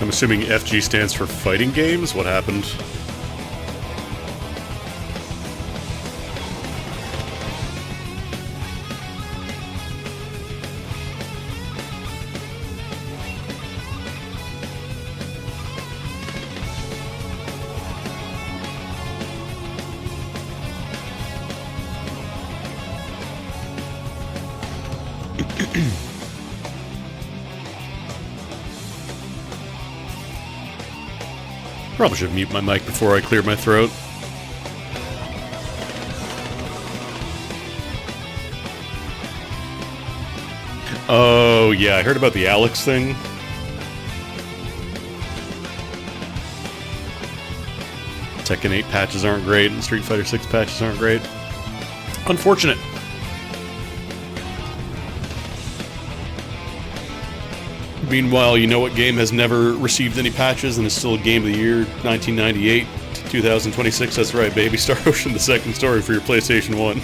I'm assuming FG stands for fighting games? What happened? Probably should mute my mic before I clear my throat. Oh, yeah, I heard about the Alex thing. Tekken 8 patches aren't great, and Street Fighter 6 patches aren't great. Unfortunate. Meanwhile, you know what game has never received any patches and is still a game of the year, 1998 to 2026? That's right, baby. Star Ocean, the second story for your PlayStation 1.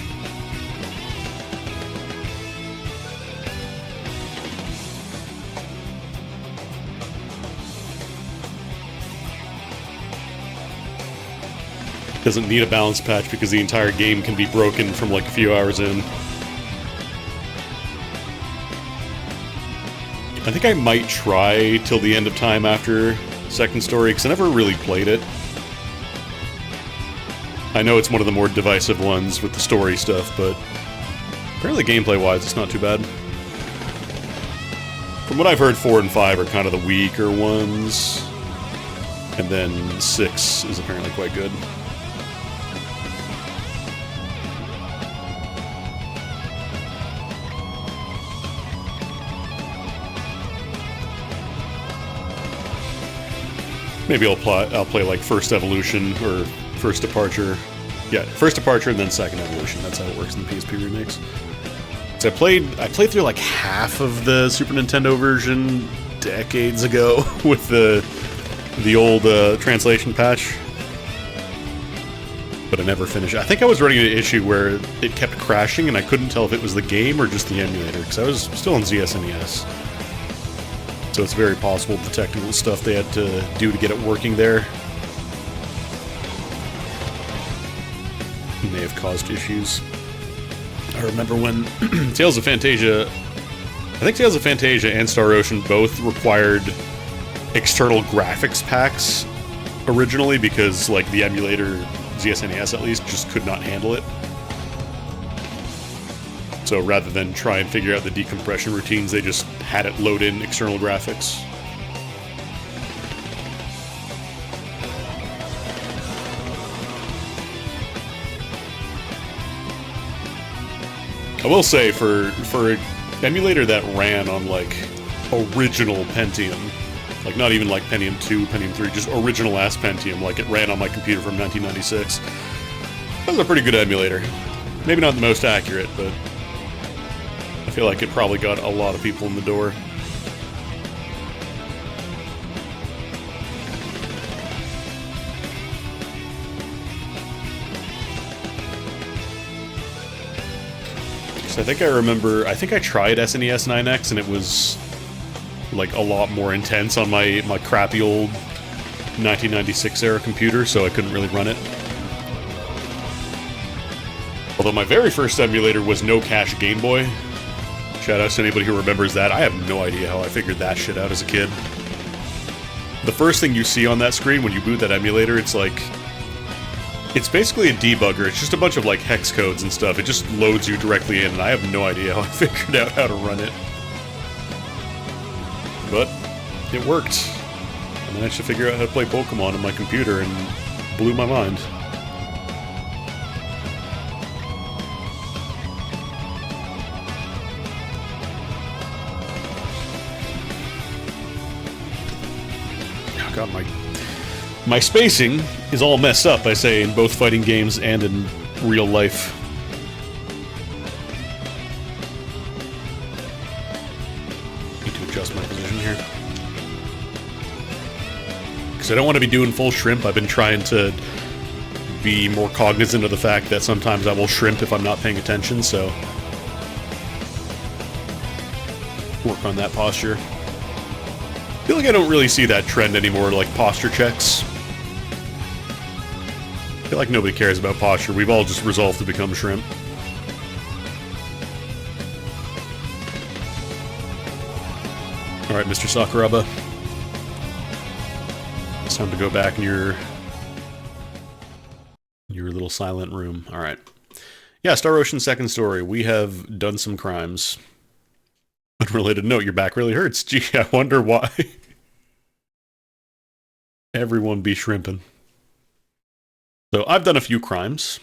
Doesn't need a balance patch because the entire game can be broken from like a few hours in. I think I might try till the end of time after second story, because I never really played it. I know it's one of the more divisive ones with the story stuff, but apparently gameplay-wise it's not too bad. From what I've heard, 4 and 5 are kind of the weaker ones, and then 6 is apparently quite good. Maybe I'll play like First Evolution or First Departure. Yeah, First Departure and then Second Evolution. That's how it works in the PSP remakes. So I played through like half of the Super Nintendo version decades ago with the old translation patch, but I never finished. I think I was running an issue where it kept crashing and I couldn't tell if it was the game or just the emulator, because I was still on ZSNES. So it's very possible the technical stuff they had to do to get it working there may have caused issues. I remember when Tales of Fantasia... I think Tales of Fantasia and Star Ocean both required external graphics packs originally because, like, the emulator, ZSNES at least, just could not handle it. So rather than try and figure out the decompression routines, they just had it load in external graphics. I will say, for an emulator that ran on, like, original Pentium, like, not even, like, Pentium 2, Pentium 3, just original-ass Pentium, like, it ran on my computer from 1996, that was a pretty good emulator. Maybe not the most accurate, but I feel like it probably got a lot of people in the door. So I think I tried SNES 9X and it was like a lot more intense on my crappy old 1996 era computer, so I couldn't really run it. Although my very first emulator was no cache Game Boy. Shout out to anybody who remembers that. I have no idea how I figured that shit out as a kid. The first thing you see on that screen when you boot that emulator, it's like... It's basically a debugger. It's just a bunch of, like, hex codes and stuff. It just loads you directly in, and I have no idea how I figured out how to run it. But it worked. I managed to figure out how to play Pokemon on my computer, and blew my mind. God, my spacing is all messed up, I say, in both fighting games and in real life. Need to adjust my position here. Because I don't want to be doing full shrimp. I've been trying to be more cognizant of the fact that sometimes I will shrimp if I'm not paying attention, so work on that posture. feel like I don't really see that trend anymore, like posture checks. I feel like nobody cares about posture. We've all just resolved to become shrimp. Alright, Mr. Sakuraba. It's time to go back in your little silent room. Alright. Yeah, Star Ocean second story. We have done some crimes. Unrelated note, your back really hurts. Gee, I wonder why. Everyone be shrimping. So I've done a few crimes.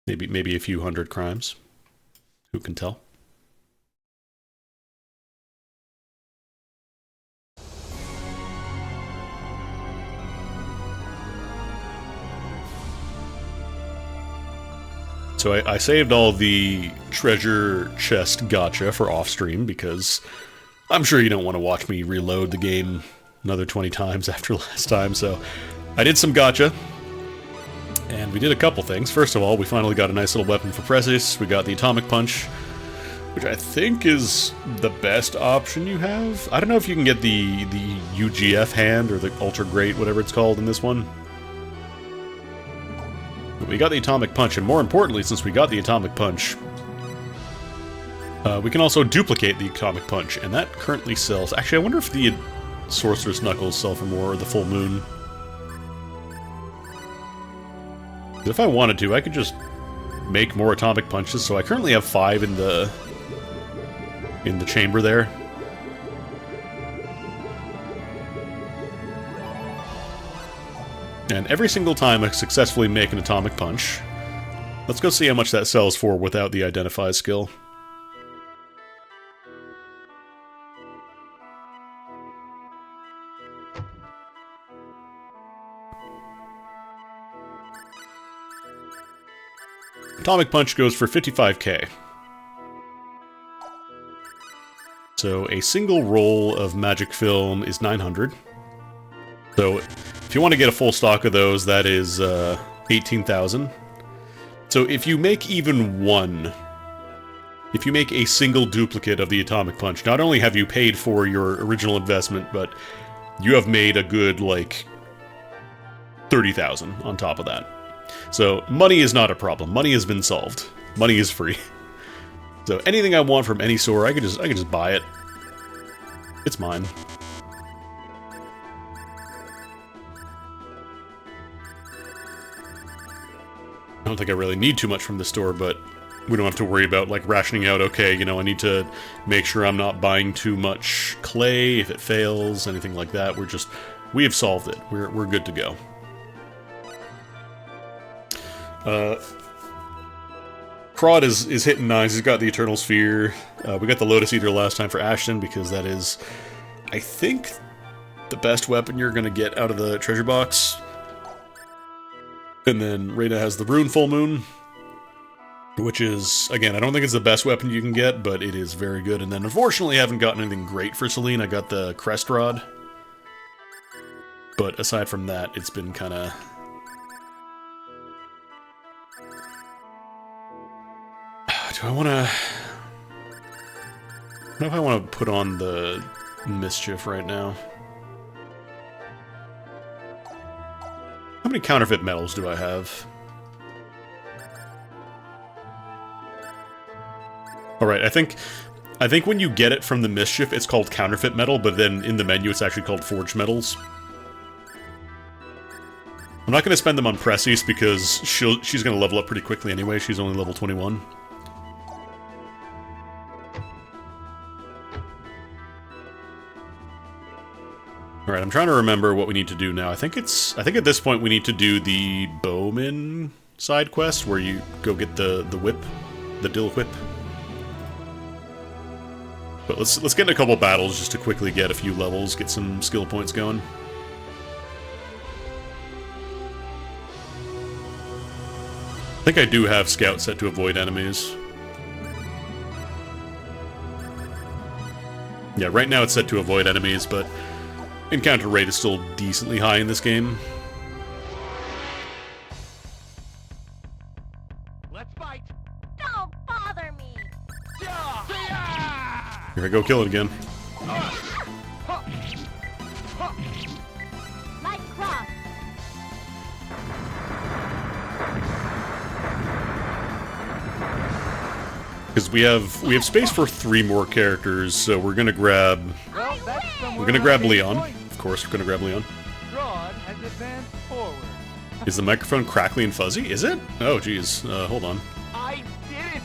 Maybe a few hundred crimes. Who can tell? So I saved all the treasure chest gacha for off-stream because I'm sure you don't want to watch me reload the game another 20 times after last time, so I did some gacha, and we did a couple things. First of all, we finally got a nice little weapon for Precious. We got the Atomic Punch, which I think is the best option you have. I don't know if you can get the UGF hand or the Ultra Great, whatever it's called in this one. We got the Atomic Punch, and more importantly, since we got the Atomic Punch, we can also duplicate the Atomic Punch, and that currently sells... Actually, I wonder if the Sorcerer's Knuckles sell for more, or the Full Moon. If I wanted to, I could just make more Atomic Punches, so I currently have 5 in the chamber there. And every single time I successfully make an Atomic Punch, let's go see how much that sells for without the Identify skill. Atomic Punch goes for 55k. So a single roll of magic film is 900. So if you want to get a full stock of those, that is 18,000. So if you make even one, if you make a single duplicate of the Atomic Punch, not only have you paid for your original investment, but you have made a good, like, 30,000 on top of that. So money is not a problem. Money has been solved. Money is free. So anything I want from any store, I could just buy it. It's mine. I don't think I really need too much from the store, but we don't have to worry about, like, rationing out, okay, you know, I need to make sure I'm not buying too much clay if it fails, anything like that. We have solved it. We're good to go. Crod is hitting 9s. He's got the Eternal Sphere. We got the Lotus Eater last time for Ashton, because that is, I think, the best weapon you're going to get out of the treasure box. And then Reyna has the Rune Full Moon, which is, again, I don't think it's the best weapon you can get, but it is very good. And then, unfortunately, I haven't gotten anything great for Celine. I got the Crest Rod. But aside from that, it's been kind of... Do I want to... I don't know if I want to put on the Mischief right now. How many counterfeit medals do I have? Alright, I think when you get it from the Mischief, it's called counterfeit metal, but then in the menu it's actually called forged medals. I'm not going to spend them on Precious because she's going to level up pretty quickly anyway. She's only level 21. Alright, I'm trying to remember what we need to do now. I think at this point we need to do the Bowman side quest where you go get the whip, the Dill Whip. But let's get in a couple battles just to quickly get a few levels, get some skill points going. I think I do have Scout set to avoid enemies. Yeah, right now it's set to avoid enemies, but encounter rate is still decently high in this game. Let's fight. Don't bother me. Here I go, kill it again. Because we have space for 3 more characters, so we're gonna grab Leon. Of course, we're gonna grab Leon. Claude has advanced forward. Is the microphone crackly and fuzzy? Is it? Oh, geez. Hold on. I did it!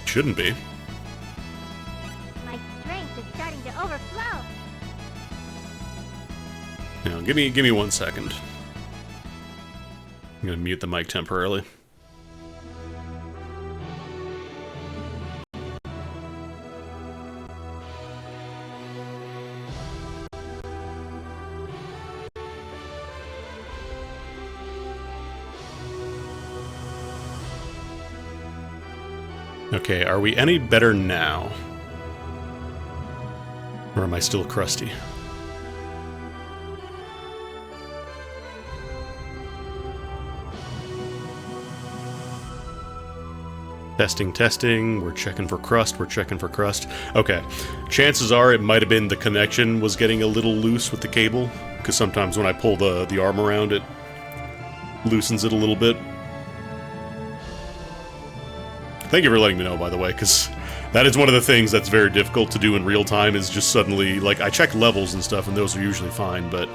Shouldn't be. My strength is starting to overflow. Now, give me 1 second. I'm gonna mute the mic temporarily. Okay, are we any better now? Or am I still crusty? Testing, testing. We're checking for crust. We're checking for crust. Okay. Chances are it might have been the connection was getting a little loose with the cable, because sometimes when I pull the arm around it, loosens it a little bit. Thank you for letting me know, by the way, because that is one of the things that's very difficult to do in real time, is just suddenly, like, I check levels and stuff, and those are usually fine, but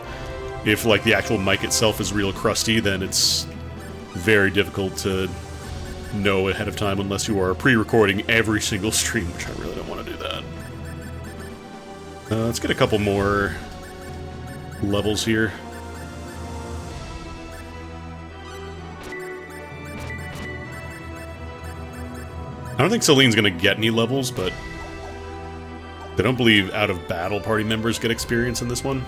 if, like, the actual mic itself is real crusty, then it's very difficult to know ahead of time unless you are pre-recording every single stream, which I really don't want to do that. Let's get a couple more levels here. I don't think Celine's gonna get any levels, but I don't believe out-of-battle party members get experience in this one.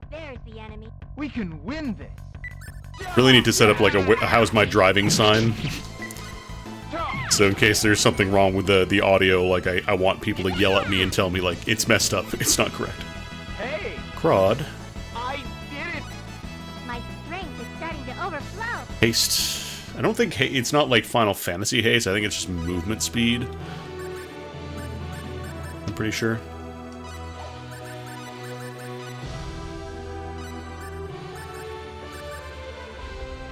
There's the enemy. We can win this. Really need to set up like a how's my driving sign. So in case there's something wrong with the audio, like I want people to yell at me and tell me like it's messed up, it's not correct. Hey, Crod. I did it! My strength is starting to overflow. Haste. I don't think it's not like Final Fantasy haste, I think it's just movement speed. I'm pretty sure.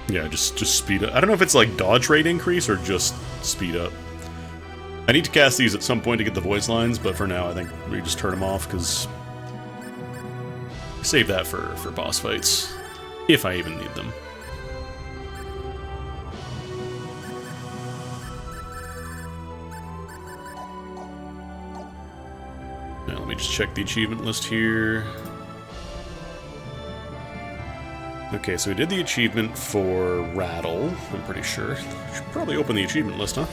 Yeah, just speed up. I don't know if it's like dodge rate increase or just speed up. I need to cast these at some point to get the voice lines, but for now I think we just turn them off, because save that for boss fights, if I even need them. Now let me just check the achievement list here. Okay, so we did the achievement for Rattle, I'm pretty sure. Should probably open the achievement list, huh?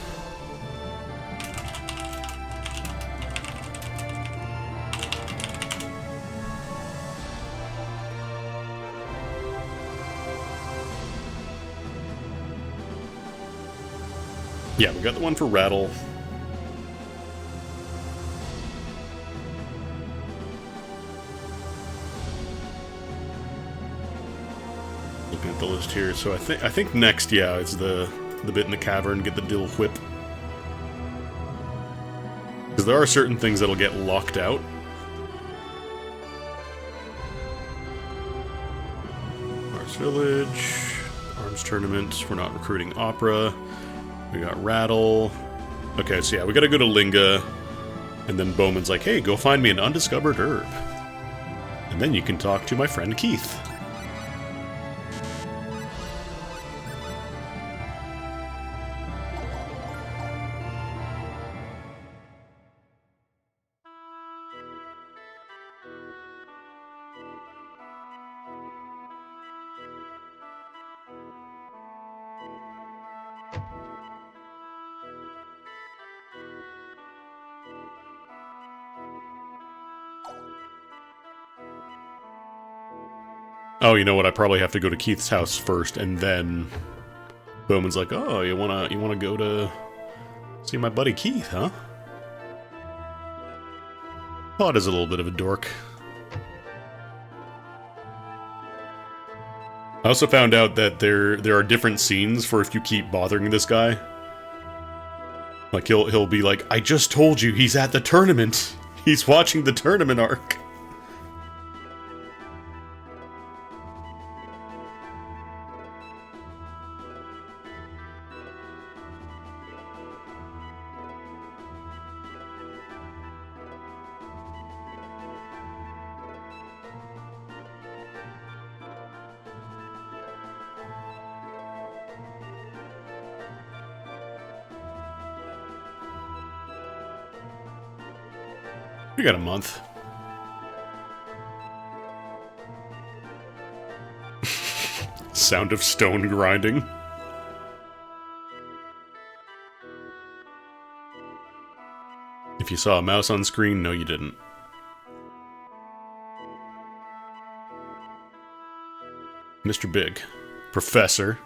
Yeah, we got the one for Rattle. Looking at the list here, so I think next, yeah, it's the bit in the cavern, get the dill whip. Because there are certain things that'll get locked out. Mars Village, Arms Tournament, we're not recruiting Opera. We got Rattle. Okay, so yeah, we gotta go to Linga, and then Bowman's like, hey, go find me an undiscovered herb. And then you can talk to my friend Keith. Oh, you know what? I probably have to go to Keith's house first, and then Bowman's like, "Oh, you wanna go to see my buddy Keith, huh?" Pod is a little bit of a dork. I also found out that there are different scenes for if you keep bothering this guy. Like he'll be like, "I just told you he's at the tournament. He's watching the tournament arc." We got a month. Sound of stone grinding. If you saw a mouse on screen, no you didn't. Mr. Big. Professor.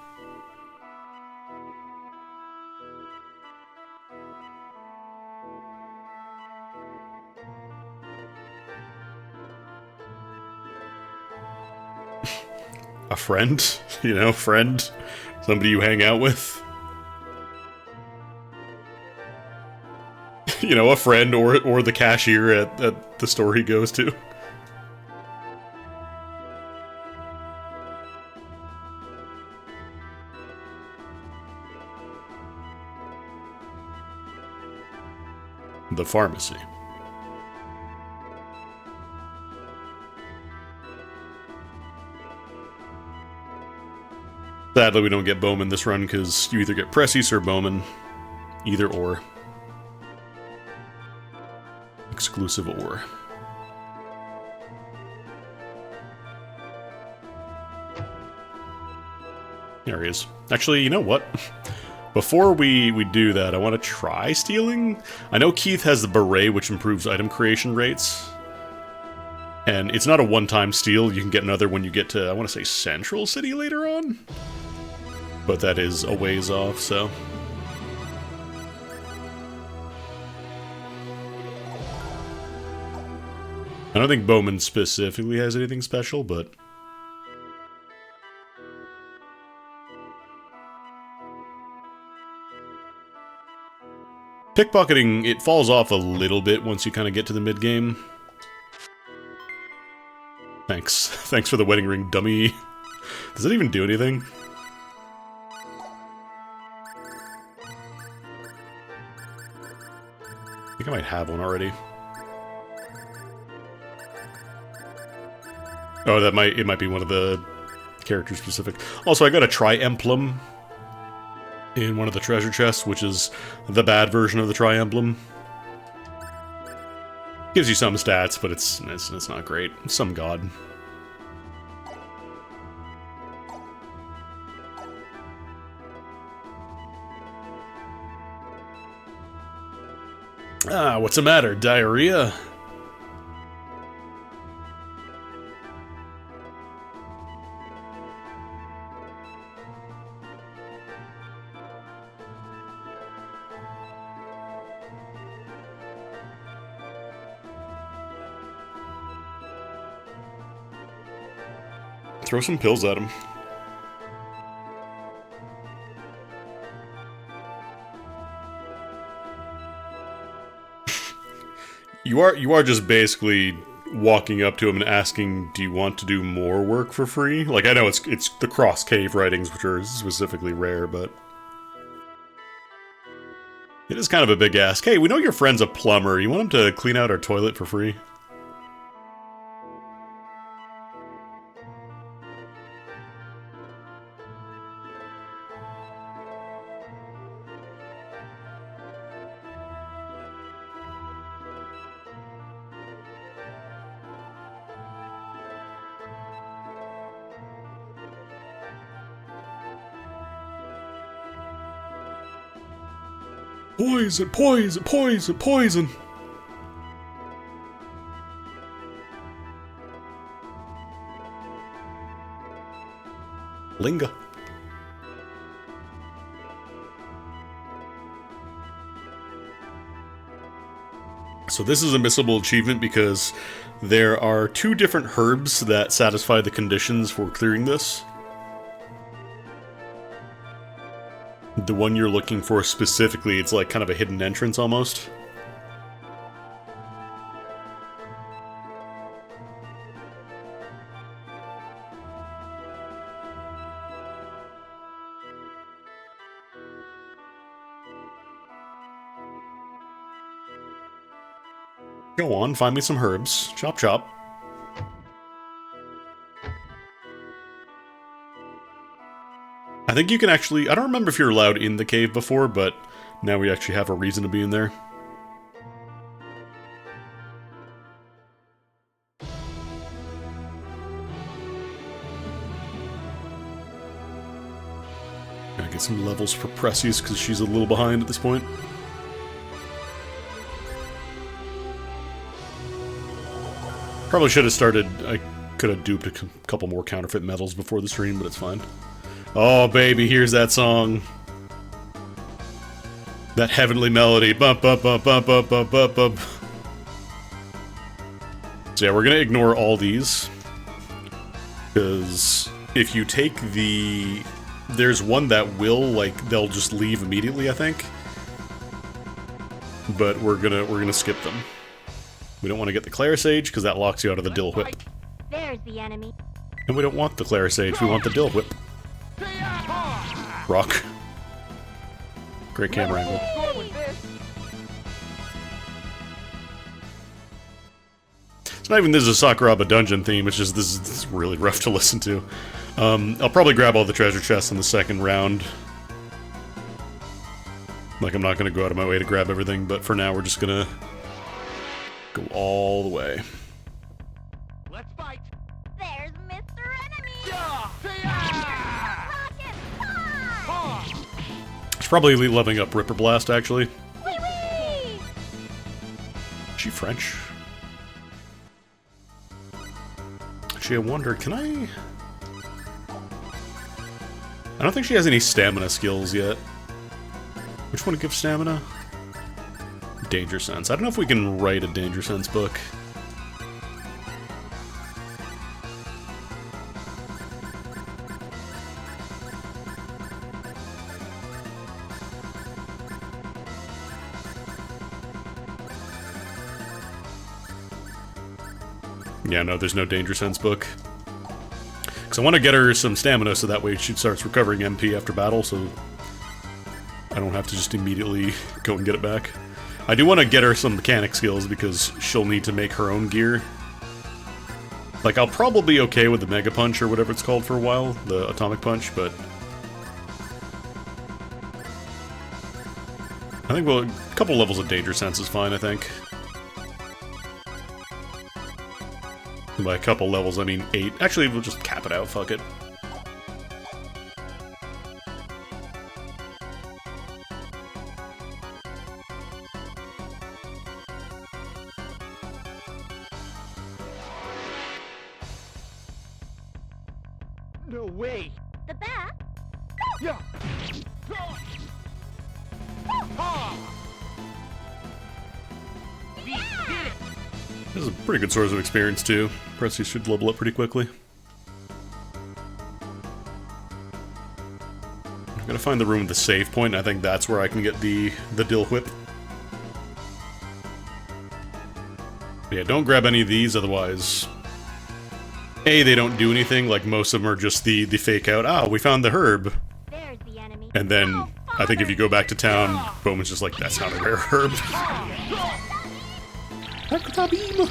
A friend? You know, friend? Somebody you hang out with? You know, a friend or the cashier at the store he goes to. The pharmacy. Sadly, we don't get Bowman this run because you either get Precious or Bowman. Either or. Exclusive or. There he is. Actually, you know what? Before we do that, I want to try stealing. I know Keith has the beret, which improves item creation rates. And it's not a one-time steal. You can get another when you get to, I want to say, Central City later on? But that is a ways off, so... I don't think Bowman specifically has anything special, but... Pickpocketing, it falls off a little bit once you kind of get to the mid-game. Thanks. Thanks for the wedding ring, dummy. Does it even do anything? I think I might have one already. Oh, it might be one of the character specific. Also, I got a tri-emblem in one of the treasure chests, which is the bad version of the tri-emblem. Gives you some stats, but it's not great. Some god. Ah, what's the matter? Diarrhea? Throw some pills at him. You are just basically walking up to him and asking, do you want to do more work for free? Like, I know it's the cross cave writings, which are specifically rare, but... It is kind of a big ask. Hey, we know your friend's a plumber. You want him to clean out our toilet for free? Poison, poison, poison, poison! Linga. So this is a missable achievement because there are 2 different herbs that satisfy the conditions for clearing this. The one you're looking for specifically, it's like kind of a hidden entrance almost. Go on, find me some herbs. Chop chop. I think you can actually... I don't remember if you're allowed in the cave before, but now we actually have a reason to be in there. some levels for Precious, because she's a little behind at this point. Probably should have started... I could have duped a couple more counterfeit medals before the stream, but it's fine. Oh, baby, here's that song. That heavenly melody. Bump, bump, bump, bump, bump, bump, bump, bump. So yeah, we're gonna ignore all these. Because if you take the... There's one that will, like, they'll just leave immediately, I think. But we're gonna skip them. We don't want to get the Claire Sage, because that locks you out of the Dill Whip. There's the enemy. And we don't want the Claire Sage, we want the Dill Whip. Rock. Great camera angle. It's not even this is a Sakuraba dungeon theme, it's just this is really rough to listen to. I'll probably grab all the treasure chests in the second round. Like, I'm not gonna go out of my way to grab everything, but for now we're just gonna go all the way. Let's fight. There's Mr. Enemy. Yeah. Rocket punch! She's probably leveling up Ripper Blast, actually. Wee wee! Is she French? Actually, I wonder, can I... I don't think she has any stamina skills yet. Which one gives stamina? Danger Sense. I don't know if we can write a Danger Sense book. Yeah, no, there's no Danger Sense book. Because I want to get her some stamina so that way she starts recovering MP after battle, so I don't have to just immediately go and get it back. I do want to get her some mechanic skills because she'll need to make her own gear. Like, I'll probably be okay with the Mega Punch or whatever it's called for a while, the Atomic Punch, but I think, well, a couple levels of Danger Sense is fine, I think. And by a couple levels, I mean 8. Actually, we'll just cap it out, fuck it. No way. The bat? Yeah. We did it. This is a pretty good source of experience, too. Pressy should level up pretty quickly. I'm gonna find the room with the save point, and I think that's where I can get the Dill Whip. Yeah, don't grab any of these, otherwise... A, they don't do anything, like most of them are just the fake out, ah, we found the herb. There's the enemy. And then, I think if you go back to town, Bowman's just like, that's not a rare herb. Hakata Beam!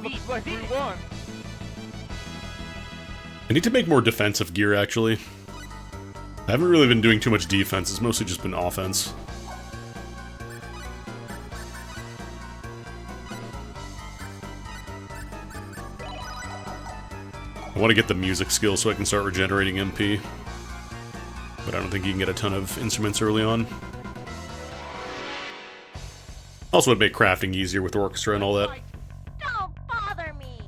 Looks like we won. I need to make more defensive gear, actually. I haven't really been doing too much defense, it's mostly just been offense. I want to get the music skill so I can start regenerating MP. But I don't think you can get a ton of instruments early on. Also would make crafting easier with orchestra and all that. Don't bother me.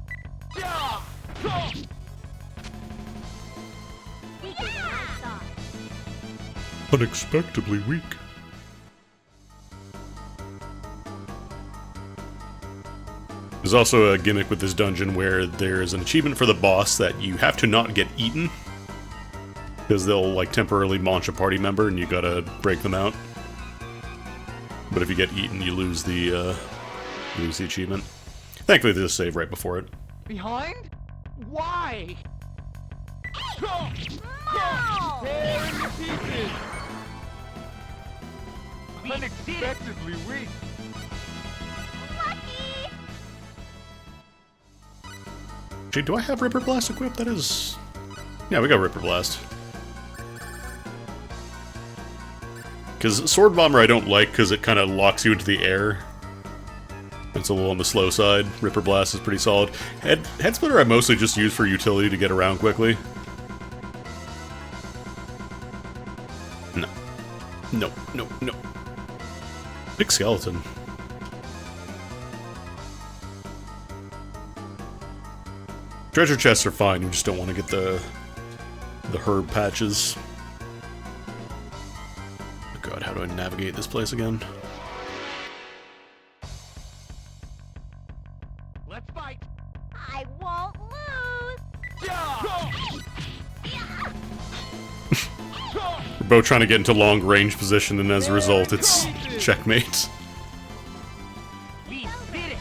Weak as a white sauce. Unexpectedly weak. There's also a gimmick with this dungeon where there's an achievement for the boss that you have to not get eaten. Because they'll, like, temporarily launch a party member and you gotta break them out. But if you get eaten, you lose the achievement. Thankfully, there's a save right before it. Behind? Why? No! Tear into pieces. Unexpectedly weak. Lucky! Gee, do I have Ripper Blast equipped? That is... Yeah, we got Ripper Blast. Because Sword Bomber I don't like because it kind of locks you into the air. It's a little on the slow side. Ripper Blast is pretty solid. Head Splitter I mostly just use for utility to get around quickly. No. No, no, no. Big skeleton. Treasure chests are fine, you just don't want to get the herb patches. Oh god, how do I navigate this place again? Let's fight. I won't lose. We're both trying to get into long range position, and as a result, it's checkmate. We did it.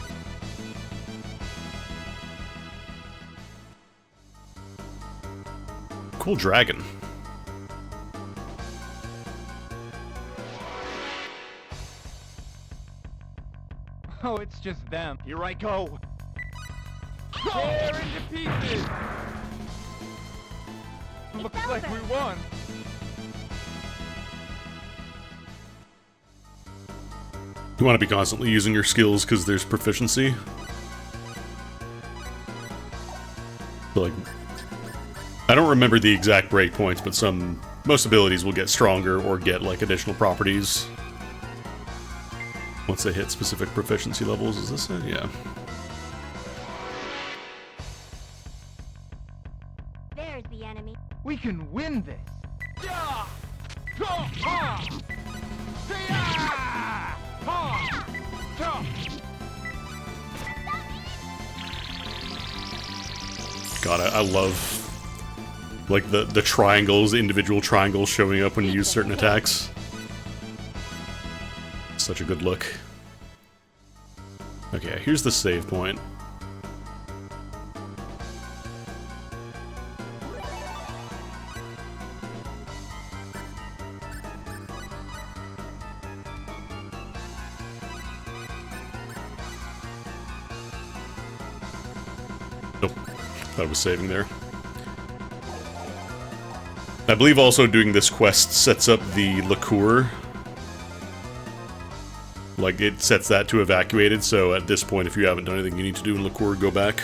Cool dragon. Oh, it's just them. Here I go. Tear into pieces. Looks like we won. You want to be constantly using your skills because there's proficiency. So, like, I don't remember the exact breakpoints, but most abilities will get stronger or get like additional properties once they hit specific proficiency levels. Is this it? Yeah. There's the enemy. We can win this. Yeah! Ha! Ha! Yeah! Ha! Ha! God, I love like the triangles, individual triangles showing up when you use certain attacks. Such a good look. Okay, here's the save point. Nope. Thought I was saving there. I believe also doing this quest sets up the liqueur. Like, it sets that to evacuated, so at this point, if you haven't done anything you need to do in liqueur, go back.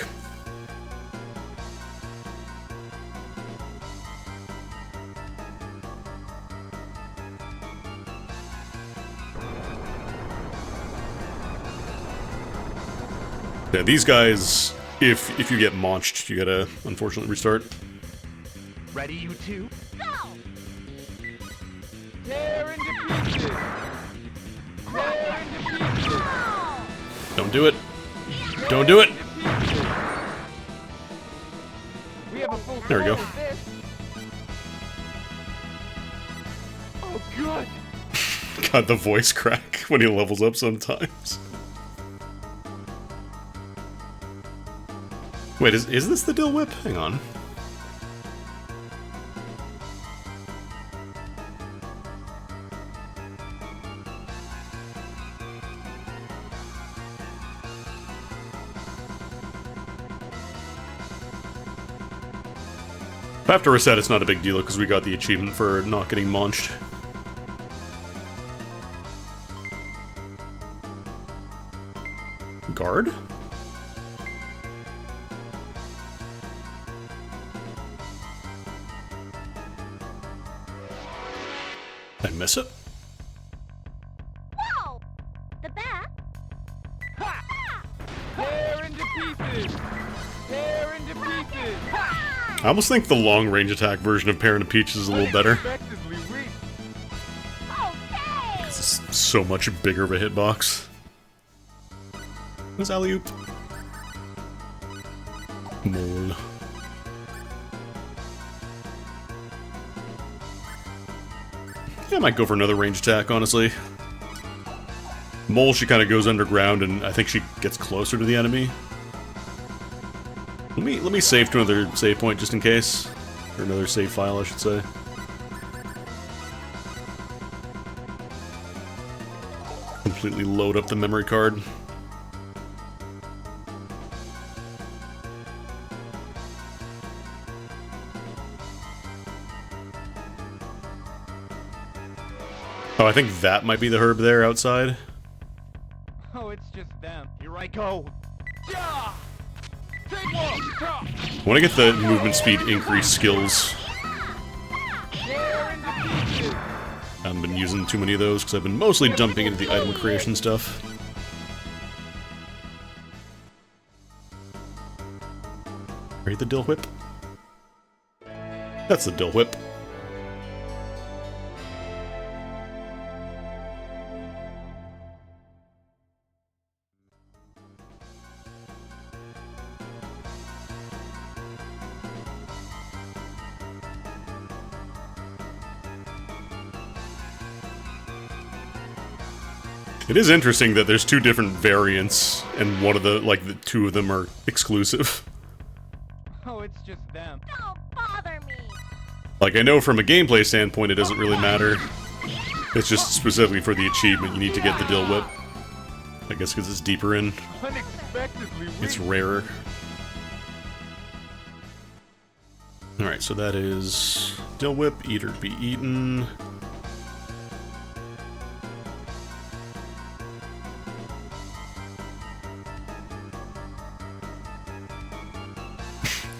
Yeah, these guys, if you get launched, you gotta, unfortunately, restart. Ready, you two? Go! Tear into pieces. Tear into pieces. Don't do it. Don't do it! We have a full There we go. squad with this. Oh, good. God, the voice crack when he levels up sometimes. Wait, is this the Dill Whip? Hang on. If I have to reset, it's not a big deal because we got the achievement for not getting launched. Guard? I miss it? Whoa! The bat? Ha! Tear into pieces. Tear into pieces. Ha! I almost think the long-range attack version of Parent of Peach is a little better. Unexpectedly weak. Okay! It's so much bigger of a hitbox. What's alley-oop? Mole. Yeah, I might go for another range attack, honestly. Mole, she kind of goes underground, and I think she gets closer to the enemy. Let me save to another save point just in case. Or another save file, I should say. Completely load up the memory card. Oh, I think that might be the herb there outside. Oh, it's just them. Here I go. Yeah. Take one. I want to get the movement speed increase skills. Tear into pieces. I haven't been using too many of those because I've been mostly dumping into the item creation stuff. Ready the dill whip? That's the dill whip. It is interesting that there's two different variants, and one of the, like, the two of them are exclusive. Oh, it's just them. Don't bother me. Like, I know from a gameplay standpoint it doesn't really matter. It's just specifically for the achievement you need to get the dill whip. I guess because it's deeper in. Unexpectedly weak. It's rarer. Alright, so that is dill whip, eat or be eaten.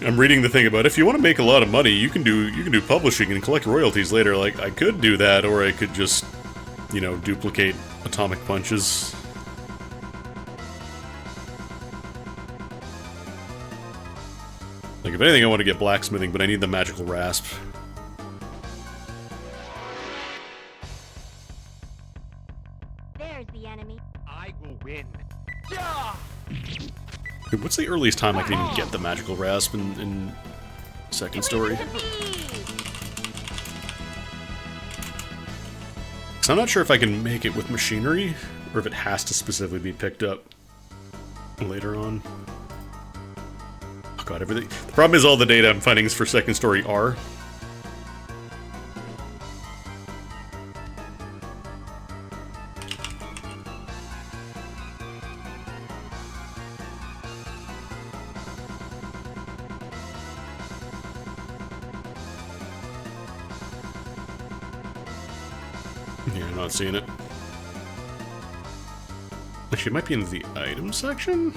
I'm reading the thing about if you want to make a lot of money, you can do publishing and collect royalties later. Like, I could do that, or I could just, you know, duplicate atomic punches. Like, if anything, I want to get blacksmithing, but I need the magical rasp. There's the enemy. I will win. Yeah. Dude, what's the earliest time I can even get the magical rasp in second story? So I'm not sure if I can make it with machinery, or if it has to specifically be picked up later on. Oh god, everything. The problem is all the data I'm finding is for second story R. Yeah, I'm not seeing it. Actually, it might be in the item section?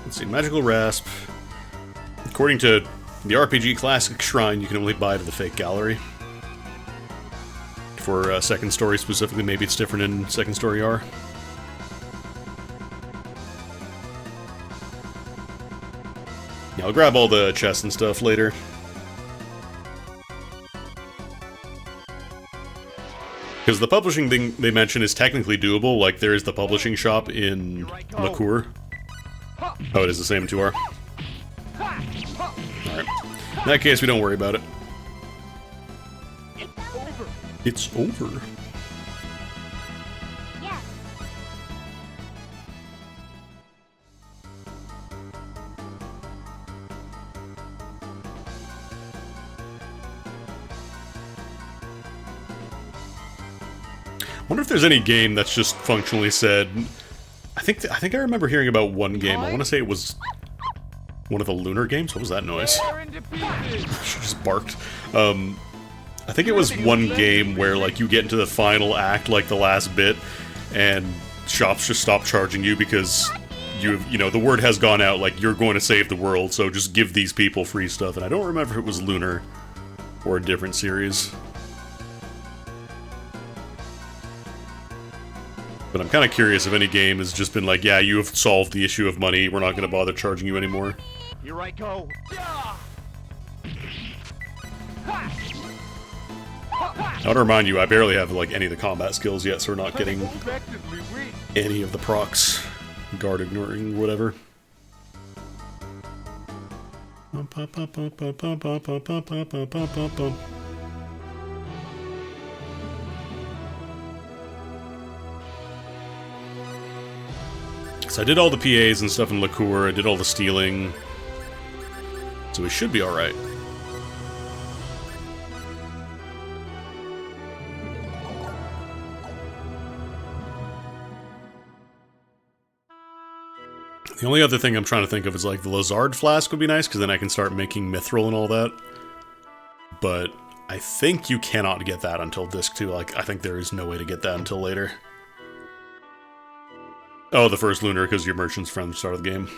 Let's see, magical rasp. According to the RPG Classic Shrine, you can only buy it at the fake gallery. For second story specifically, maybe it's different in second story R. Yeah, I'll grab all the chests and stuff later. Because the publishing thing they mention is technically doable, like there is the publishing shop in Liqueur. Oh, it is the same in 2R. Alright. In that case, we don't worry about it. It's over. Yeah. I wonder if there's any game that's just functionally said. I think I remember hearing about one game. I want to say it was one of the lunar games. What was that noise? Tear into pieces. She just barked. I think it was one game where like you get into the final act, like the last bit, and shops just stop charging you because you know the word has gone out like you're going to save the world, so just give these people free stuff. And I don't remember if it was lunar or a different series. But I'm kind of curious if any game has just been like, yeah, you have solved the issue of money, we're not going to bother charging you anymore. Here I go. Yeah. I want to remind you, I barely have like any of the combat skills yet, so we're not getting Unexpectedly weak. any of the procs. Guard ignoring, whatever. So I did all the PAs and stuff in Liqueur, I did all the stealing. So we should be alright. The only other thing I'm trying to think of is like the Lazard flask would be nice, because then I can start making mithril and all that. But I think you cannot get that until disc 2. Like, I think there is no way to get that until later. Oh, the first lunar, because your merchant's from the start of the game.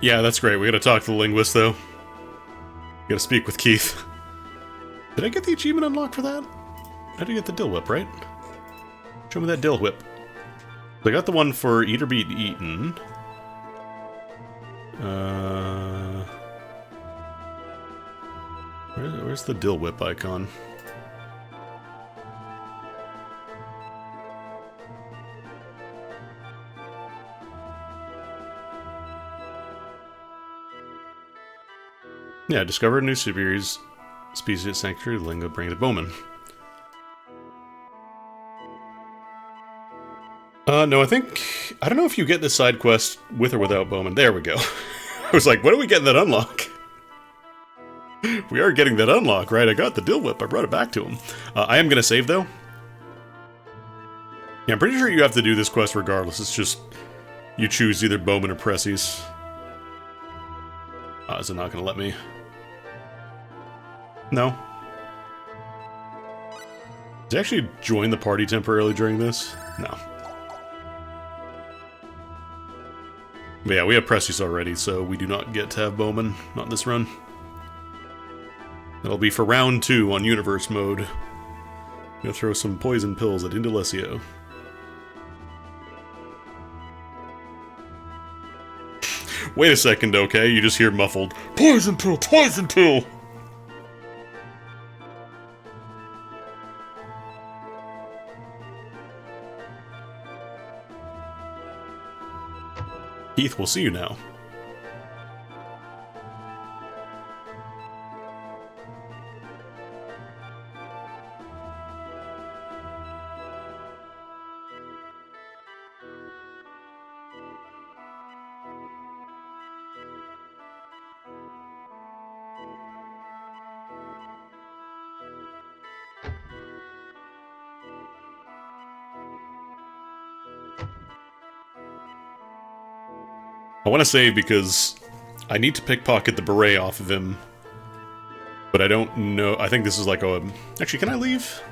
Yeah, that's great. We gotta talk to the linguist, though. Gotta speak with Keith. Did I get the achievement unlocked for that? I did get the dill whip, right? Show me that dill whip. I got the one for Eat or Be Eaten. Where's the dill whip icon? Yeah, discover a new species at Sanctuary Lingo, bring it to Bowman. No, I don't know if you get this side quest with or without Bowman. There we go. I was like, when are we getting that unlock? We are getting that unlock, right? I got the dill whip, I brought it back to him. I am gonna save, though. Yeah, I'm pretty sure you have to do this quest regardless, it's just, you choose either Bowman or Pressies. Is it not gonna let me? No. Did I actually join the party temporarily during this? No. But yeah, we have Precious already, so we do not get to have Bowman. Not this run. That'll be for round 2 on Universe mode. Gonna throw some poison pills at Indolesio. Wait a second, okay? You just hear muffled, Poison pill! Poison pill! Keith, we'll see you now. I want to save because I need to pickpocket the beret off of him, but I don't know. I think this is like a... Actually, can I leave?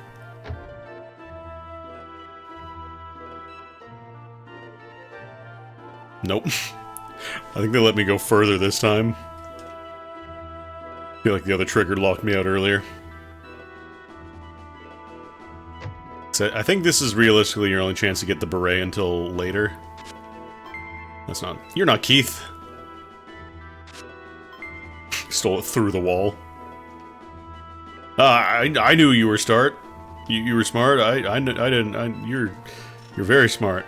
Nope. I think they let me go further this time. I feel like the other trigger locked me out earlier. So I think this is realistically your only chance to get the beret until later. That's not... You're not Keith. Stole it through the wall. I knew you were smart. You were smart. I didn't. You're very smart.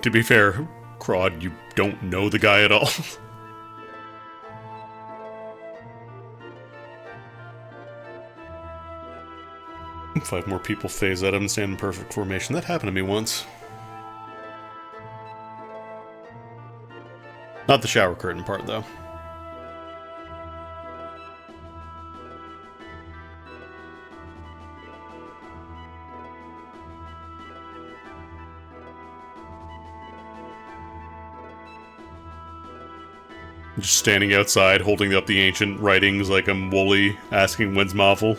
To be fair, Crawd, you don't know the guy at all. 5 more people phase at him and stand in perfect formation. That happened to me once. Not the shower curtain part, though. Just standing outside, holding up the ancient writings like I'm Wooly, asking when's Moffle.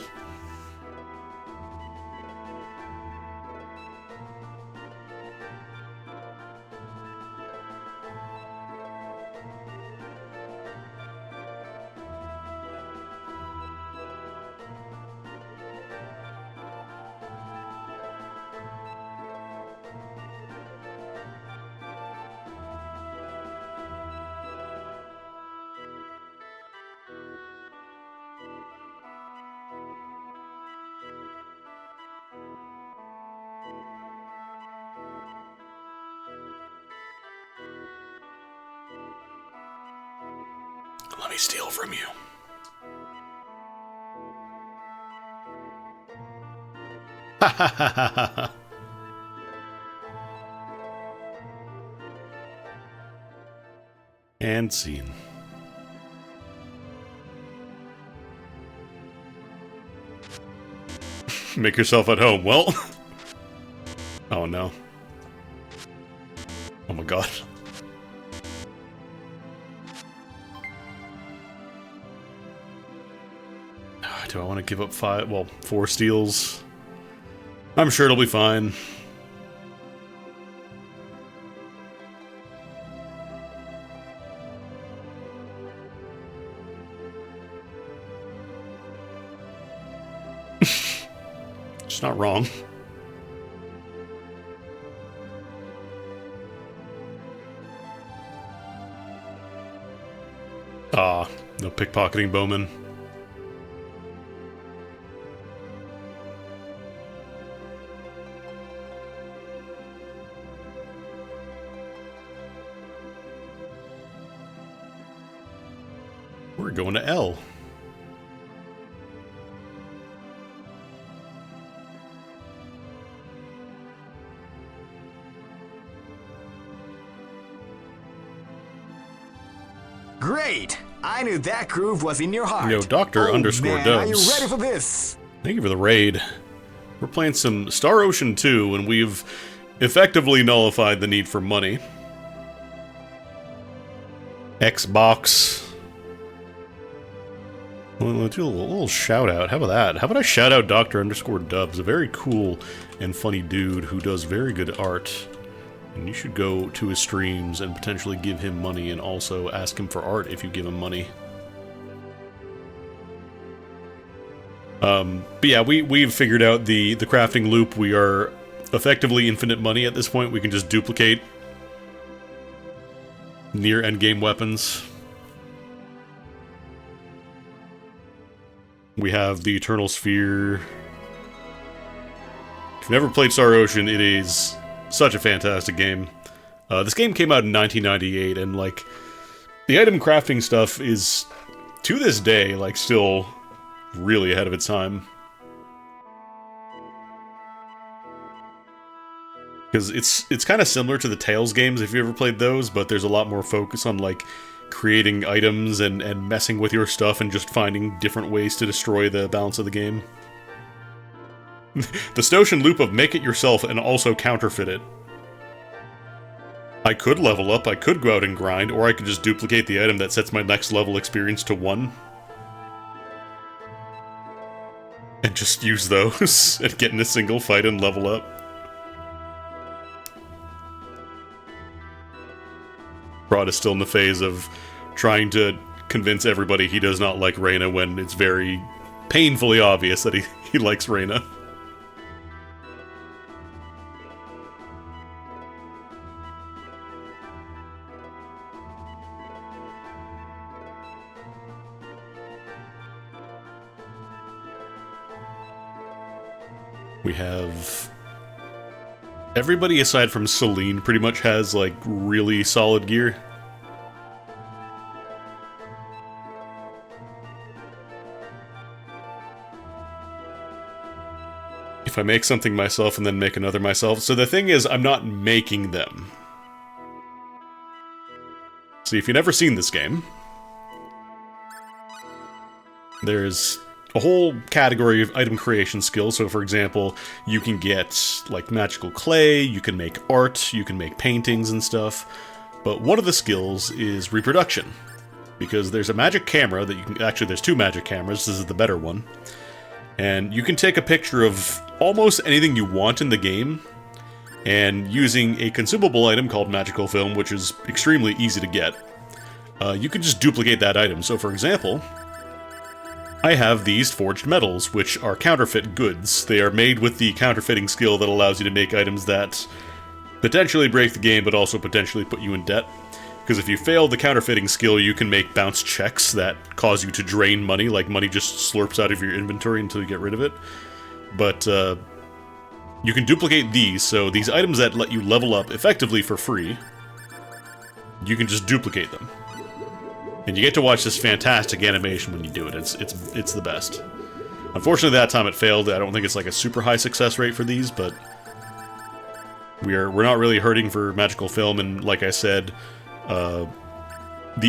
Let me steal from you. Ha ha ha ha ha. And scene. Make yourself at home. Well. Oh no. Oh my god. Do I want to give up 4 steals? I'm sure it'll be fine. It's not wrong. Ah, no pickpocketing Bowman. We're going to L. Great! I knew that groove was in your heart. Yo, Doctor underscore man, Dubs. Are you ready for this? Thank you for the raid. We're playing some Star Ocean 2, and we've effectively nullified the need for money. Xbox. Well, do a little shout out. How about that? How about I shout out Doctor underscore Dubs, a very cool and funny dude who does very good art. And you should go to his streams and potentially give him money and also ask him for art if you give him money. But yeah, we've figured out the crafting loop. We are effectively infinite money at this point. We can just duplicate near endgame weapons. We have the Eternal Sphere. If you've never played Star Ocean, it is such a fantastic game. This game came out in 1998, and, like, the item crafting stuff is, to this day, like, still really ahead of its time. Because it's kind of similar to the Tales games, if you ever played those, but there's a lot more focus on, like, creating items and messing with your stuff and just finding different ways to destroy the balance of the game. The Stoshan loop of make it yourself and also counterfeit it. I could level up, I could go out and grind, or I could just duplicate the item that sets my next level experience to 1. And just use those and get in a single fight and level up. Rod is still in the phase of trying to convince everybody he does not like Reyna when it's very painfully obvious that he likes Reyna. We have... everybody aside from Celine pretty much has, like, really solid gear. If I make something myself and then make another myself... So the thing is, I'm not making them. See, if you've never seen this game, there's a whole category of item creation skills. So, for example, you can get, like, magical clay, you can make art, you can make paintings and stuff. But one of the skills is reproduction. because there's a magic camera that you can... Actually, there's two magic cameras. This is the better one. And you can take a picture of almost anything you want in the game, and using a consumable item called magical film, which is extremely easy to get, you can just duplicate that item. So, for example, I have these forged metals, which are counterfeit goods. They are made with the counterfeiting skill that allows you to make items that potentially break the game, but also potentially put you in debt. Because if you fail the counterfeiting skill, you can make bounce checks that cause you to drain money, like money just slurps out of your inventory until you get rid of it. But, you can duplicate these, so these items that let you level up effectively for free, you can just duplicate them. And you get to watch this fantastic animation when you do it. It's the best. Unfortunately, that time it failed. I don't think it's like a super high success rate for these, but we're not really hurting for magical film, and like I said, the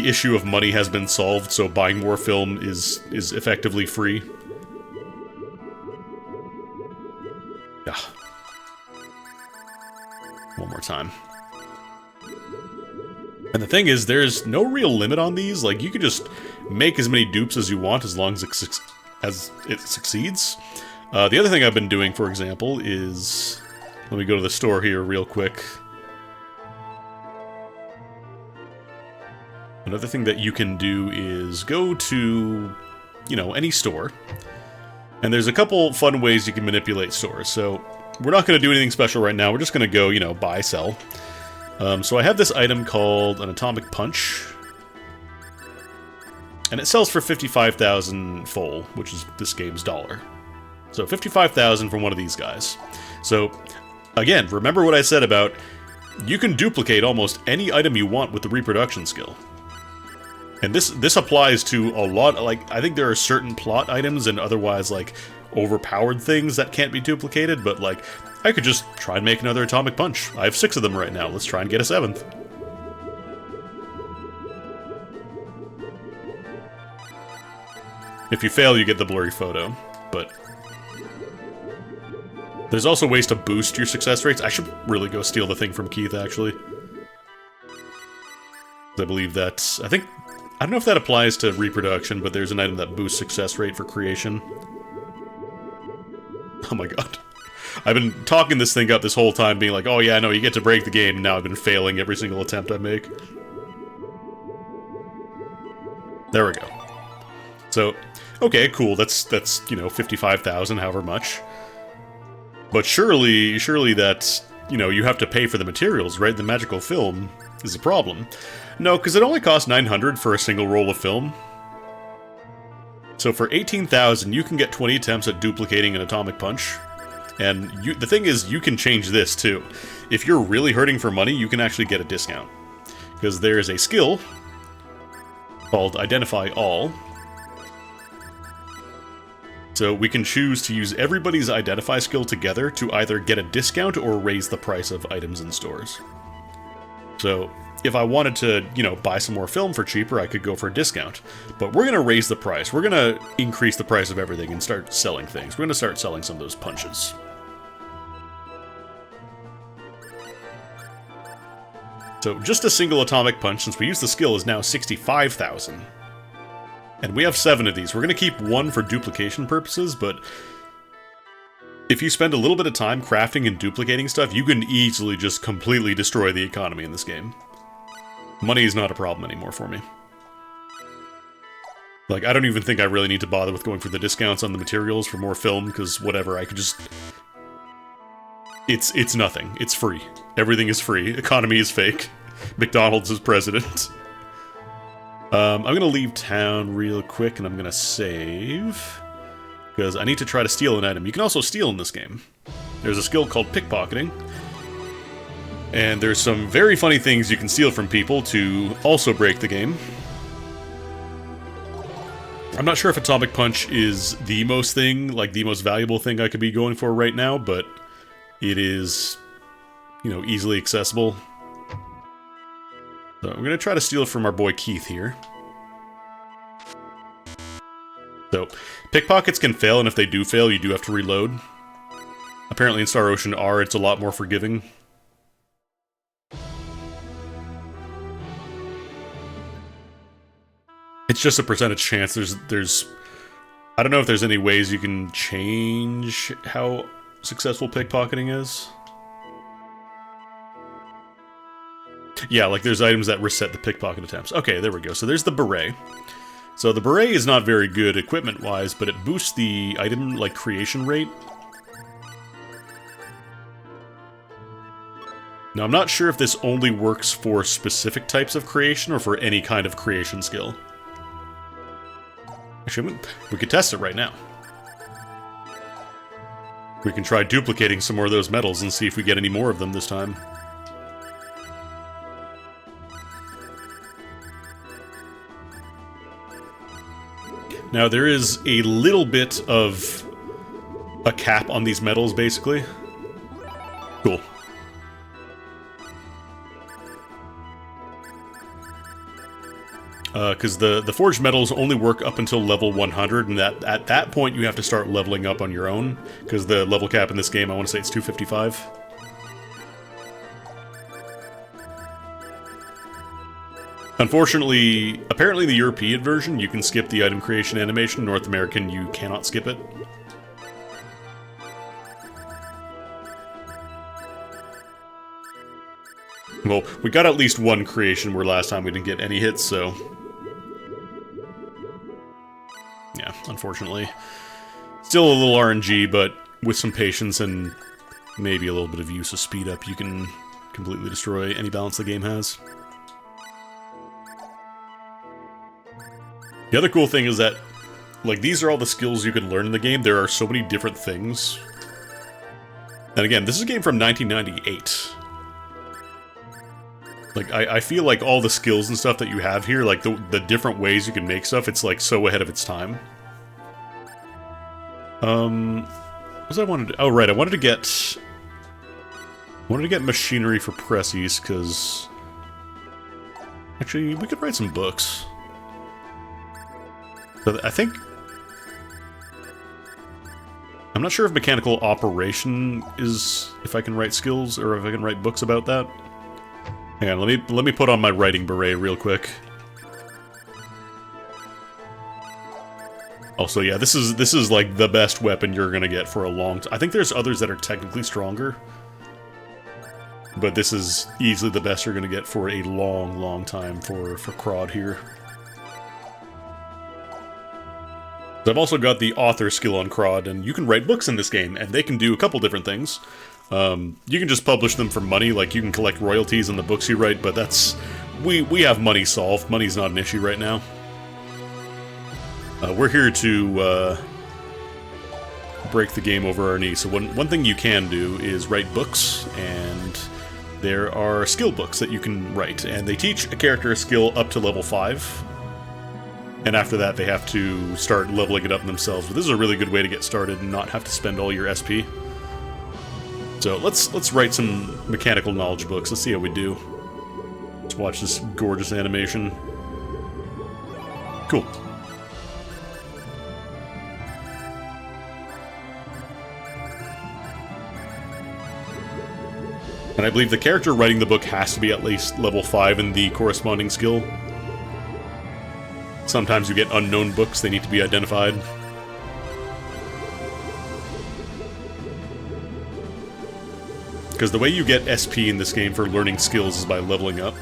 issue of money has been solved, so buying more film is effectively free. Yeah. One more time. And the thing is, there's no real limit on these. Like, you can just make as many dupes as you want as long as it succeeds. The other thing I've been doing, for example, is... Let me go to the store here real quick. Another thing that you can do is go to, you know, any store. And there's a couple fun ways you can manipulate stores. So, we're not going to do anything special right now. We're just going to go, you know, buy, sell. So I have this item called an atomic punch. And it sells for 55,000 full, which is this game's dollar. So 55,000 from one of these guys. So, again, remember what I said about you can duplicate almost any item you want with the reproduction skill. And this applies to a lot, like, I think there are certain plot items and otherwise, like, overpowered things that can't be duplicated, but, like, I could just try and make another atomic punch. I have 6 of them right now. Let's try and get a 7th. If you fail, you get the blurry photo, but... There's also ways to boost your success rates. I should really go steal the thing from Keith, actually. I believe that's... I don't know if that applies to reproduction, but there's an item that boosts success rate for creation. Oh my god. I've been talking this thing up this whole time, being like, oh yeah, no, you get to break the game, and now I've been failing every single attempt I make. There we go. So, okay, cool, that's you know, 55,000, however much. But surely that's, you know, you have to pay for the materials, right? The magical film is a problem. No, because it only costs 900 for a single roll of film. So for 18,000, you can get 20 attempts at duplicating an atomic punch. And the thing is, you can change this too. If you're really hurting for money, you can actually get a discount. Because there is a skill called Identify All. So we can choose to use everybody's Identify skill together to either get a discount or raise the price of items in stores. So if I wanted to, you know, buy some more film for cheaper, I could go for a discount. But we're going to raise the price. We're going to increase the price of everything and start selling things. We're going to start selling some of those punches. So just a single atomic punch, since we use the skill, is now 65,000. And we have 7 of these. We're going to keep 1 for duplication purposes, but if you spend a little bit of time crafting and duplicating stuff, you can easily just completely destroy the economy in this game. Money is not a problem anymore for me. Like, I don't even think I really need to bother with going for the discounts on the materials for more film, because whatever, I could just... It's nothing. It's free. Everything is free. Economy is fake. McDonald's is president. I'm gonna leave town real quick, and I'm gonna save, because I need to try to steal an item. You can also steal in this game. There's a skill called pickpocketing, and there's some very funny things you can steal from people to also break the game. I'm not sure if Atomic Punch is the most valuable thing I could be going for right now, but it is, you know, easily accessible. So I'm going to try to steal from our boy Keith here. So, pickpockets can fail, and if they do fail, you do have to reload. Apparently in Star Ocean R, it's a lot more forgiving. It's just a percentage chance. There's I don't know if there's any ways you can change how successful pickpocketing is. Yeah, like there's items that reset the pickpocket attempts. Okay, there we go. So there's the beret. So the beret is not very good equipment-wise, but it boosts the item, like, creation rate. Now, I'm not sure if this only works for specific types of creation or for any kind of creation skill. Actually, we could test it right now. We can try duplicating some more of those medals and see if we get any more of them this time. Now, there is a little bit of a cap on these medals, basically. Cool. Because the forged medals only work up until level 100, and at that point you have to start leveling up on your own, because the level cap in this game, I want to say it's 255. Unfortunately, apparently the European version, you can skip the item creation animation. North American, you cannot skip it. Well, we got at least one creation where last time we didn't get any hits, so... yeah, unfortunately. Still a little RNG, but with some patience and maybe a little bit of use of speed up, you can completely destroy any balance the game has. The other cool thing is that, like, these are all the skills you can learn in the game. There are so many different things. And again, this is a game from 1998. Like, I feel like all the skills and stuff that you have here, like, the different ways you can make stuff, it's, like, so ahead of its time. What was I wanted to... oh, right, I wanted to get machinery for Pressies, because... actually, we could write some books. But I think... I'm not sure if mechanical operation is... if I can write skills, or if I can write books about that. Hang on, let me put on my writing beret real quick. Also, yeah, this is like the best weapon you're gonna get for a long time. I think there's others that are technically stronger, but this is easily the best you're gonna get for a long, long time for Crod here. I've also got the author skill on Crod, and you can write books in this game, and they can do a couple different things. You can just publish them for money, like you can collect royalties on the books you write, but that's... we have money solved. Money's not an issue right now. We're here to break the game over our knees. So one thing you can do is write books, and there are skill books that you can write, and they teach a character a skill up to level 5. And after that, they have to start leveling it up themselves. But this is a really good way to get started and not have to spend all your SP. So let's write some mechanical knowledge books. Let's see how we do. Let's watch this gorgeous animation. Cool. And I believe the character writing the book has to be at least level 5 in the corresponding skill. Sometimes you get unknown books, they need to be identified. Because the way you get SP in this game for learning skills is by leveling up.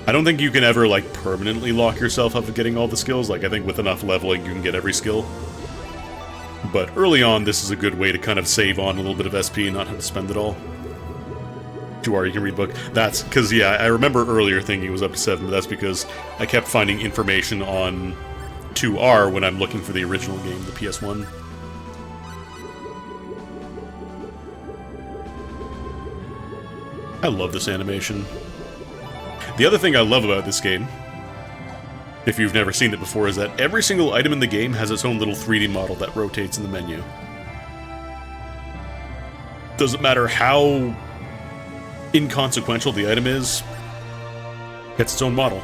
I don't think you can ever, like, permanently lock yourself up of getting all the skills. Like, I think with enough leveling you can get every skill. But early on, this is a good way to kind of save on a little bit of SP and not have to spend it all. 2R, you can read book. That's because, yeah, I remember earlier thinking it was up to 7, but that's because I kept finding information on 2R when I'm looking for the original game, the PS1. I love this animation. The other thing I love about this game, if you've never seen it before, is that every single item in the game has its own little 3D model that rotates in the menu. Doesn't matter how inconsequential the item is, gets its own model.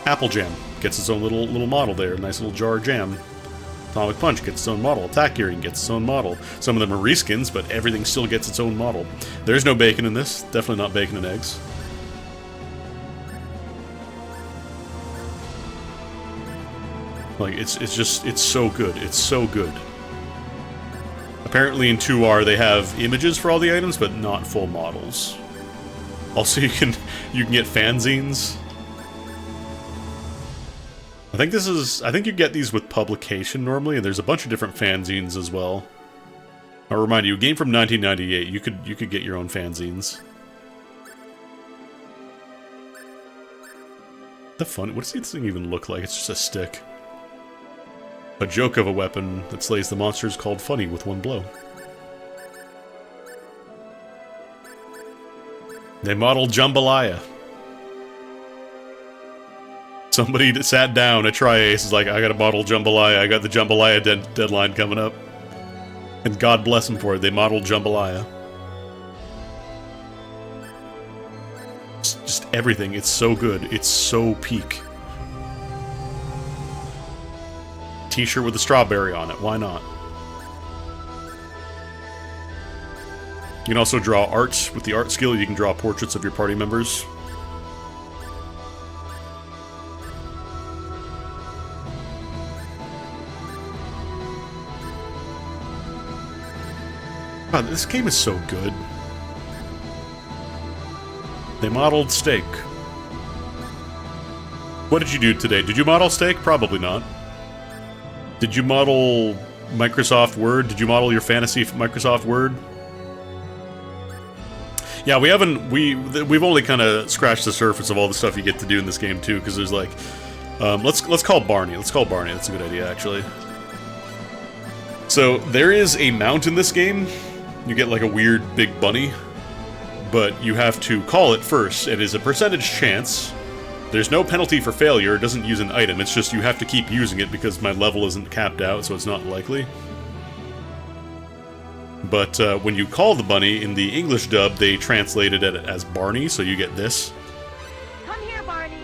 Apple Jam gets its own little model there, nice little jar of jam. Atomic Punch gets its own model. Attack Earring gets its own model. Some of them are reskins, but everything still gets its own model. There's no bacon in this. Definitely not bacon and eggs. Like, it's so good. It's so good. Apparently in 2R they have images for all the items, but not full models. Also, you can get fanzines. I think you get these with publication normally, and there's a bunch of different fanzines as well. I'll remind you, a game from 1998, you could get your own fanzines. The fun. What does this thing even look like? It's just a stick. A joke of a weapon that slays the monsters called Funny with one blow. They modeled Jambalaya. Somebody that sat down at Tri-Ace is like, I gotta model Jambalaya, I got the Jambalaya deadline coming up. And God bless them for it, they modeled Jambalaya. Just everything, it's so good, it's so peak. T-shirt with a strawberry on it, why not? You can also draw art. With the art skill, you can draw portraits of your party members. God, this game is so good. They modeled Steak. What did you do today? Did you model Steak? Probably not. Did you model Microsoft Word? Did you model your fantasy Microsoft Word? Yeah, we've only kind of scratched the surface of all the stuff you get to do in this game too, because there's like, let's call Barney. Let's call Barney. That's a good idea, actually. So there is a mount in this game. You get like a weird big bunny, but you have to call it first. It is a percentage chance. There's no penalty for failure. It doesn't use an item. It's just you have to keep using it because my level isn't capped out, so it's not likely. But when you call the bunny in the English dub, they translated it as Barney, so you get this. Come here, Barney.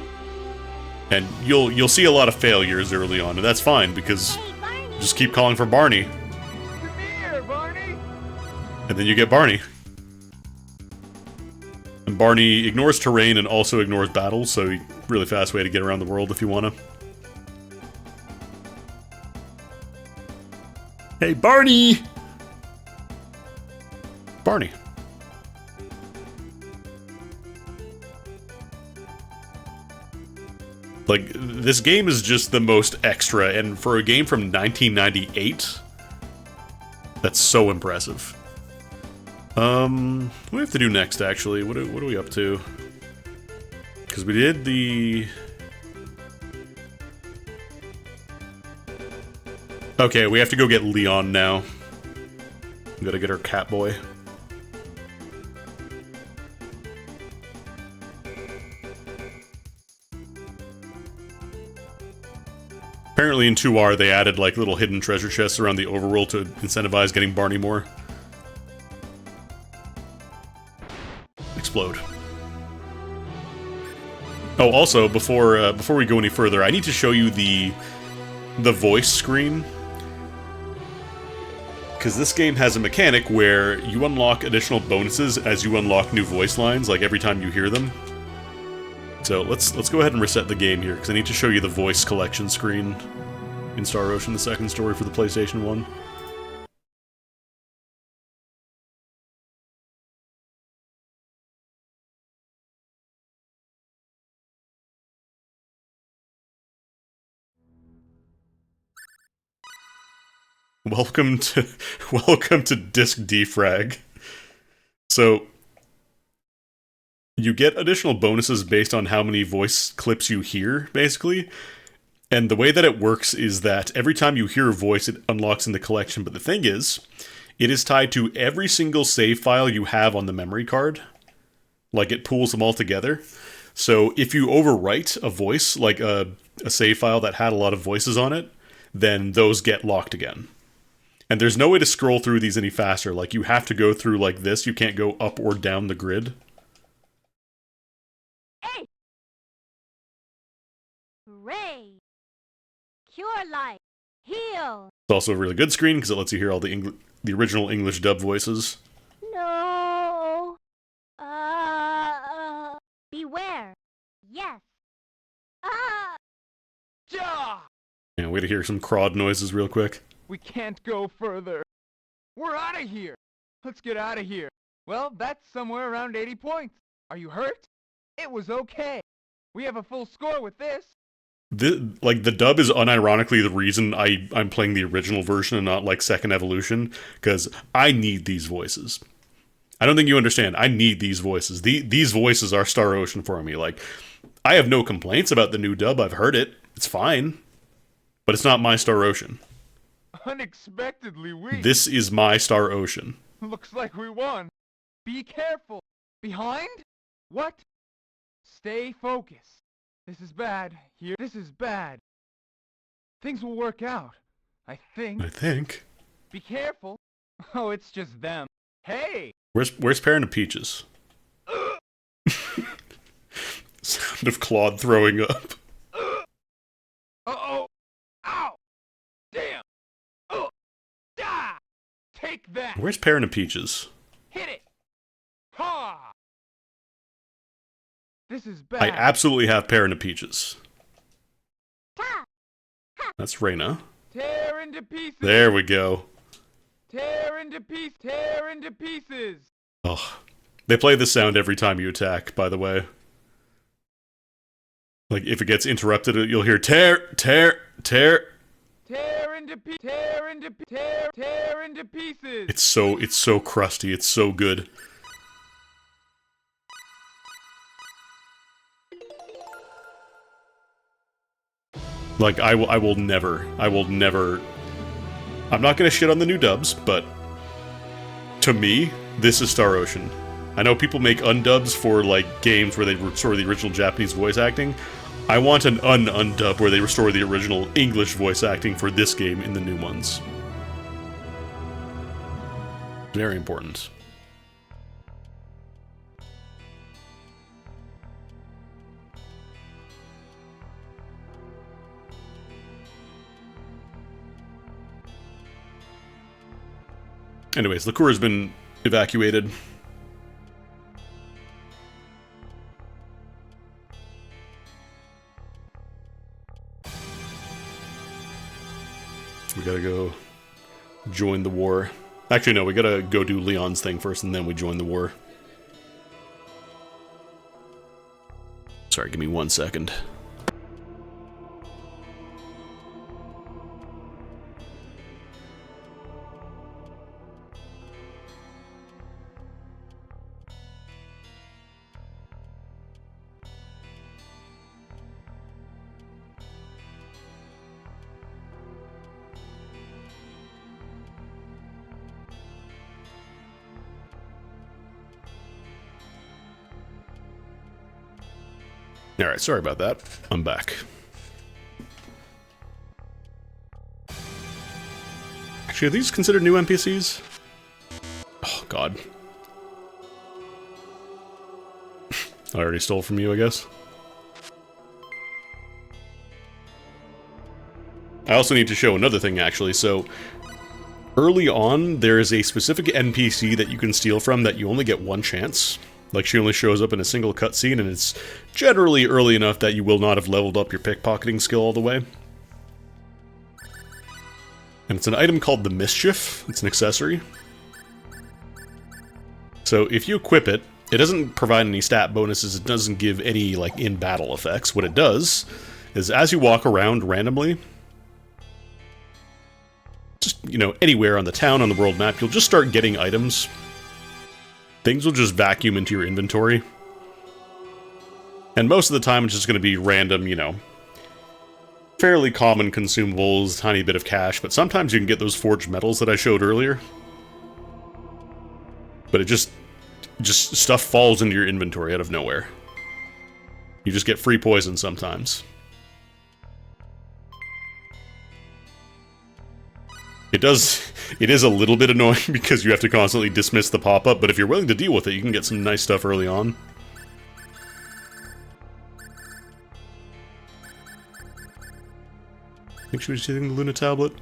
And you'll see a lot of failures early on, and that's fine because Hey, Barney. just keep calling for Barney, Come here, Barney! and then you get Barney. And Barney ignores terrain and also ignores battles, so really fast way to get around the world if you wanna. Hey, Barney! Barney. Like, this game is just the most extra, and for a game from 1998, that's so impressive. What do we have to do next, actually? What are we up to? Because we did the... Okay, we have to go get Leon now. We gotta get our Catboy. Apparently in 2R they added like little hidden treasure chests around the overworld to incentivize getting Barney more. Explode. Oh, also, before we go any further, I need to show you the voice screen. Because this game has a mechanic where you unlock additional bonuses as you unlock new voice lines, like every time you hear them. So let's go ahead and reset the game here, because I need to show you the voice collection screen in Star Ocean, the second story for the PlayStation 1. Welcome to Disc Defrag. So you get additional bonuses based on how many voice clips you hear, basically. And the way that it works is that every time you hear a voice, it unlocks in the collection. But the thing is, it is tied to every single save file you have on the memory card. Like, it pools them all together. So if you overwrite a voice, like a save file that had a lot of voices on it, then those get locked again. And there's no way to scroll through these any faster. Like, you have to go through like this. You can't go up or down the grid. Hey! Hooray! Cure life. Heal. It's also a really good screen because it lets you hear all the original English dub voices. No. Beware. Yes. Ah! Ja! Yeah, we gotta hear some crowd noises real quick. We can't go further. We're out of here. Let's get out of here. Well, that's somewhere around 80 points. Are you hurt? It was okay. We have a full score with this. The dub is unironically the reason I'm playing the original version and not like Second Evolution, because I need these voices. I don't think you understand. I need these voices. These voices are Star Ocean for me. Like, I have no complaints about the new dub. I've heard it. It's fine. But it's not my Star Ocean. Unexpectedly weak. This is my Star Ocean. Looks like we won. Be careful. Behind? What? Stay focused. This is bad. Here. This is bad. Things will work out. I think. Be careful. Oh, it's just them. Hey! Where's Parent of Peaches? Sound of Claude throwing up. Uh-oh! Ow! Damn! Oh! Ah! Take that! Where's Parent of Peaches? Hit it! Ha! This is bad. I absolutely have Parent of Peaches. Ta! That's Reyna. Tear into pieces! There we go. Tear into pieces! Tear into pieces! Oh, they play this sound every time you attack, by the way. Like, if it gets interrupted, you'll hear tear, tear, tear. Tear into pieces! Tear into tear into pieces! It's so crusty, it's so good. Like, I will never, I'm not gonna shit on the new dubs, but to me, this is Star Ocean. I know people make undubs for, like, games where they restore the original Japanese voice acting. I want an undub where they restore the original English voice acting for this game in the new ones. Very important. Anyways, Liqueur has been evacuated. We gotta go join the war. Actually, no, we gotta go do Leon's thing first, and then we join the war. Sorry, give me 1 second. Alright, sorry about that. I'm back. Actually, are these considered new NPCs? Oh, God. I already stole from you, I guess. I also need to show another thing, actually. So, early on, there is a specific NPC that you can steal from that you only get one chance. Like, she only shows up in a single cutscene, and it's generally early enough that you will not have leveled up your pickpocketing skill all the way. And it's an item called the Mischief. It's an accessory. So if you equip it, it doesn't provide any stat bonuses, it doesn't give any, like, in-battle effects. What it does is, as you walk around randomly, just, you know, anywhere on the town, on the world map, you'll just start getting items. Things will just vacuum into your inventory. And most of the time it's just going to be random, you know, fairly common consumables, tiny bit of cash, but sometimes you can get those forged metals that I showed earlier. But it just stuff falls into your inventory out of nowhere. You just get free poison sometimes. It is a little bit annoying because you have to constantly dismiss the pop-up, but if you're willing to deal with it, you can get some nice stuff early on. I think she was using the Luna tablet.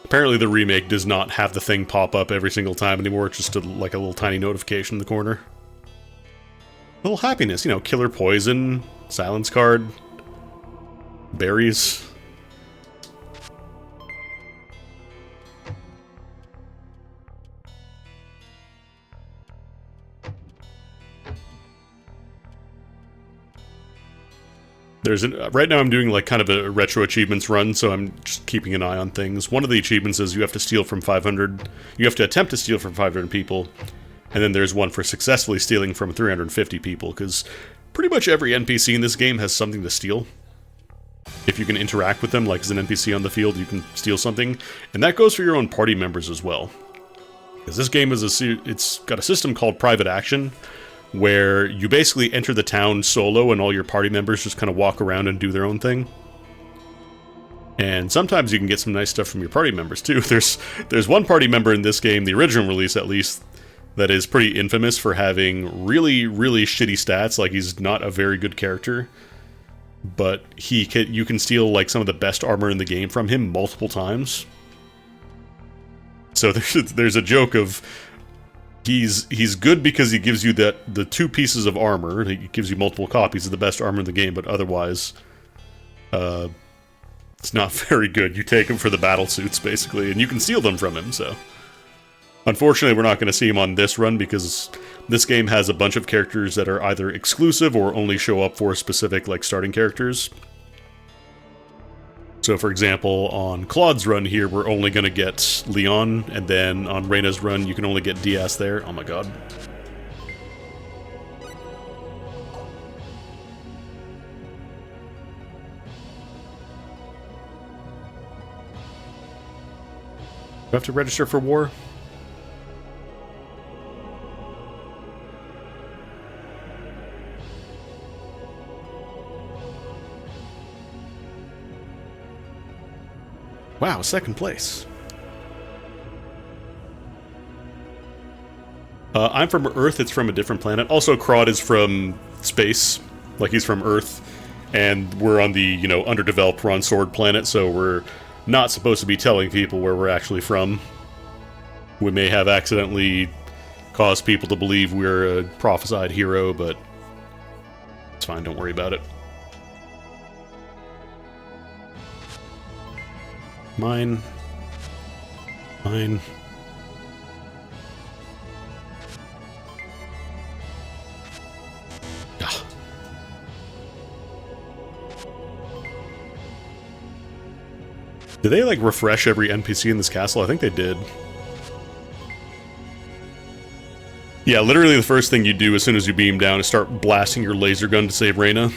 Apparently the remake does not have the thing pop up every single time anymore. It's just like a little tiny notification in the corner. A little happiness, you know, killer poison, silence card, berries. Right now I'm doing like kind of a retro achievements run, so I'm just keeping an eye on things. One of the achievements is you have to steal from 500, you have to attempt to steal from 500 people, and then there's one for successfully stealing from 350 people, because pretty much every NPC in this game has something to steal. If you can interact with them, like as an NPC on the field, you can steal something, and that goes for your own party members as well. Because this game it's got a system called Private Action, where you basically enter the town solo and all your party members just kind of walk around and do their own thing. And sometimes you can get some nice stuff from your party members too. There's one party member in this game, the original release at least, that is pretty infamous for having really, really shitty stats. Like, he's not a very good character, but you can steal like some of the best armor in the game from him multiple times. So there's a joke of he's good because he gives you the 2 pieces of armor. He gives you multiple copies of the best armor in the game, but otherwise, it's not very good. You take him for the battle suits, basically, and you can steal them from him, so. Unfortunately, we're not going to see him on this run, because this game has a bunch of characters that are either exclusive or only show up for specific, like, starting characters. So, for example, on Claude's run here, we're only going to get Leon, and then on Reyna's run, you can only get Diaz there. Oh my god. Do I have to register for war? Wow, 2nd place. I'm from Earth, it's from a different planet. Also, Crod is from space, like he's from Earth. And we're on the, you know, underdeveloped Ron Sword planet, so we're not supposed to be telling people where we're actually from. We may have accidentally caused people to believe we're a prophesied hero, but it's fine, don't worry about it. Mine. Mine. Ah. Did they, like, refresh every NPC in this castle? I think they did. Yeah, literally the first thing you do as soon as you beam down is start blasting your laser gun to save Reyna.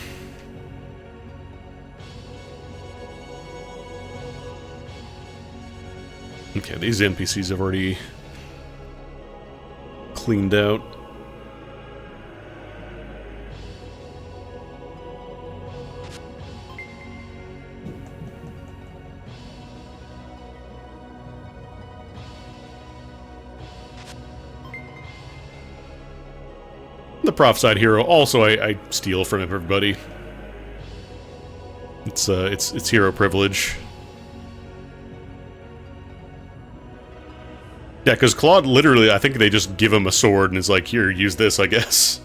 Okay, these NPCs have already cleaned out. The prophesied hero, also I steal from everybody. It's hero privilege. Yeah, because Claude literally, I think they just give him a sword and is like, here, use this, I guess.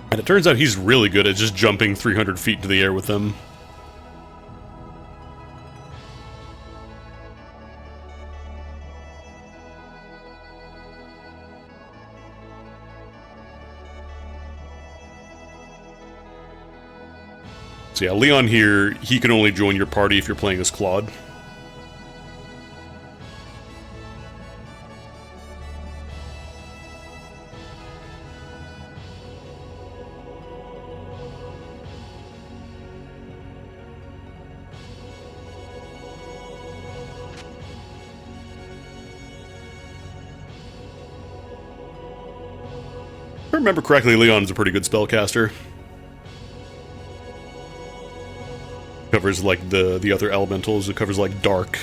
And it turns out he's really good at just jumping 300 feet into the air with them. So yeah, Leon here, he can only join your party if you're playing as Claude. If I remember correctly, Leon's a pretty good spellcaster. Covers like the other elementals. It covers like dark.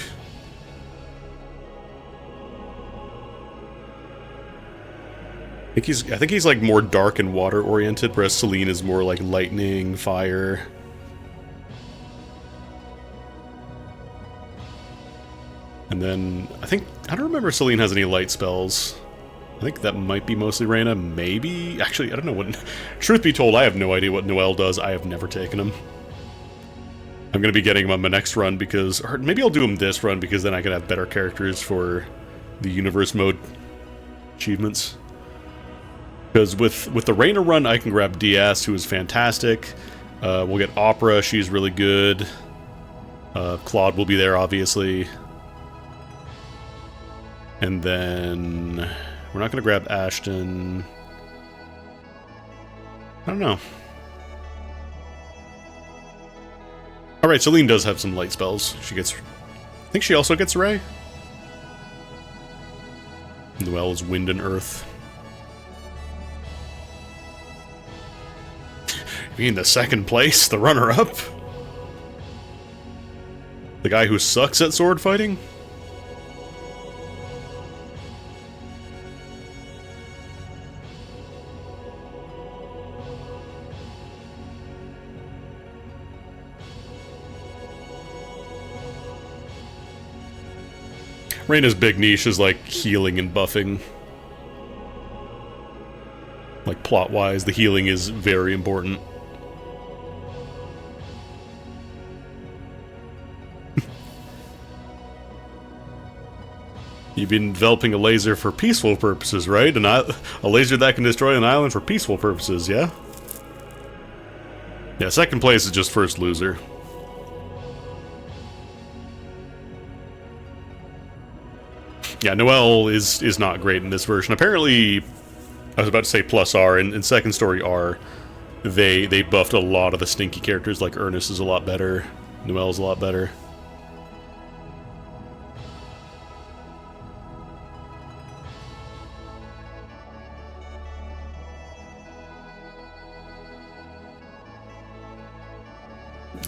I think he's like more dark and water oriented, whereas Celine is more like lightning, fire. And then, I don't remember if Celine has any light spells. I think that might be mostly Reyna, maybe? Actually, I don't know what... Truth be told, I have no idea what Noelle does. I have never taken him. I'm going to be getting him on my next run because... Or maybe I'll do him this run because then I can have better characters for the universe mode achievements. Because with the Reyna run, I can grab DS, who is fantastic. We'll get Opera, she's really good. Claude will be there, obviously. And then... We're not going to grab Ashton. I don't know. Alright, Celine does have some light spells. She gets... I think she also gets Ray. Noelle is Wind and Earth. You mean the second place? The runner-up? The guy who sucks at sword fighting? Reyna's big niche is like healing and buffing. Like plot-wise, the healing is very important. You've been developing a laser for peaceful purposes, right? A laser that can destroy an island for peaceful purposes, yeah? Yeah, second place is just first loser. Yeah, Noelle is not great in this version. Apparently, I was about to say plus R, in Second Story R, they buffed a lot of the stinky characters, like Ernest is a lot better, Noelle's a lot better.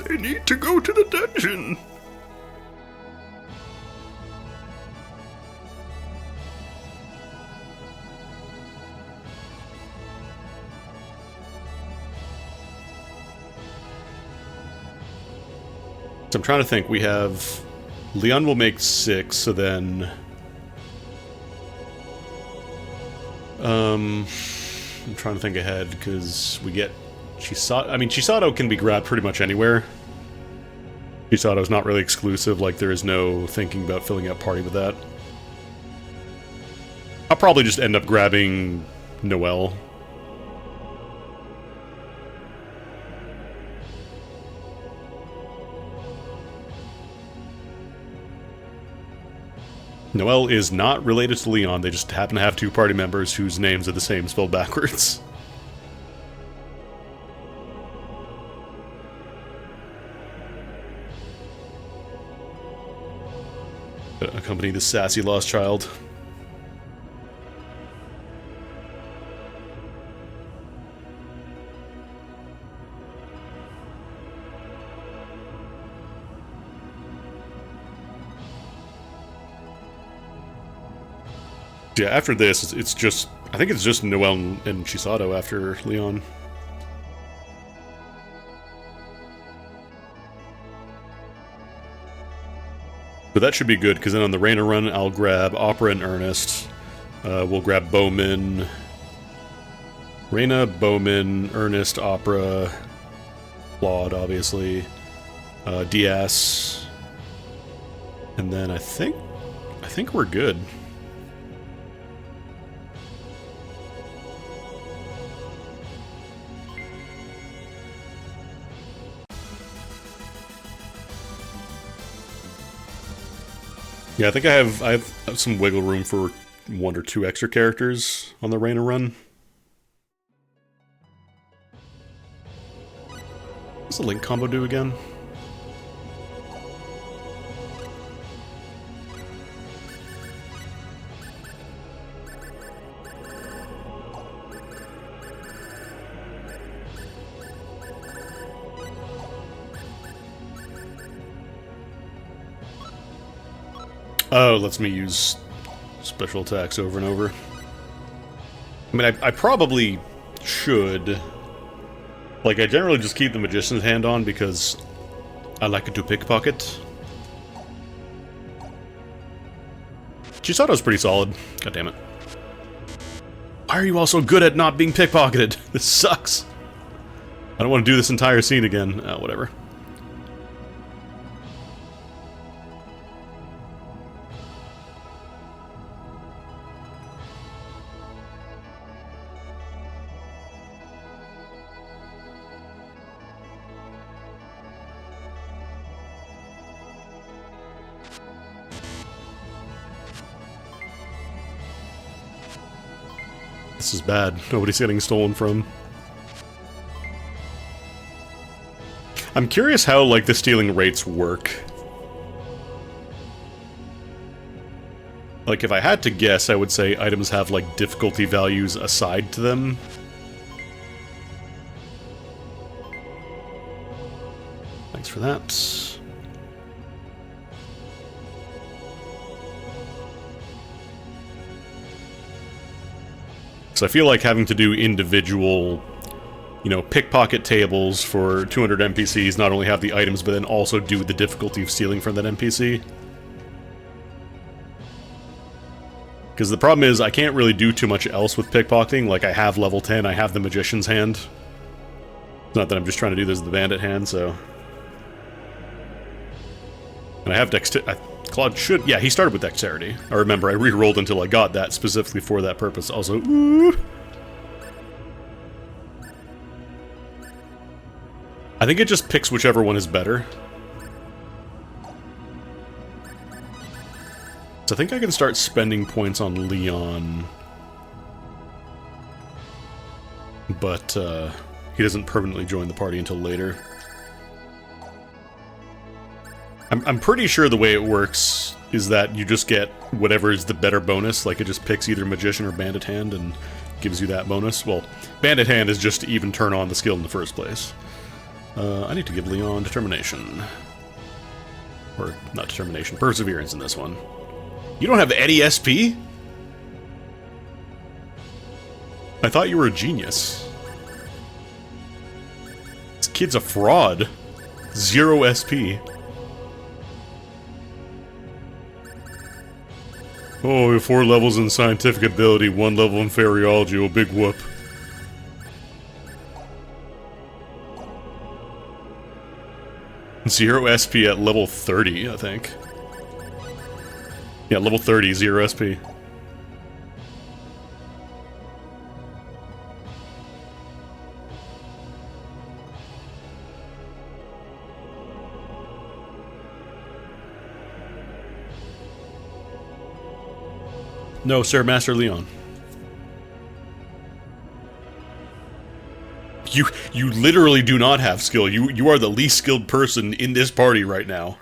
They need to go to the dungeon! So I'm trying to think, we have... Leon will make 6, so then... I'm trying to think ahead, because we get... Chisato... I mean, Chisato can be grabbed pretty much anywhere. Chisato's not really exclusive, like there is no thinking about filling out party with that. I'll probably just end up grabbing Noelle. Noelle is not related to Leon, they just happen to have 2 party members whose names are the same spelled backwards. Accompany the sassy lost child. Yeah, after this, it's just... I think it's just Noelle and Chisato after Leon. But that should be good, because then on the Reyna run, I'll grab Opera and Ernest. We'll grab Bowman. Reyna, Bowman, Ernest, Opera, Claude, obviously. DS. And then I think we're good. Yeah, I think I have some wiggle room for 1 or 2 extra characters on the Reyna run. What's the Link combo do again? Oh, it lets me use special attacks over and over. I mean, I probably should. Like, I generally just keep the Magician's Hand on because I like it to pickpocket. Chisato's pretty solid. God damn it. Why are you all so good at not being pickpocketed? This sucks. I don't want to do this entire scene again. Whatever. This is bad. Nobody's getting stolen from. I'm curious how, like, the stealing rates work. Like, if I had to guess, I would say items have, like, difficulty values assigned to them. Thanks for that. So I feel like having to do individual, you know, pickpocket tables for 200 NPCs, not only have the items, but then also do the difficulty of stealing from that NPC. Because the problem is, I can't really do too much else with pickpocketing. Like, I have level 10, I have the Magician's Hand. It's not that I'm just trying to do this with the Bandit Hand, so... And I have Dexterity. Claude should... Yeah, he started with Dexterity. I remember, I re-rolled until I got that specifically for that purpose. Also, ooh. I think it just picks whichever one is better. So I think I can start spending points on Leon. But, he doesn't permanently join the party until later. I'm pretty sure the way it works is that you just get whatever is the better bonus, like it just picks either Magician or Bandit Hand and gives you that bonus. Well, Bandit Hand is just to even turn on the skill in the first place. I need to give Leon Determination. Or, not Determination, Perseverance in this one. You don't have any SP? I thought you were a genius. This kid's a fraud. 0 SP. Oh, we have 4 levels in scientific ability, 1 level in fairyology, oh big whoop. Zero SP at level 30, I think. Yeah, level 30, 0 SP. No, Sir Master Leon. You literally do not have skill. You are the least skilled person in this party right now.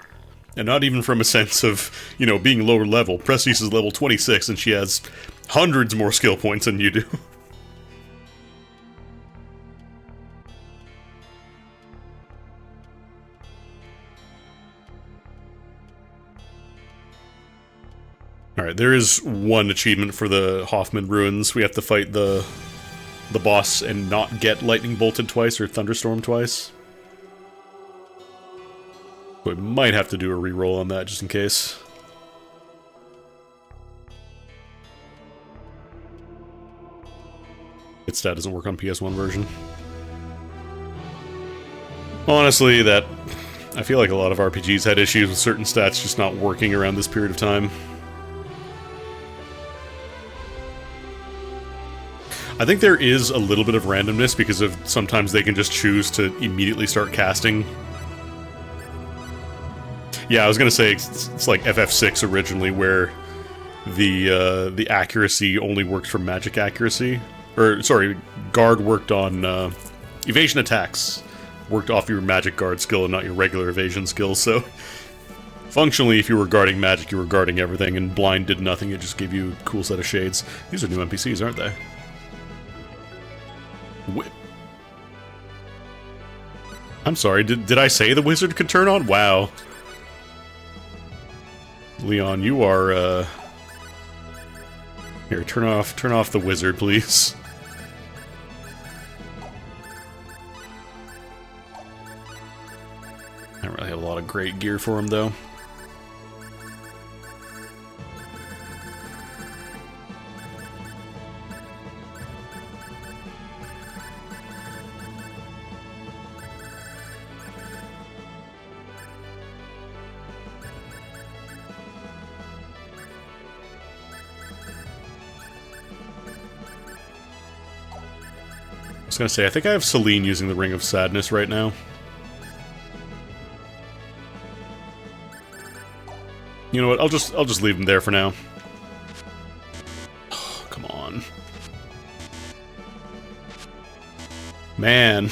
And not even from a sense of, you know, being lower level. Prestige is level 26 and she has hundreds more skill points than you do. Alright, there is one achievement for the Hoffman Ruins. We have to fight the boss and not get lightning bolted twice or thunderstorm twice. We might have to do a reroll on that just in case. Its stat doesn't work on PS1 version. Honestly, I feel like a lot of RPGs had issues with certain stats just not working around this period of time. I think there is a little bit of randomness because of sometimes they can just choose to immediately start casting. Yeah, I was gonna say it's like FF6 originally, where the accuracy only worked for magic accuracy, or sorry, guard worked on evasion attacks, worked off your magic guard skill and not your regular evasion skill. So functionally, if you were guarding magic, you were guarding everything, and blind did nothing. It just gave you a cool set of shades. These are new NPCs, aren't they? I'm sorry, did I say the wizard could turn on? Wow. Leon, you are, Here, turn off the wizard, please. I don't really have a lot of great gear for him, though. was gonna say, I think I have Celine using the Ring of Sadness right now. You know what? I'll just leave them there for now. Oh, come on. Man.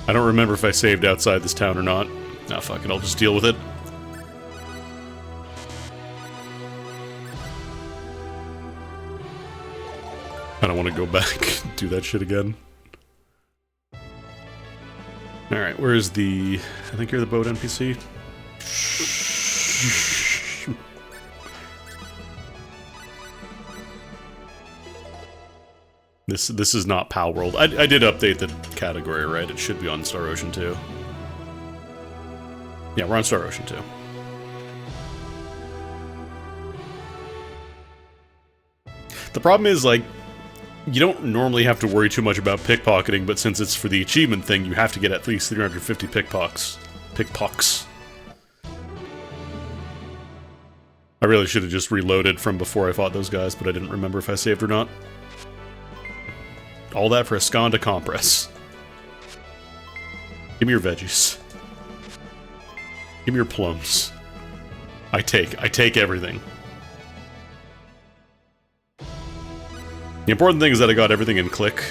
I don't remember if I saved outside this town or not. Ah, fuck it, I'll just deal with it. I don't want to go back and do that shit again. Alright, where's the... I think you're the boat NPC? This is not Pal World. I did update the category, right? It should be on Star Ocean 2. Yeah, we're on Star Ocean 2. The problem is, like, you don't normally have to worry too much about pickpocketing, but since it's for the achievement thing, you have to get at least 350 pickpocks. I really should have just reloaded from before I fought those guys, but I didn't remember if I saved or not. All that for a Skanda compress. Give me your veggies. Give me your plums. I take everything. The important thing is that I got everything in click.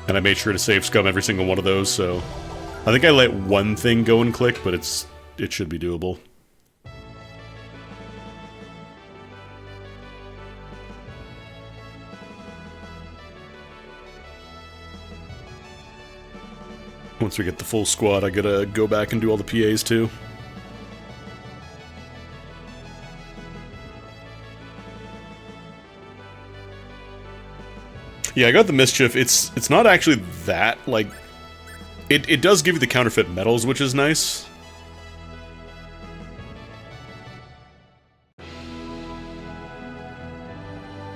And I made sure to save scum every single one of those, so... I think I let one thing go in click, but it should be doable. Once we get the full squad, I gotta go back and do all the PAs too. Yeah, I got the Mischief. It's not actually that, like... It does give you the counterfeit medals, which is nice.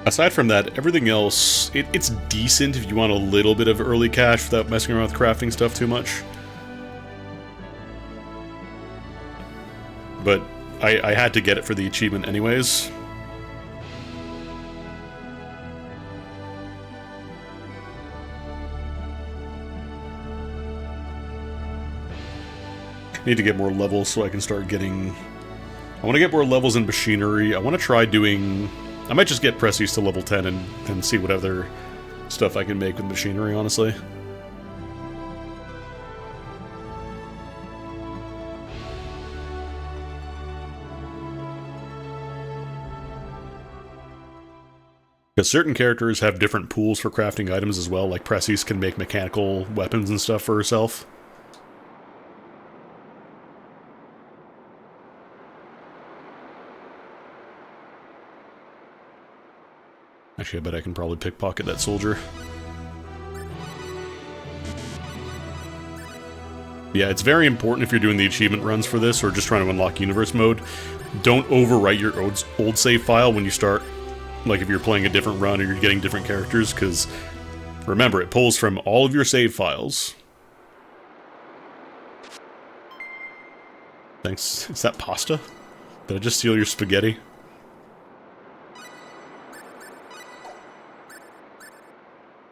Aside from that, everything else, it's decent if you want a little bit of early cash without messing around with crafting stuff too much. But I had to get it for the achievement anyways. Need to get more levels so I can start getting... I want to get more levels in machinery. I want to try doing... I might just get Presses to level 10 and see what other stuff I can make with machinery, honestly. Because certain characters have different pools for crafting items as well, like Presses can make mechanical weapons and stuff for herself. Actually, I bet I can probably pickpocket that soldier. Yeah, it's very important if you're doing the achievement runs for this, or just trying to unlock universe mode. Don't overwrite your old save file when you start, like if you're playing a different run or you're getting different characters, because remember, it pulls from all of your save files. Thanks. Is that pasta? Did I just steal your spaghetti?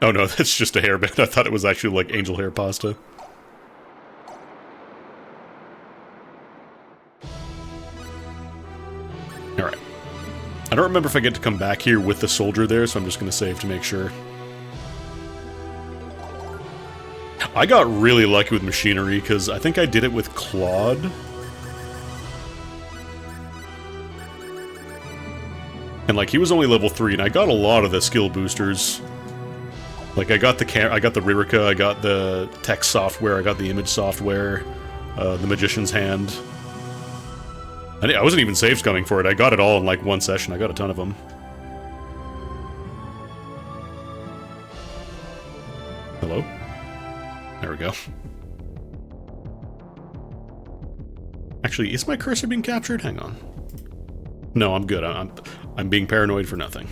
Oh no, that's just a hairband. I thought it was actually like angel hair pasta. Alright. I don't remember if I get to come back here with the soldier there, so I'm just going to save to make sure. I got really lucky with machinery, because I think I did it with Claude. And like, he was only level 3, and I got a lot of the skill boosters. Like, I got the Ririka, I got the text software, I got the image software, the Magician's Hand. I wasn't even save scumming for it, I got it all in like one session, I got a ton of them. Hello? There we go. Actually, is my cursor being captured? Hang on. No, I'm good, I'm being paranoid for nothing.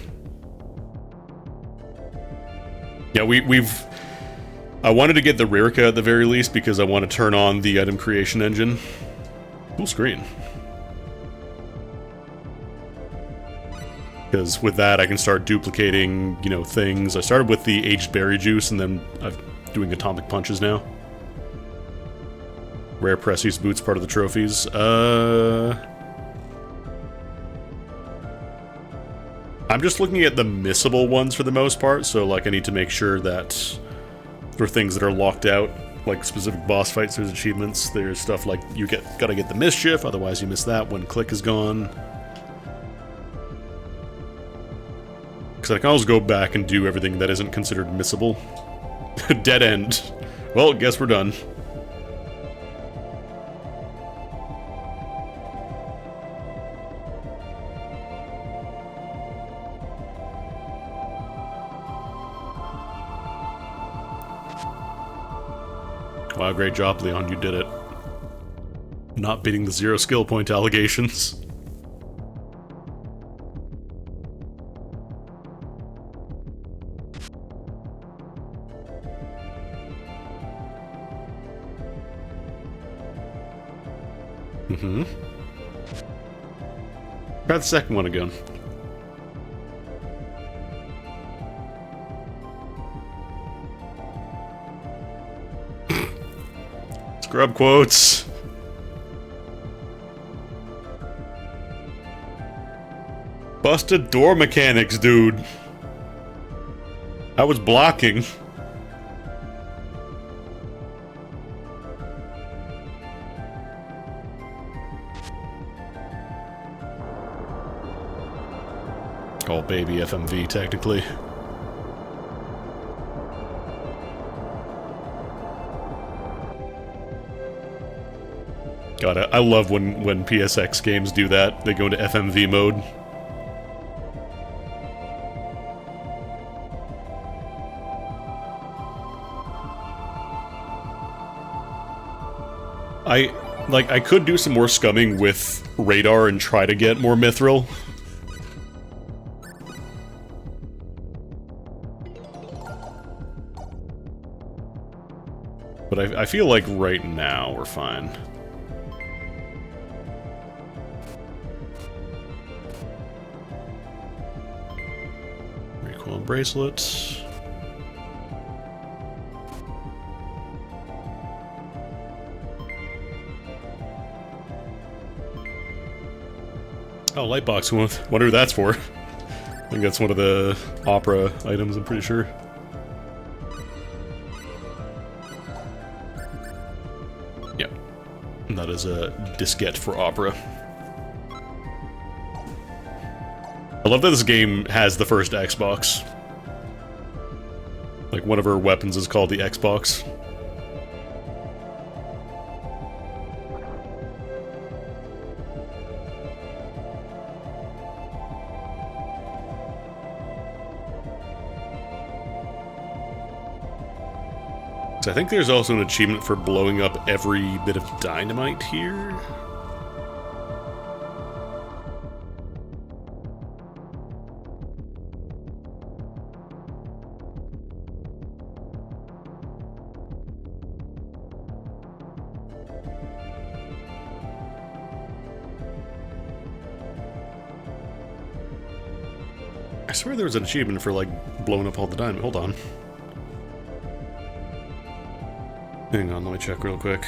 Yeah, I wanted to get the Ririka at the very least because I want to turn on the item creation engine. Cool screen. Because with that, I can start duplicating, you know, things. I started with the aged berry juice, and then I'm doing atomic punches now. Rare press use boots, part of the trophies. I'm just looking at the missable ones for the most part, so, like, I need to make sure that for things that are locked out, like specific boss fights, there's achievements. There's stuff like you gotta get the mischief, otherwise you miss that when click is gone. Because I can always go back and do everything that isn't considered missable. Dead end. Well, guess we're done. Wow, great job, Leon, you did it. Not beating the 0 skill point allegations. Try the second one again. Scrub quotes. Busted door mechanics, dude. I was blocking. Oh, baby FMV, technically. God, I love when PSX games do that. They go into FMV mode. I could do some more scumming with radar and try to get more mithril. But I feel like right now we're fine. Recoil bracelet. Oh, lightbox. Wonder who that's for. I think that's one of the opera items, I'm pretty sure. Yep. And that is a diskette for opera. I love that this game has the first Xbox. Like, one of her weapons is called the Xbox. I think there's also an achievement for blowing up every bit of dynamite here. I swear there was an achievement for, like, blowing up all the dynamite. Hold on. Hang on, let me check real quick.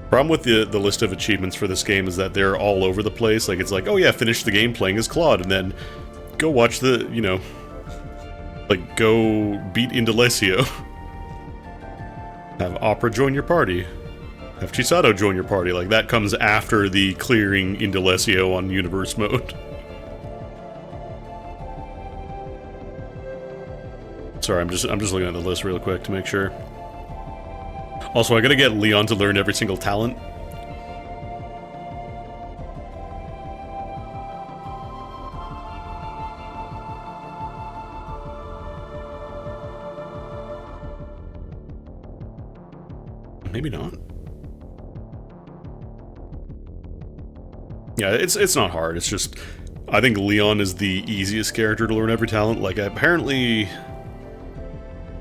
Problem with the list of achievements for this game is that they're all over the place. Like, it's like, oh yeah, finish the game playing as Claude, and then go watch the, you know, like, go beat Indalecio. Have Opera join your party. Have Chisato join your party. Like, that comes after the clearing Indalecio on universe mode. Sorry, I'm just looking at the list real quick to make sure. Also, I gotta get Leon to learn every single talent. Maybe not. Yeah, it's not hard. It's just, I think Leon is the easiest character to learn every talent. Like, apparently,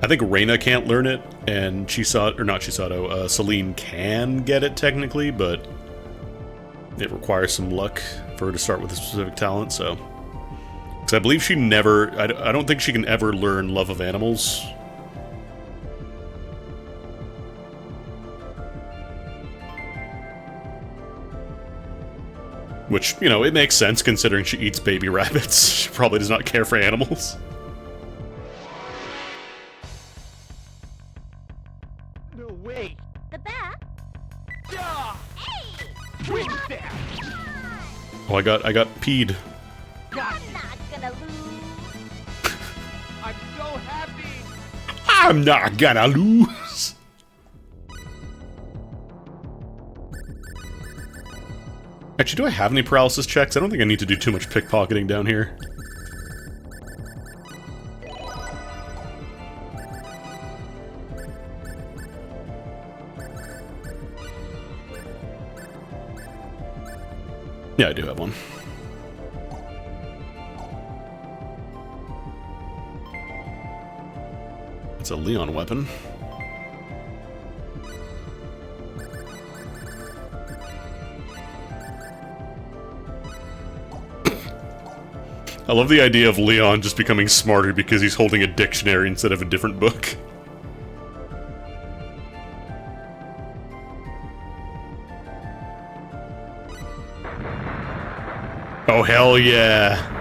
I think Reina can't learn it, and Chisato, or not Chisato, Celine can get it technically, but it requires some luck for her to start with a specific talent, so... Because I believe she never... I don't think she can ever learn Love of Animals. Which, you know, it makes sense considering she eats baby rabbits. She probably does not care for animals. No way. The bat? Yeah. Hey! Win that. Oh, I got peed. Got I'm not gonna lose. I'm so happy. I'm not gonna lose. Actually, do I have any paralysis checks? I don't think I need to do too much pickpocketing down here. Yeah, I do have one. It's a Leon weapon. I love the idea of Leon just becoming smarter because he's holding a dictionary instead of a different book. Oh, hell yeah.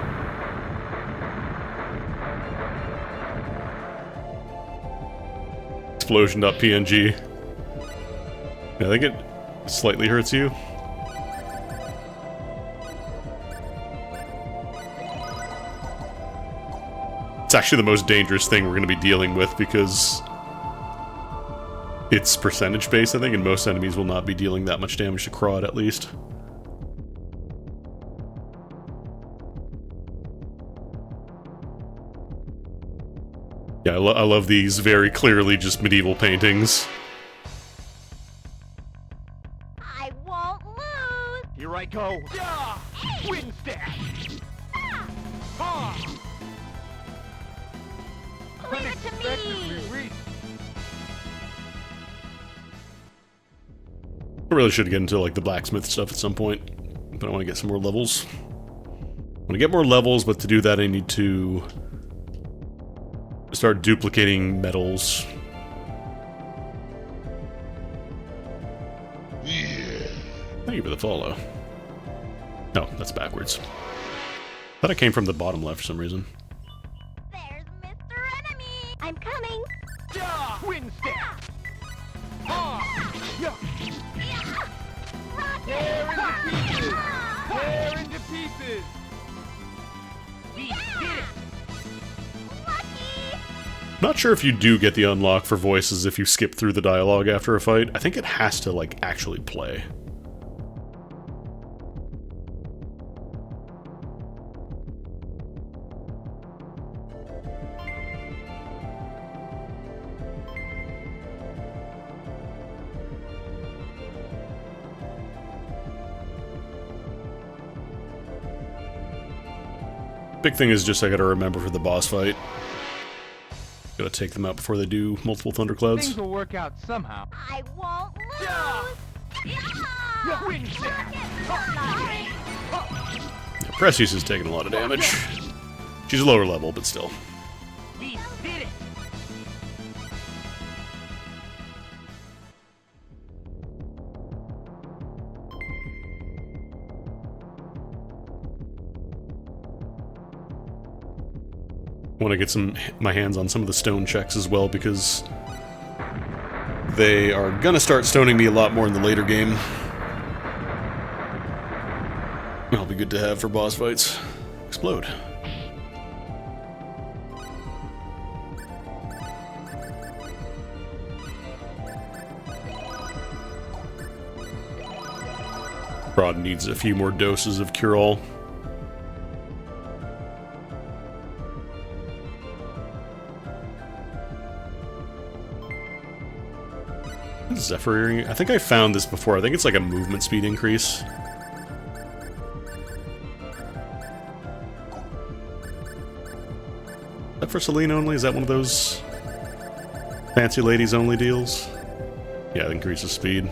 Explosion.png. I think it slightly hurts you. It's actually the most dangerous thing we're going to be dealing with because it's percentage based, I think, and most enemies will not be dealing that much damage to Crawd, at least. Yeah, I love these very clearly just medieval paintings. I won't lose. Here I go. Yeah. Win that. Ah. Leave it to me. I really should get into, like, the blacksmith stuff at some point, but I want to get some more levels. I want to get more levels, but to do that I need to start duplicating metals. Thank you for the follow. No, that's backwards. Thought I came from the bottom left for some reason. There's Mr. Enemy. I'm coming. Yeah. Win that. Ah. Yeah. Tear into pieces. We did it. Lucky. Not sure if you do get the unlock for voices if you skip through the dialogue after a fight. I think it has to, like, actually play. Big thing is just I gotta remember for the boss fight. Gotta take them out before they do multiple thunderclouds. Things will work out somehow. I won't lose. Yeah. Win that. Yeah, Precious is taking a lot of damage. She's lower level, but still. We did it. I want to get my hands on some of the stone checks as well, because they are gonna start stoning me a lot more in the later game. That'll be good to have for boss fights. Explode. Rod needs a few more doses of Cure-All. Zephyr earring. I think I found this before. I think it's like a movement speed increase. Is that for Celine only? Is that one of those Fancy ladies only deals. Yeah, it increases speed.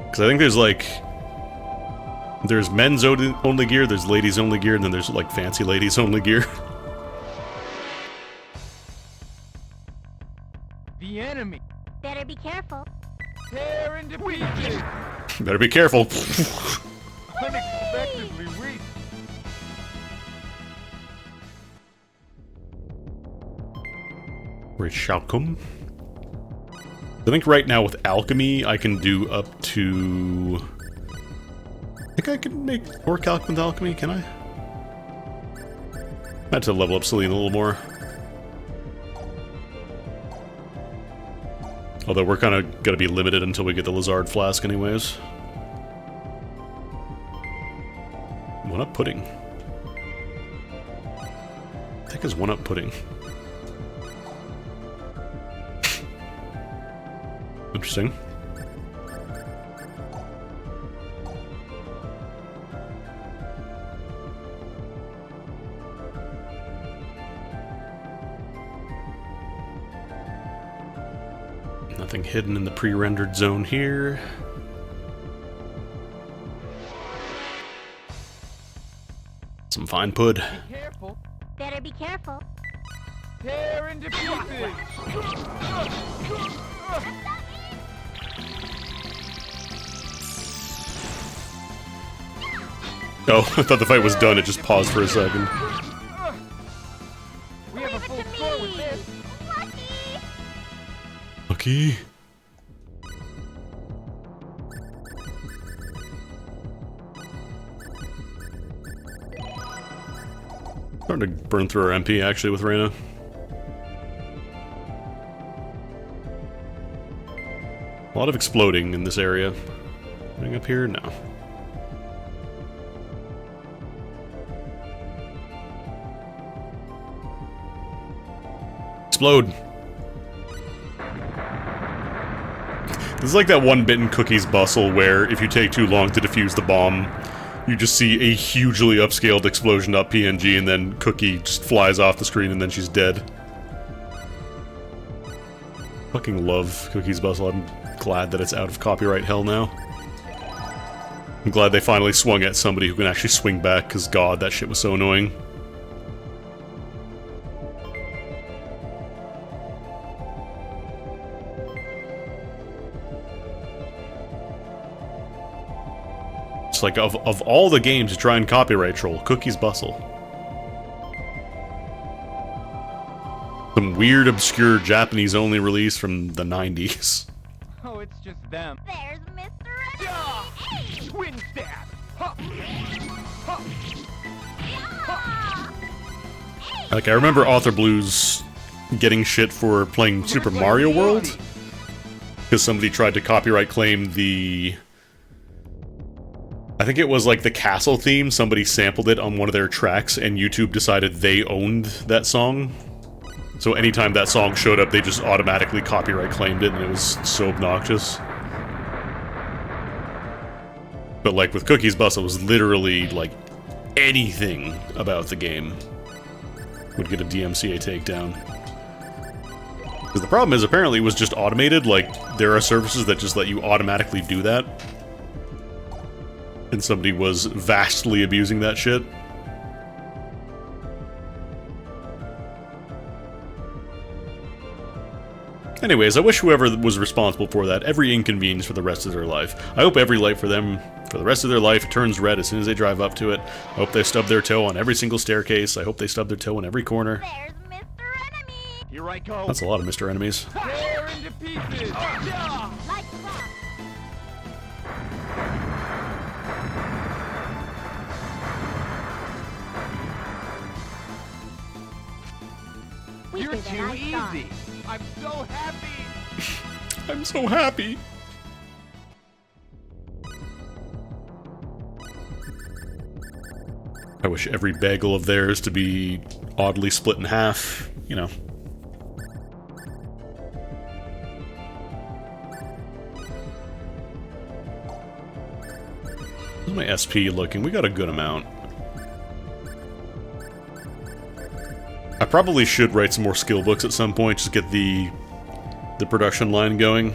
Because I think there's like... There's men's only gear, there's ladies only gear, and then there's like fancy ladies only gear. The enemy. Better be careful. Tear into pieces. Better be careful. Unexpectedly weak. Rishalcum. I think right now with alchemy, I can do up to... I think I can make orc alchemy with alchemy, can I? I had to level up Celine a little more. Although we're kind of going to be limited until we get the Lizard Flask anyways. One-up pudding. I think it's one-up pudding. Interesting. Nothing hidden in the pre-rendered zone here. Some fine pud. Be careful. Better be careful. Tear into pieces. Oh, I thought the fight was done, it just paused for a second. We have a full score with this. Lucky. Lucky. Starting to burn through our MP actually with Reyna. A lot of exploding in this area. Anything up here? No. Explode! This is like that one bit in Cookie's Bustle where if you take too long to defuse the bomb, you just see a hugely upscaled explosion.png and then Cookie just flies off the screen and then she's dead. Fucking love Cookie's Bustle. I'm glad that it's out of copyright hell now. I'm glad they finally swung at somebody who can actually swing back, because god, that shit was so annoying. It's like, of all the games to try and copyright troll, Cookie's Bustle. Some weird, obscure, Japanese-only release from the 90s. Oh, it's just them. There's Mr. Yeah! Enemy. Twin stab. Huh. Huh. Yeah. Like, I remember Author Blues getting shit for playing Super Mario World, because somebody tried to copyright claim the... I think it was like the castle theme, somebody sampled it on one of their tracks, and YouTube decided they owned that song. So anytime that song showed up, they just automatically copyright claimed it, and it was so obnoxious. But like with Cookie's Bustle, it was literally like anything about the game would get a DMCA takedown. Because the problem is, apparently it was just automated, like there are services that just let you automatically do that. And somebody was vastly abusing that shit. Anyways, I wish whoever was responsible for that every inconvenience for the rest of their life. I hope every light for them, for the rest of their life, turns red as soon as they drive up to it. I hope they stub their toe on every single staircase. I hope they stub their toe in every corner. There's Mr. Enemy. Here I go. That's a lot of Mr. Enemies. Tear into pieces. Yeah! Like rock. We You're did a too nice job. easy. I'm so happy. I'm so happy. I wish every bagel of theirs to be oddly split in half, you know. How's my SP looking? We got a good amount. I probably should write some more skill books at some point, just get the production line going.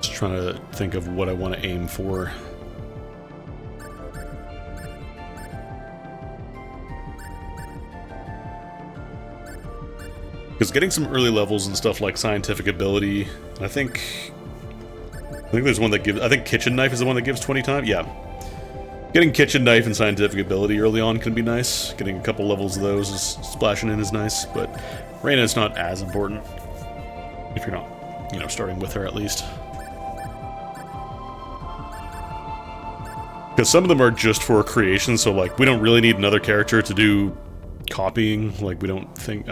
Just trying to think of what I want to aim for. Because getting some early levels and stuff like scientific ability, I think there's one that gives, I think kitchen knife is the one that gives 20 times, yeah. Getting kitchen knife and scientific ability early on can be nice. Getting a couple levels of those is splashing in is nice, but Reina's not as important. If you're not, you know, starting with her at least. Because some of them are just for creation, so like, we don't really need another character to do copying. Like, I don't think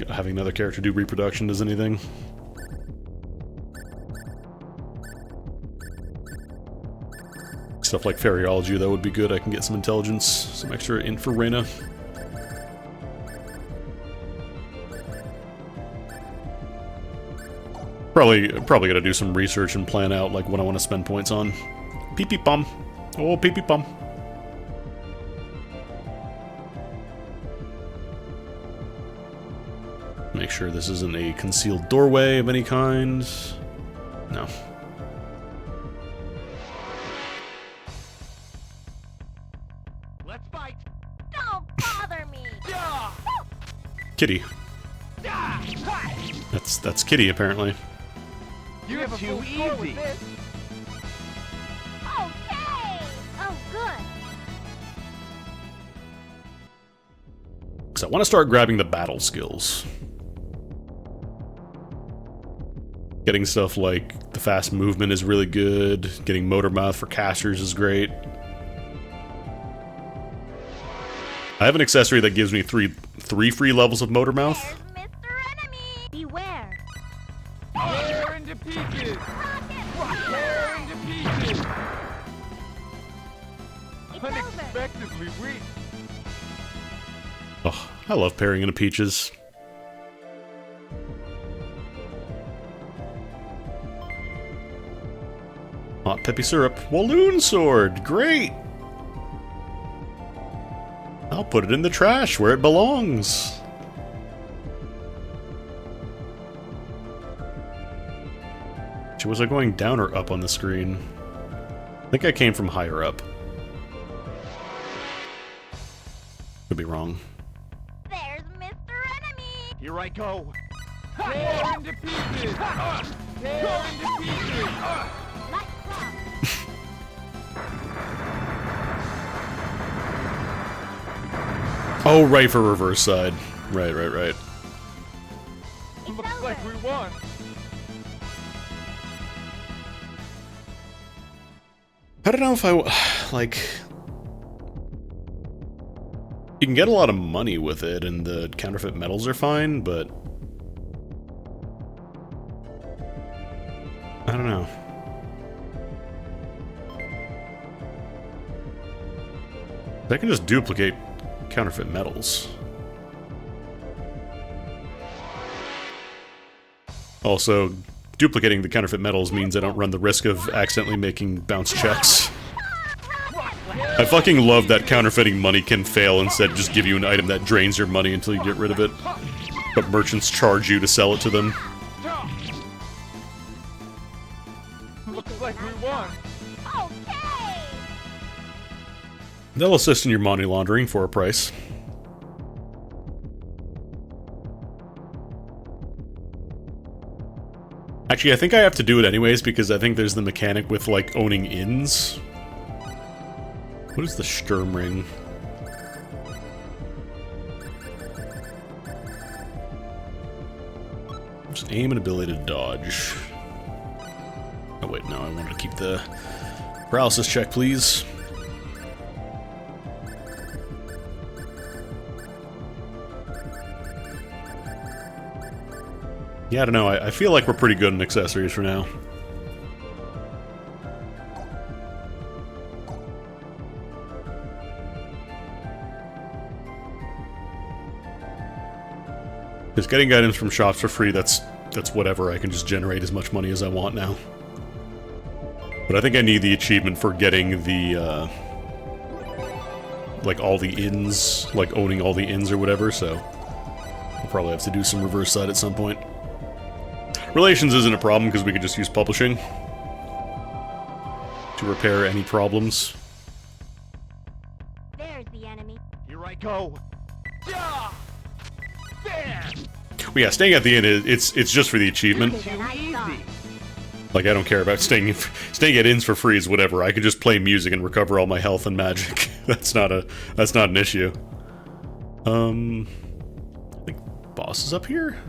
having another character do reproduction does anything. Stuff like Fairyology, though, would be good. I can get some intelligence, some extra int for Reina. Probably gotta do some research and plan out, like, what I want to spend points on. Pee-pee-pum. Oh, pee-pee-pum. Make sure this isn't a concealed doorway of any kind. No. Let's fight. Don't bother me! Kitty. That's Kitty, apparently. You're too easy. Okay! Oh, good. Because I want to start grabbing the battle skills. Getting stuff like the fast movement is really good. Getting motor mouth for casters is great. I have an accessory that gives me three free levels of motor mouth. There's Mr. Enemy! Beware! Tear into pieces. Tear into pieces. It's over! Unexpectedly weak. Oh, I love pairing into peaches. Hot peppy syrup. Walloon sword! Great! I'll put it in the trash where it belongs. Was I going down or up on the screen? I think I came from higher up. Could be wrong. There's Mr. Enemy! Here I go. Tear into pieces. Tear into pieces. Light cloud! Oh, right, for reverse side. Right. It's Looks over! like we won. I don't know if I, like... You can get a lot of money with it, and the counterfeit metals are fine, but... I don't know. I can just duplicate counterfeit metals. Also, duplicating the counterfeit metals means I don't run the risk of accidentally making bounce checks. I fucking love that counterfeiting money can fail instead just give you an item that drains your money until you get rid of it. But merchants charge you to sell it to them. Looks like we won. Okay! They'll assist in your money laundering for a price. Actually, I think I have to do it anyways because I think there's the mechanic with, like, owning inns. What is the Sturm Ring? Just aim and ability to dodge. Oh wait, no, I wanted to keep the paralysis check, please. Yeah, I don't know, I feel like we're pretty good in accessories for now. Because getting items from shops for free, that's that's whatever. I can just generate as much money as I want now. But I think I need the achievement for getting the, like, all the inns, like, owning all the inns or whatever, so I'll probably have to do some reverse side at some point. Relations isn't a problem, because we can just use publishing to repair any problems. There's the enemy. Here I go. Yeah! There! Well, yeah, staying at the inn, it's just for the achievement. Too easy. Like, I don't care about staying at inns for free is whatever. I could just play music and recover all my health and magic. That's not an issue. I think boss is up here?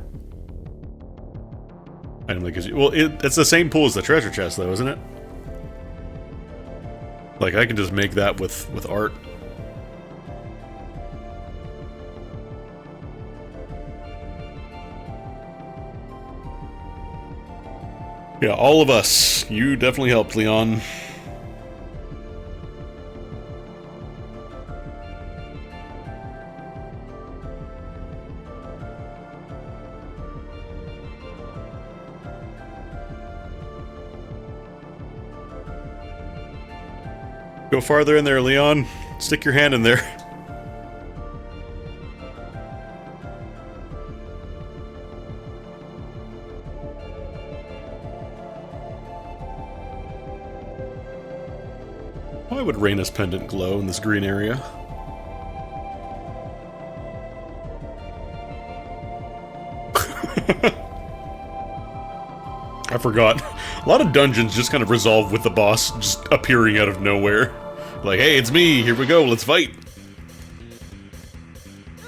Item that gives you... Well, it's the same pool as the treasure chest, though, isn't it? Like, I can just make that with art. Yeah, all of us. You definitely helped, Leon. Go farther in there, Leon. Stick your hand in there. Why would Reyna's pendant glow in this green area? I forgot. A lot of dungeons just kind of resolve with the boss just appearing out of nowhere. Like, hey, it's me, here we go, let's fight!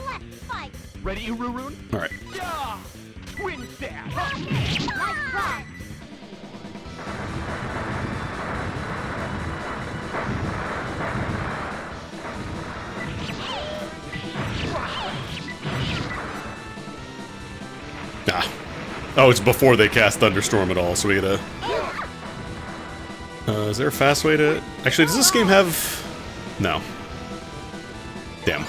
Let's fight. Ready, Ururun? Alright. Yeah! Twin stab! Nice try. Ah. Oh, it's before they cast Thunderstorm at all, so we gotta... is there a fast way to... Actually, does this game have... No. Damn.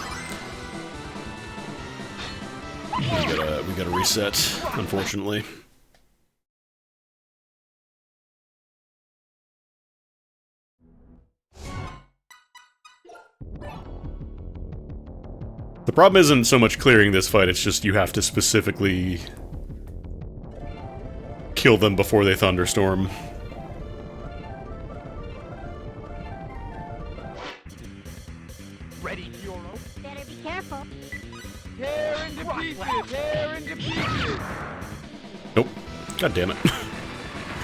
We gotta reset, unfortunately. The problem isn't so much clearing this fight, it's just you have to specifically kill them before they thunderstorm. Ready, Yoro? Better be careful. Tear into pieces! Tear into pieces! Nope. God damn it.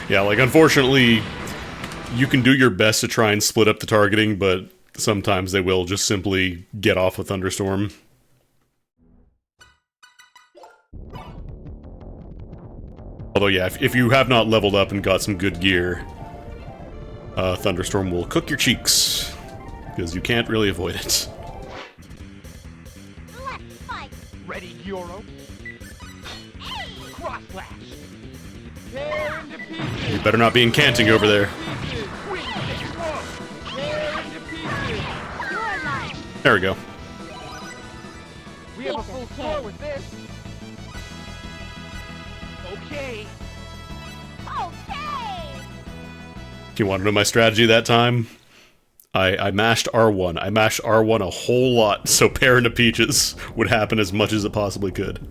Yeah, like, unfortunately, you can do your best to try and split up the targeting, but sometimes they will just simply get off with Thunderstorm. Although, yeah, if you have not leveled up and got some good gear, Thunderstorm will cook your cheeks, because you can't really avoid it. Let's fight. Ready, Yoro? Cross slash! Tear into pieces! You better not be incanting over there. Pieces! Twin stab! Whoa! Tear into pieces! You're mine. There we go. We have a full score with this. Okay. Okay. If you want to know my strategy that time, I mashed R1. I mashed R1 a whole lot, so Pear into Peaches would happen as much as it possibly could.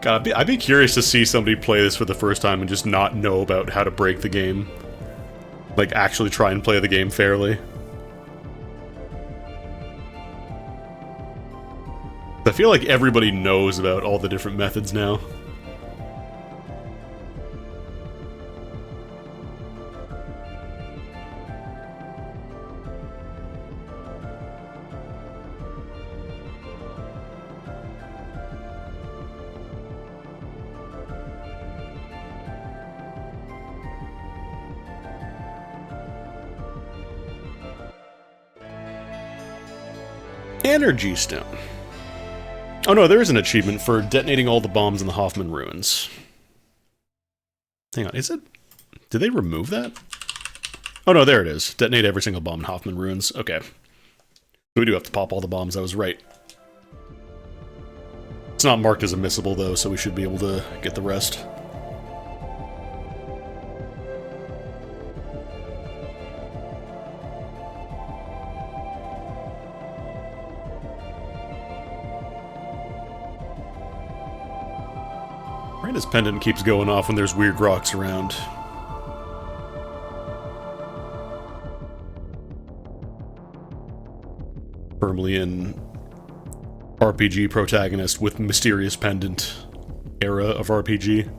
God, I'd be curious to see somebody play this for the first time and just not know about how to break the game. Like, actually try and play the game fairly. I feel like everybody knows about all the different methods now. Energy Stone. Oh no, there is an achievement for detonating all the bombs in the Hoffman Ruins. Hang on, is it? Did they remove that? Oh no, there it is. Detonate every single bomb in Hoffman Ruins. Okay. We do have to pop all the bombs, I was right. It's not marked as a missable, though, so we should be able to get the rest. Miranda's pendant keeps going off when there's weird rocks around. Firmly in RPG protagonist with mysterious pendant era of RPG.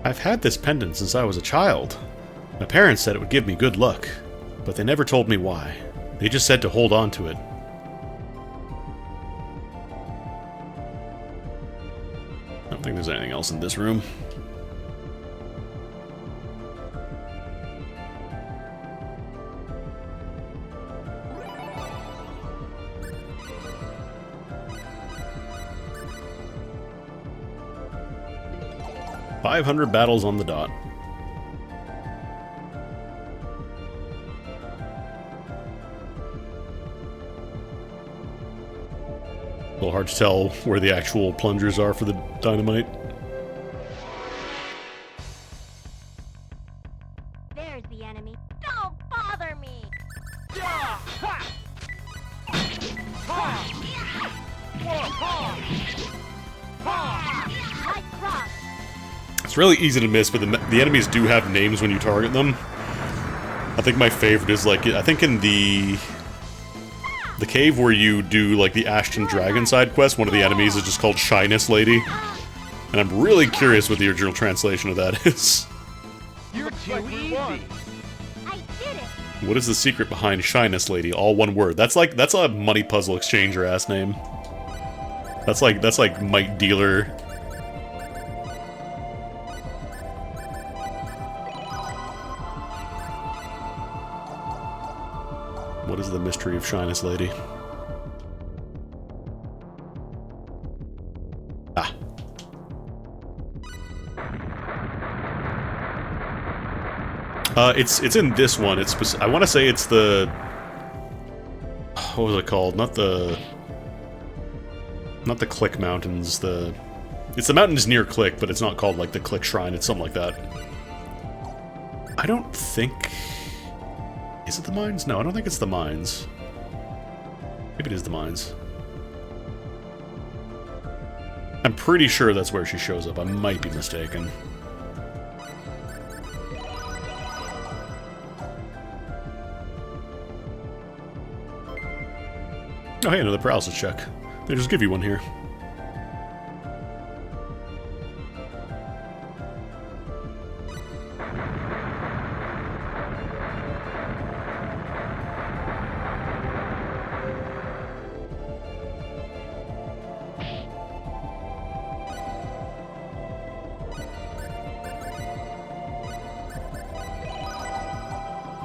I've had this pendant since I was a child. My parents said it would give me good luck, but they never told me why. They just said to hold on to it. I don't think there's anything else in this room. .500 battles on the dot. A little hard to tell where the actual plungers are for the dynamite. There's the enemy. Don't bother me. Light cross. It's really easy to miss, but the enemies do have names when you target them. I think my favorite is, like, I think in the cave where you do, like, the Ashton Dragon side quest, one of the enemies is just called Shyness Lady. And I'm really curious what the original translation of that is. You're too easy. I did it. What is the secret behind Shyness Lady? All one word. That's a money puzzle exchanger ass name. That's like Might Dealer. What is the mystery of Shyness Lady? Ah. It's in this one. I want to say it's the... What was it called? Not the Click Mountains, it's the mountains near Click, but it's not called, like, the Click Shrine, it's something like that. I don't think... Is it the mines? No, I don't think it's the mines. Maybe it is the mines. I'm pretty sure that's where she shows up. I might be mistaken. Oh, hey, another paralysis check. They just give you one here.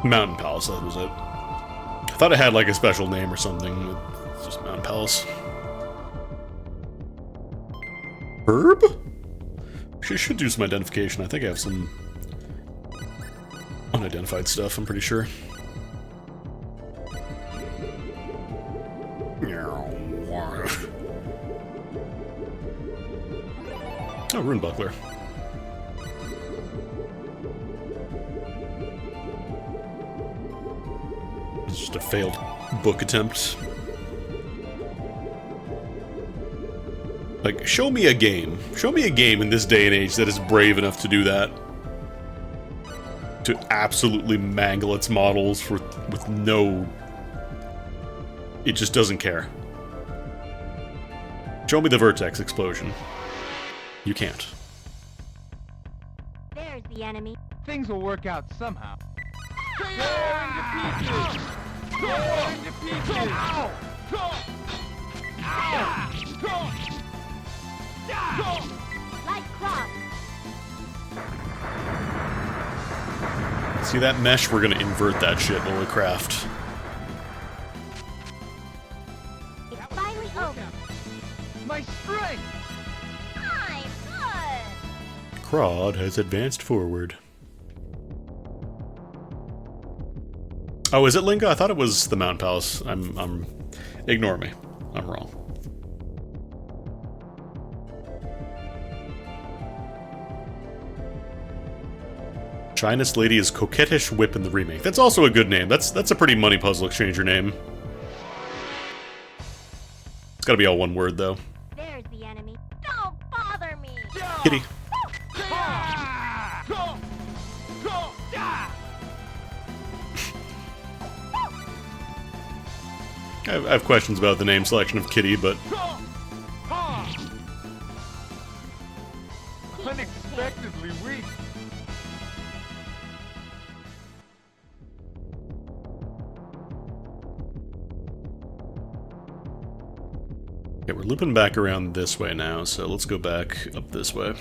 Mountain Palace, that was it. I thought it had, like, a special name or something. It's just Mountain Palace. Herb? Should do some identification. I think I have some unidentified stuff, I'm pretty sure. Oh, Rune Buckler. It's just a failed book attempt. Like, show me a game. Show me a game in this day and age that is brave enough to do that. To absolutely mangle its models with no... It just doesn't care. Show me the Vertex explosion. You can't. There's the enemy. Things will work out somehow. Go into pieces! Go into pieces! Light cross. See that mesh? We're gonna invert that shit when we craft. It's finally over. My strength! I'm good. Crod has advanced forward. Oh, is it Linga? I thought it was the Mountain Palace. Ignore me. I'm wrong. Shyness Lady is Coquettish Whip in the remake. That's also a good name. That's a pretty money puzzle exchanger name. It's gotta be all one word, though. There's the enemy. Don't bother me. Kitty. I have questions about the name selection of Kitty, but... Unexpectedly weak. Okay, we're looping back around this way now, so let's go back up this way.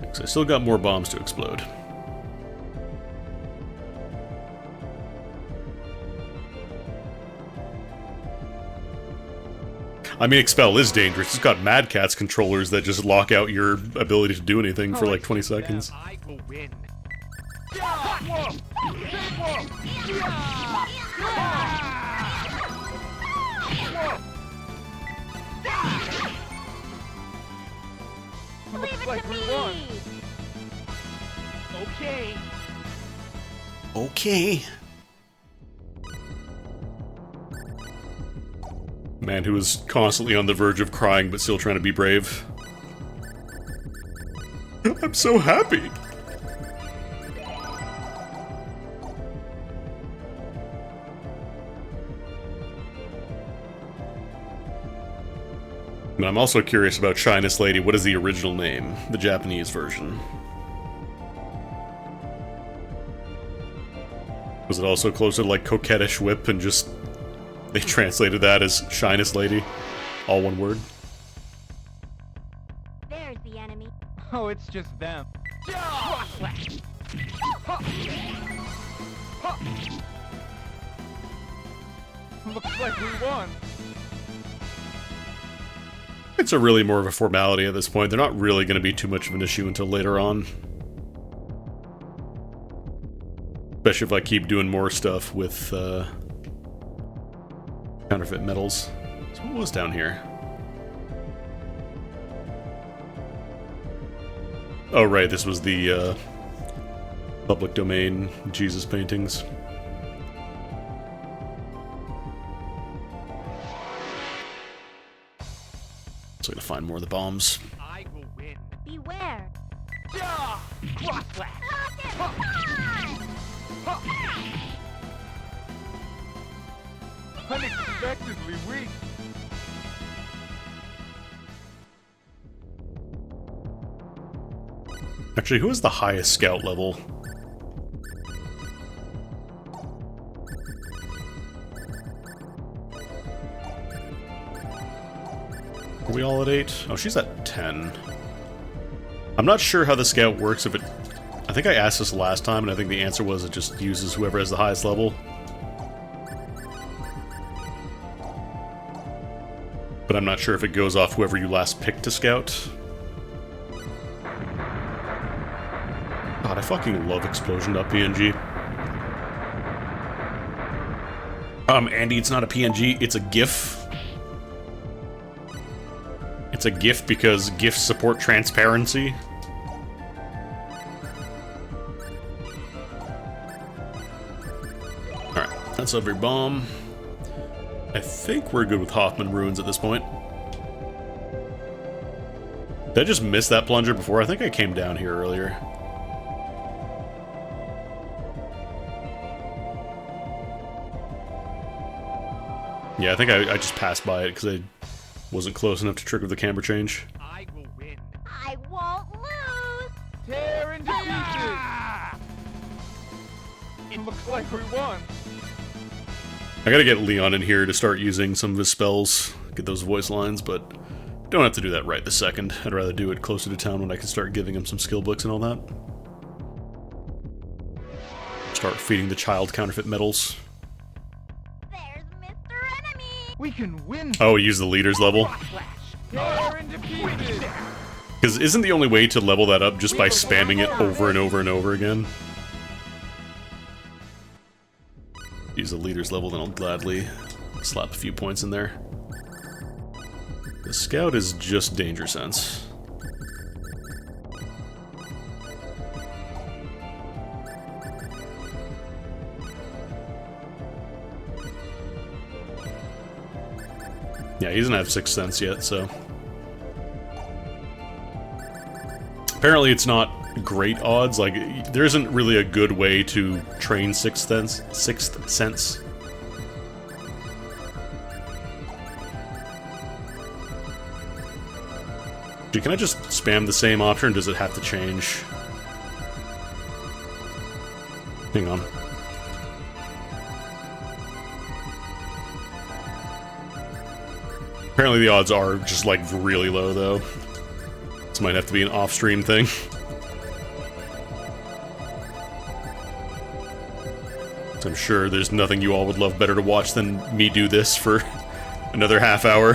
Because I still got more bombs to explode. I mean, Expel is dangerous. It's got Mad Catz controllers that just lock out your ability to do anything for like 20 seconds. I will win. Leave Looks it like to we me. won. Okay. Okay. Man who is constantly on the verge of crying but still trying to be brave. I'm so happy! But I'm also curious about Shyness Lady. What is the original name? The Japanese version. Was it also closer to like Coquettish Whip and just... they translated that as Shyness Lady? All one word? There's the enemy. Oh, it's just them. Looks like we won. It's really more of a formality at this point. They're not really going to be too much of an issue until later on. Especially if I keep doing more stuff with counterfeit metals. So what was down here? Oh right, this was the public domain Jesus paintings. So I'm gonna find more of the bombs. I will win. Beware. Cross slash. Rocket time! Unexpectedly weak. Actually, who is the highest scout level? Are we all at 8? Oh, she's at 10. I'm not sure how the scout works if it... I think I asked this last time, and I think the answer was it just uses whoever has the highest level. But I'm not sure if it goes off whoever you last picked to scout. God, I fucking love explosion.png. Andy, it's not a PNG, it's a GIF. It's a GIF because GIFs support transparency. Alright, that's every bomb. I think we're good with Hoffman Ruins at this point. Did I just miss that plunger before? I think I came down here earlier. Yeah, I think I just passed by it because I wasn't close enough to trigger the camera change. I will win. I won't lose. Tear into pieces. It looks like we won. I gotta get Leon in here to start using some of his spells, get those voice lines, but don't have to do that right this second. I'd rather do it closer to town when I can start giving him some skill books and all that. Start feeding the child counterfeit metals. There's Mr. Enemy. We can win. Oh, use the leader's level. Tear into pieces. Because isn't the only way to level that up just by spamming it over and over and over again? he's a leader's level, then I'll gladly slap a few points in there. The scout is just danger sense. Yeah, he doesn't have Sixth Sense yet, so... Apparently it's not great odds, like, there isn't really a good way to train Sixth Sense. Dude, can I just spam the same option, or does it have to change? Hang on. Apparently the odds are just, like, really low, though. This might have to be an off-stream thing. I'm sure there's nothing you all would love better to watch than me do this for another half hour.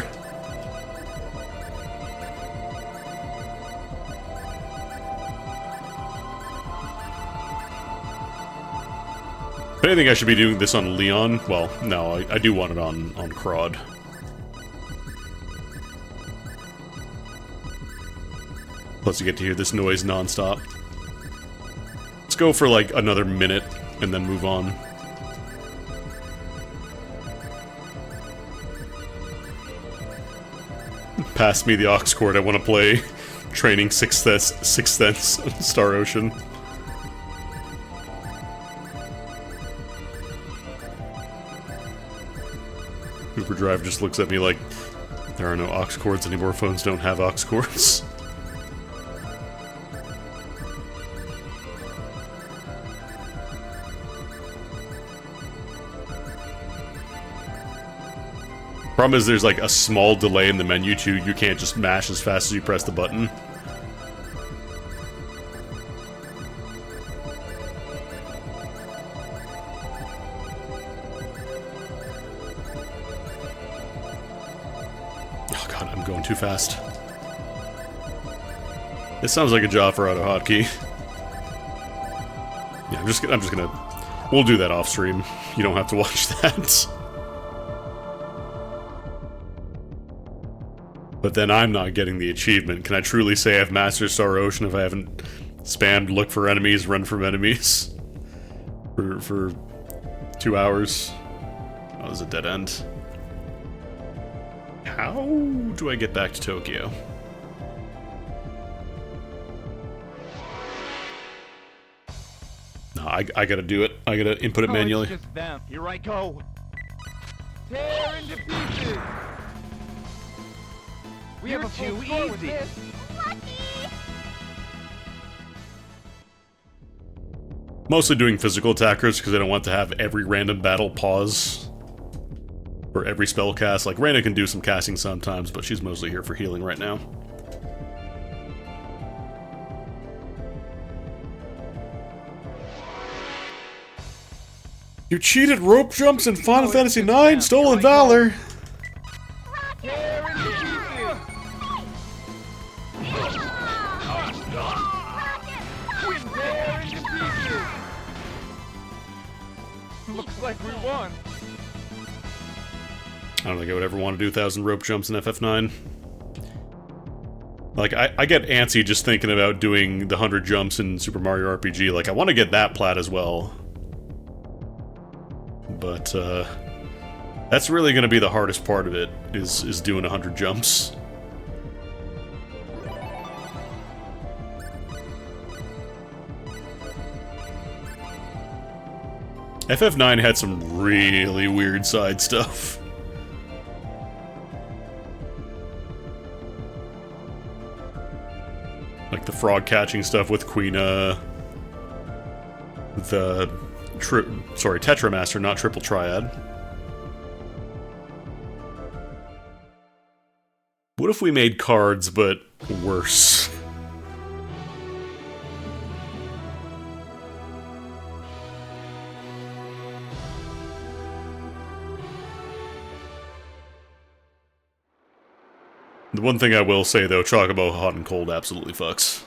But I think I should be doing this on Leon. Well, no, I do want it on Crod. Plus you get to hear this noise non-stop. Let's go for like another minute and then move on. Pass me the aux cord, I want to play training Sixth Sense Star Ocean. Uber Drive just looks at me like, there are no aux cords anymore, phones don't have aux cords. Problem is there's like a small delay in the menu too, you can't just mash as fast as you press the button. Oh god, I'm going too fast. This sounds like a job for auto hotkey. Yeah, I'm just gonna... We'll do that off stream. You don't have to watch that. But then I'm not getting the achievement. Can I truly say I've mastered Star Ocean if I haven't spammed look for enemies, run from enemies for 2 hours? That was a dead end. How do I get back to Tokyo? No, I gotta do it. I gotta input it manually. It's just them. Here I go. Tear into pieces. We have a full score with this. Mostly doing physical attackers because I don't want to have every random battle pause. Or every spell cast. Like, Reyna can do some casting sometimes, but she's mostly here for healing right now. You cheated rope jumps in Final Fantasy IX, Stolen Valor! Looks like we won. I don't think I would ever want to do 1,000 rope jumps in FF9. Like, I get antsy just thinking about doing the 100 jumps in Super Mario RPG. Like, I want to get that plat as well. But, that's really going to be the hardest part of it, is doing 100 jumps. FF9 had some really weird side stuff. Like the frog catching stuff with Quina. The... Tetramaster, not Triple Triad. What if we made cards, but worse? The one thing I will say, though, Chocobo Hot and Cold absolutely fucks.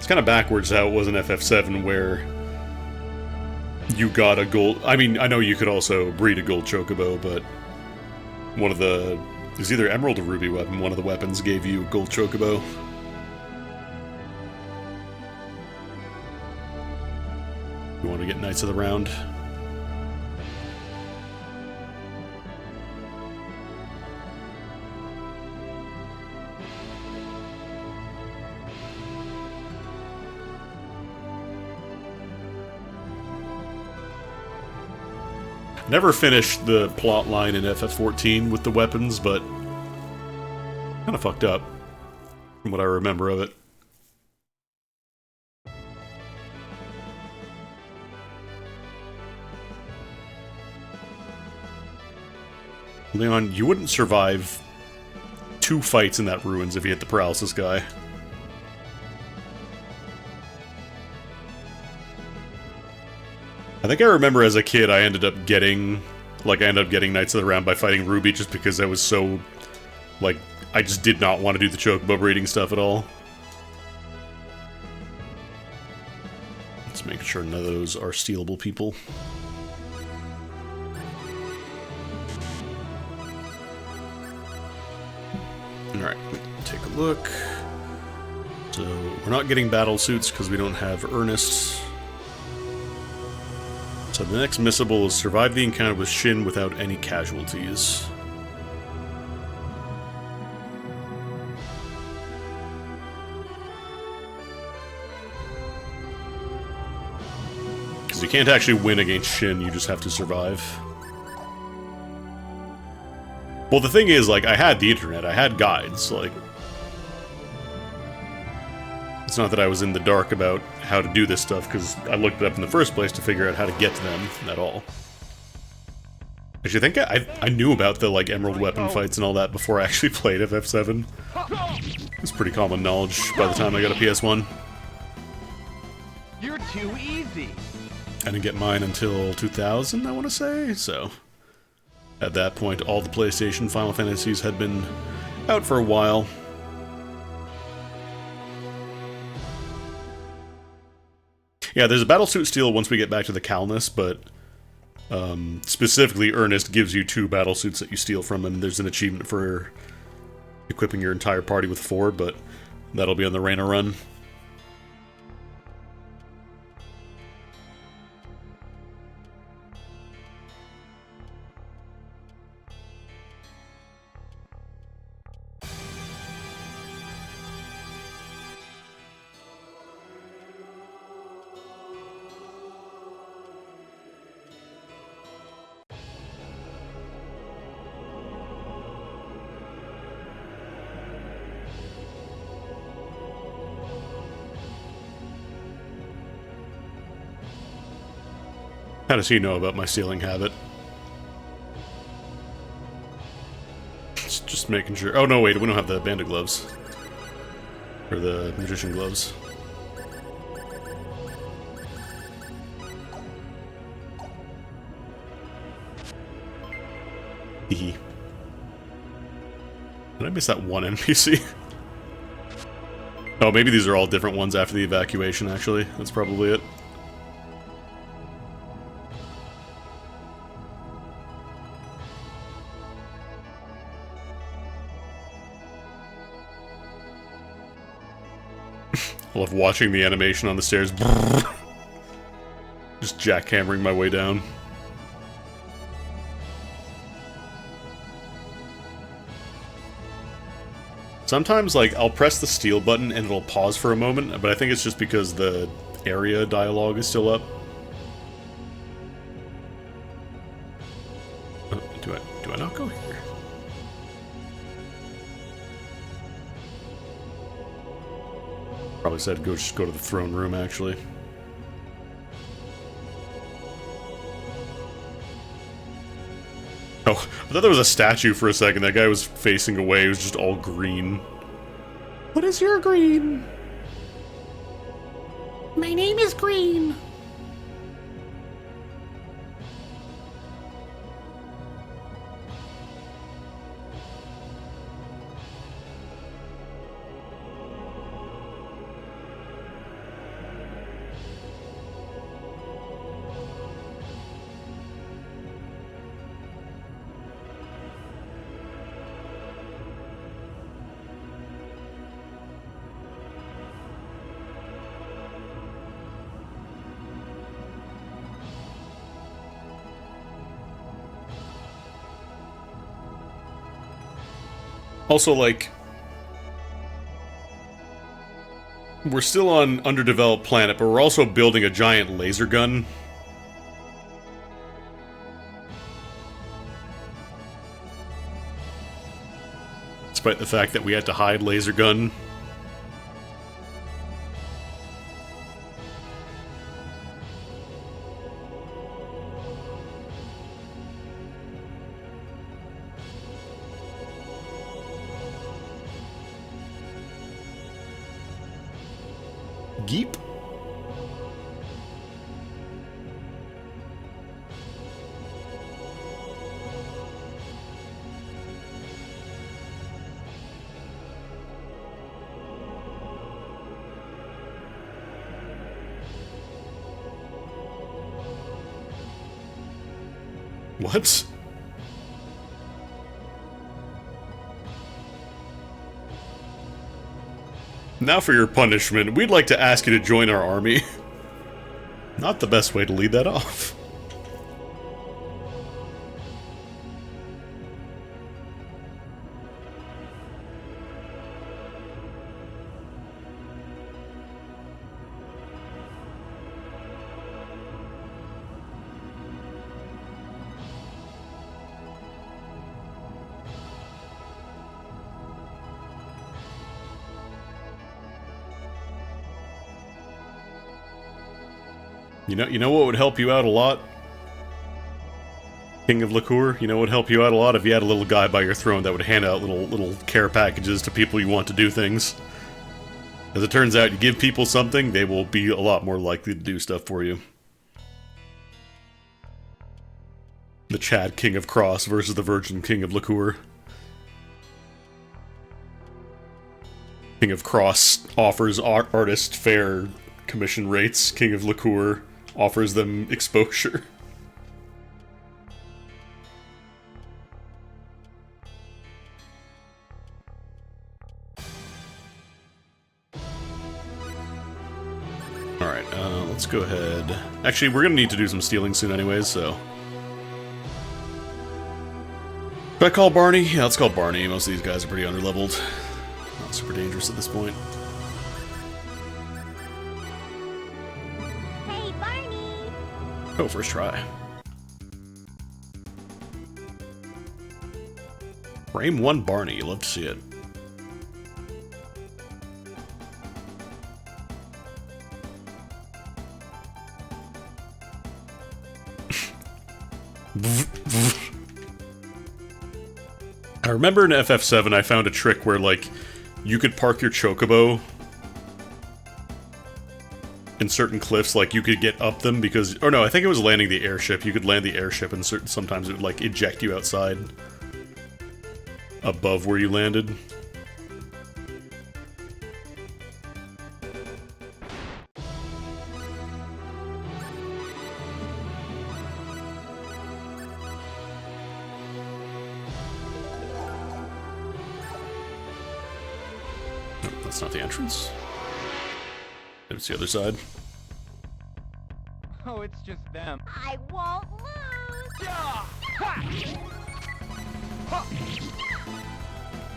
It's kind of backwards how it was in FF7 where you got a gold... I mean, I know you could also breed a gold chocobo, but one of the... It was either emerald or ruby weapon. One of the weapons gave you a gold chocobo. You want to get Knights of the Round? Never finished the plot line in FF14 with the weapons, but kind of fucked up from what I remember of it. Leon, you wouldn't survive 2 fights in that ruins if you hit the paralysis guy. I think I remember as a kid I ended up getting Knights of the Round by fighting Ruby just because I was so, like, I just did not want to do the chocobo breeding stuff at all. Let's make sure none of those are stealable people. Alright, take a look. So, we're not getting battle suits because we don't have Ernest. So the next missable is survive the encounter with Shin without any casualties. Because you can't actually win against Shin, you just have to survive. Well, the thing is, like, I had the internet, I had guides, like... It's not that I was in the dark about how to do this stuff, because I looked it up in the first place to figure out how to get to them at all. Actually, I think I knew about the, like, emerald weapon fights and all that before I actually played FF7. It's pretty common knowledge by the time I got a PS1. You're too easy. I didn't get mine until 2000, I want to say, so... At that point, all the PlayStation Final Fantasies had been out for a while. Yeah, there's a battlesuit steal once we get back to the Calnus, but specifically Ernest gives you 2 battlesuits that you steal from him. There's an achievement for equipping your entire party with 4, but that'll be on the Reina run. How does he know about my stealing habit? Just making sure. Oh no, wait, we don't have the bandit gloves. Or the magician gloves. Hehe. Did I miss that one NPC? Oh, maybe these are all different ones after the evacuation, actually. That's probably it. I love watching the animation on the stairs. Just jackhammering my way down. Sometimes, like, I'll press the steal button and it'll pause for a moment, but I think it's just because the area dialogue is still up. Do I not go here? Probably said just go to the throne room, actually. Oh, I thought there was a statue for a second. That guy was facing away. It was just all green. What is your green? My name is Green. Also, like, we're still on underdeveloped planet, but we're also building a giant laser gun. Despite the fact that we had to hide laser gun. Geep. What? Now for your punishment, we'd like to ask you to join our army. Not the best way to lead that off. You know what would help you out a lot? King of Liqueur, you know what would help you out a lot if you had a little guy by your throne that would hand out little care packages to people you want to do things. As it turns out, you give people something, they will be a lot more likely to do stuff for you. The Chad King of Cross versus the Virgin King of Liqueur. King of Cross offers artist fair commission rates. King of Liqueur offers them exposure. Alright, let's go ahead. Actually, we're gonna need to do some stealing soon anyways, so... Should I call Barney? Yeah, let's call Barney. Most of these guys are pretty underleveled. Not super dangerous at this point. Hey, Barney! Oh, first try. Frame 1 Barney, you love to see it. I remember in FF7 I found a trick where, like, you could park your chocobo in certain cliffs, like, you could get up them because... Or no, I think it was landing the airship. You could land the airship and sometimes it would, like, eject you outside. Above where you landed. That's not the entrance. It's the other side. Oh, it's just them. I won't lose! Yeah! Ha! Ha!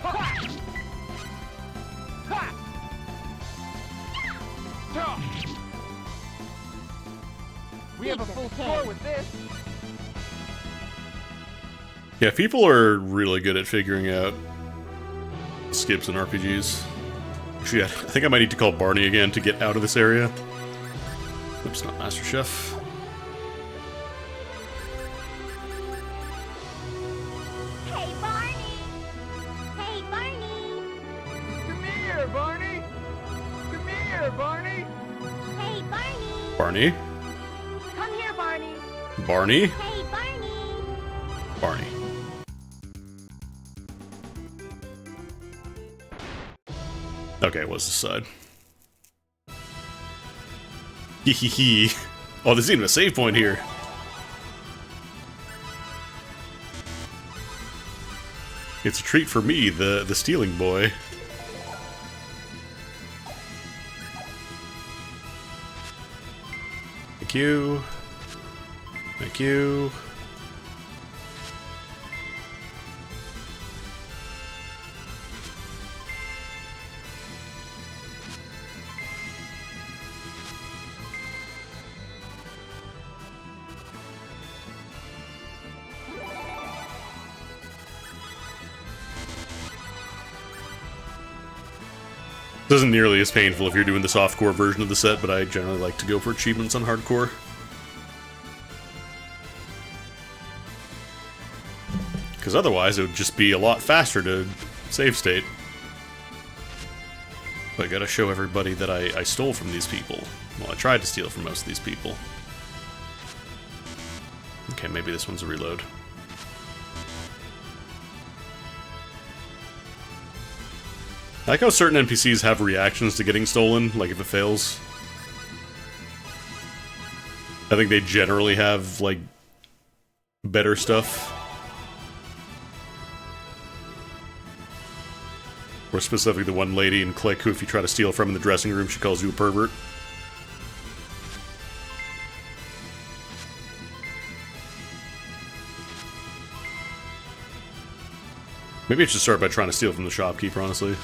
Ha! Ha! Ha! We have a full score with this. Yeah, people are really good at figuring out skips in RPGs. Actually, I think I might need to call Barney again to get out of this area. Oops, not Master Chef. Hey, Barney! Hey, Barney! Come here, Barney! Come here, Barney! Hey, Barney! Barney? Come here, Barney! Barney? Hey, Barney! Barney. Okay, it was this side. Hee. Oh, there's even a save point here. It's a treat for me, the stealing boy. Thank you. Thank you. This isn't nearly as painful if you're doing the softcore version of the set, but I generally like to go for achievements on hardcore. Because otherwise it would just be a lot faster to save state. But I gotta show everybody that I stole from these people. Well, I tried to steal from most of these people. Okay, maybe this one's a reload. I like how certain NPCs have reactions to getting stolen, like if it fails. I think they generally have, like, better stuff. Or specifically the one lady in Click who if you try to steal from in the dressing room, she calls you a pervert. Maybe I should start by trying to steal from the shopkeeper, honestly.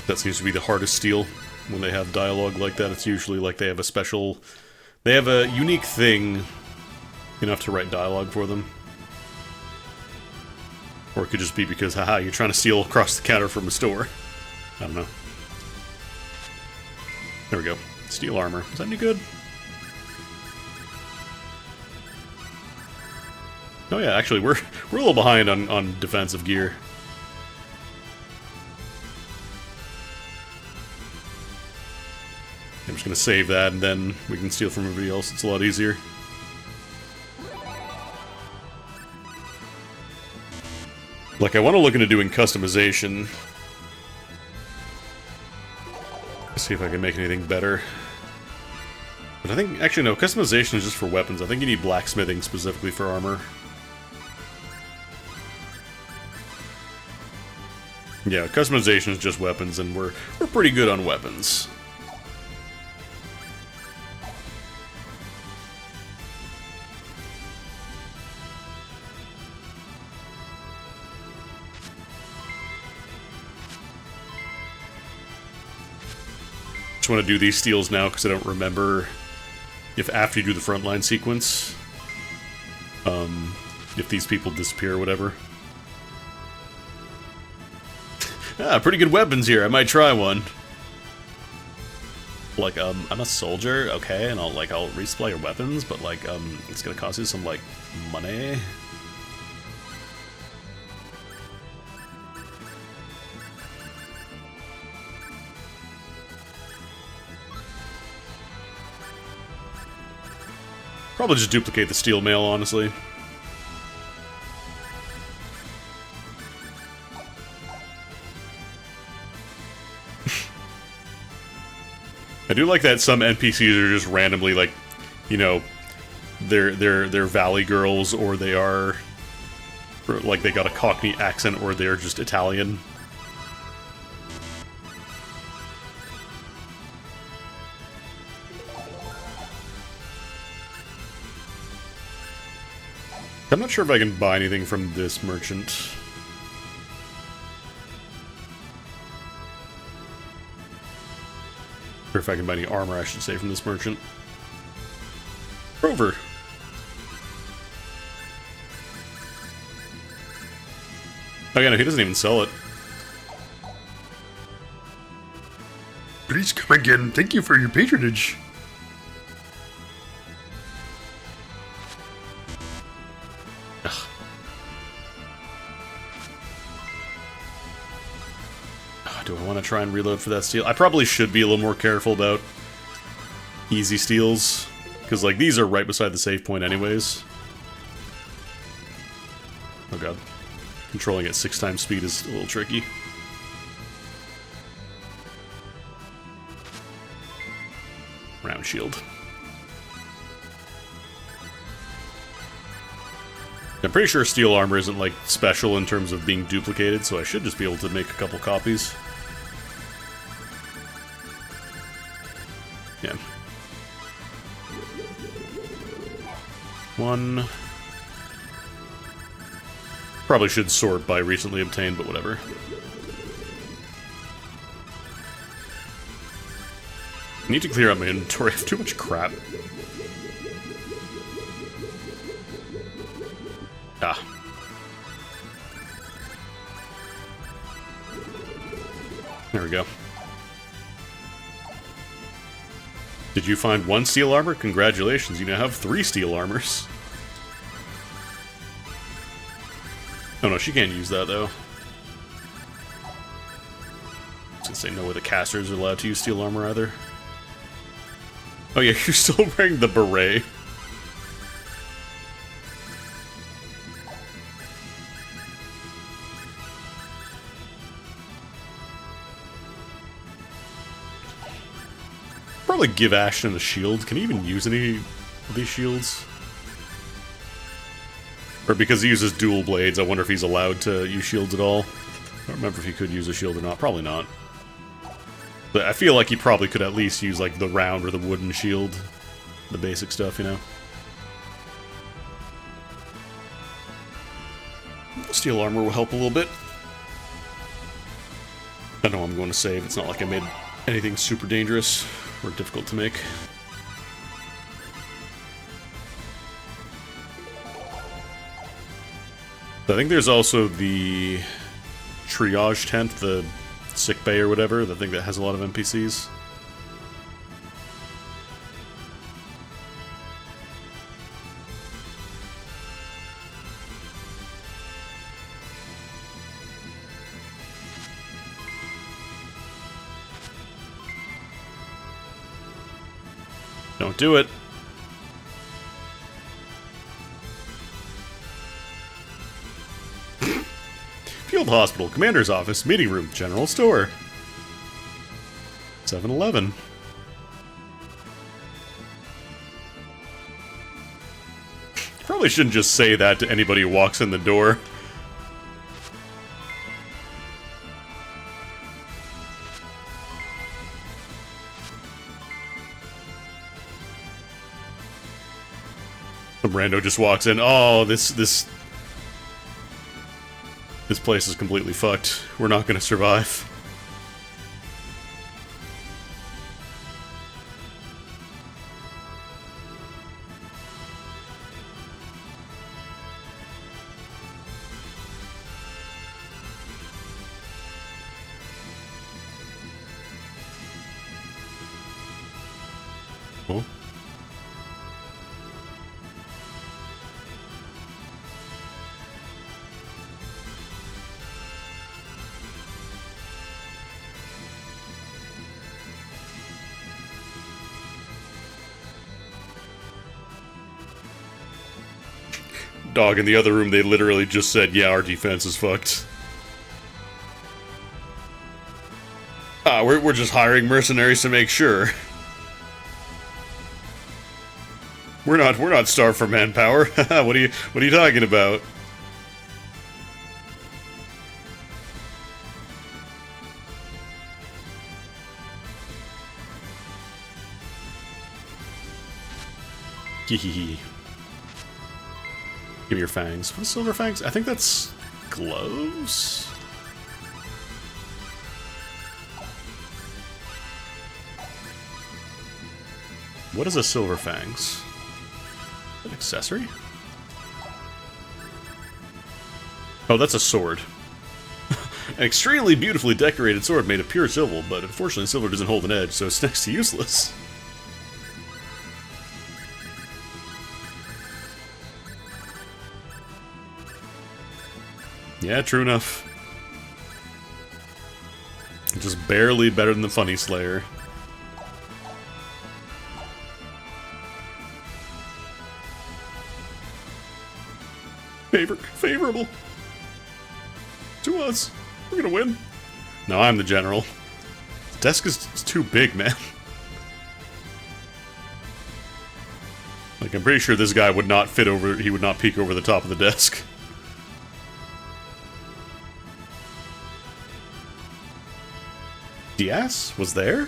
That seems to be the hardest steal. When they have dialogue like that, it's usually like they have a special... They have a unique thing enough to write dialogue for them. Or it could just be because, haha, you're trying to steal across the counter from a store. I don't know. There we go. Steel armor. Is that any good? Oh yeah, actually, we're a little behind on defensive gear. I'm just gonna save that, and then we can steal from everybody else. It's a lot easier. Like, I want to look into doing customization. See if I can make anything better. But I think, actually no, customization is just for weapons. I think you need blacksmithing specifically for armor. Yeah, customization is just weapons, and we're pretty good on weapons. Just want to do these steals now because I don't remember if after you do the frontline sequence, if these people disappear or whatever. Ah, pretty good weapons here. I might try one. Like, I'm a soldier, okay, and I'll resupply your weapons, but like, it's gonna cost you some like money. Probably just duplicate the steel mail, honestly. I do like that some NPCs are just randomly like, you know, they're Valley girls, or they are, or like they got a Cockney accent, or they're just Italian. I'm not sure if I can buy anything from this merchant. Or if I can buy any armor, I should say, from this merchant. Rover! Oh yeah, no, he doesn't even sell it. Please come again. Thank you for your patronage. Do I want to try and reload for that steal? I probably should be a little more careful about easy steals, because like these are right beside the save point anyways. Oh god. Controlling at 6 times speed is a little tricky. Round shield. I'm pretty sure steel armor isn't like special in terms of being duplicated, so I should just be able to make a couple copies. Yeah. One. Probably should sort by recently obtained, but whatever. I need to clear out my inventory. I have too much crap. Ah. There we go. Did you find 1 steel armor? Congratulations, you now have 3 steel armors. Oh no, she can't use that though. I was gonna say no way the casters are allowed to use steel armor either. Oh yeah, you're still wearing the beret. Probably give Ashton a shield. Can he even use any of these shields? Or because he uses dual blades, I wonder if he's allowed to use shields at all. I don't remember if he could use a shield or not. Probably not. But I feel like he probably could at least use like the round or the wooden shield. The basic stuff, you know? Steel armor will help a little bit. I know I'm going to save. It's not like I made anything super dangerous or difficult to make. I think there's also the triage tent, the sick bay or whatever, the thing that has a lot of NPCs. Don't do it. Field Hospital, Commander's Office, Meeting Room, General Store. 7-Eleven. Probably shouldn't just say that to anybody who walks in the door. Some rando just walks in. Oh, this place is completely fucked. We're not gonna survive. Oh. Dog, in the other room, they literally just said, yeah, our defense is fucked. Ah, we're just hiring mercenaries to make sure. We're not starved for manpower. What are you talking about? Hehehe. Give me your fangs. What is silver fangs? I think that's gloves? What is a silver fangs? An accessory? Oh, that's a sword. An extremely beautifully decorated sword made of pure silver, but unfortunately silver doesn't hold an edge, so it's next to useless. Yeah, true enough. Just barely better than the Funny Slayer. Favorable. To us. We're gonna win. No, I'm the general. The desk is too big, man. Like, I'm pretty sure this guy would not fit over, he would not peek over the top of the desk. Diaz was there?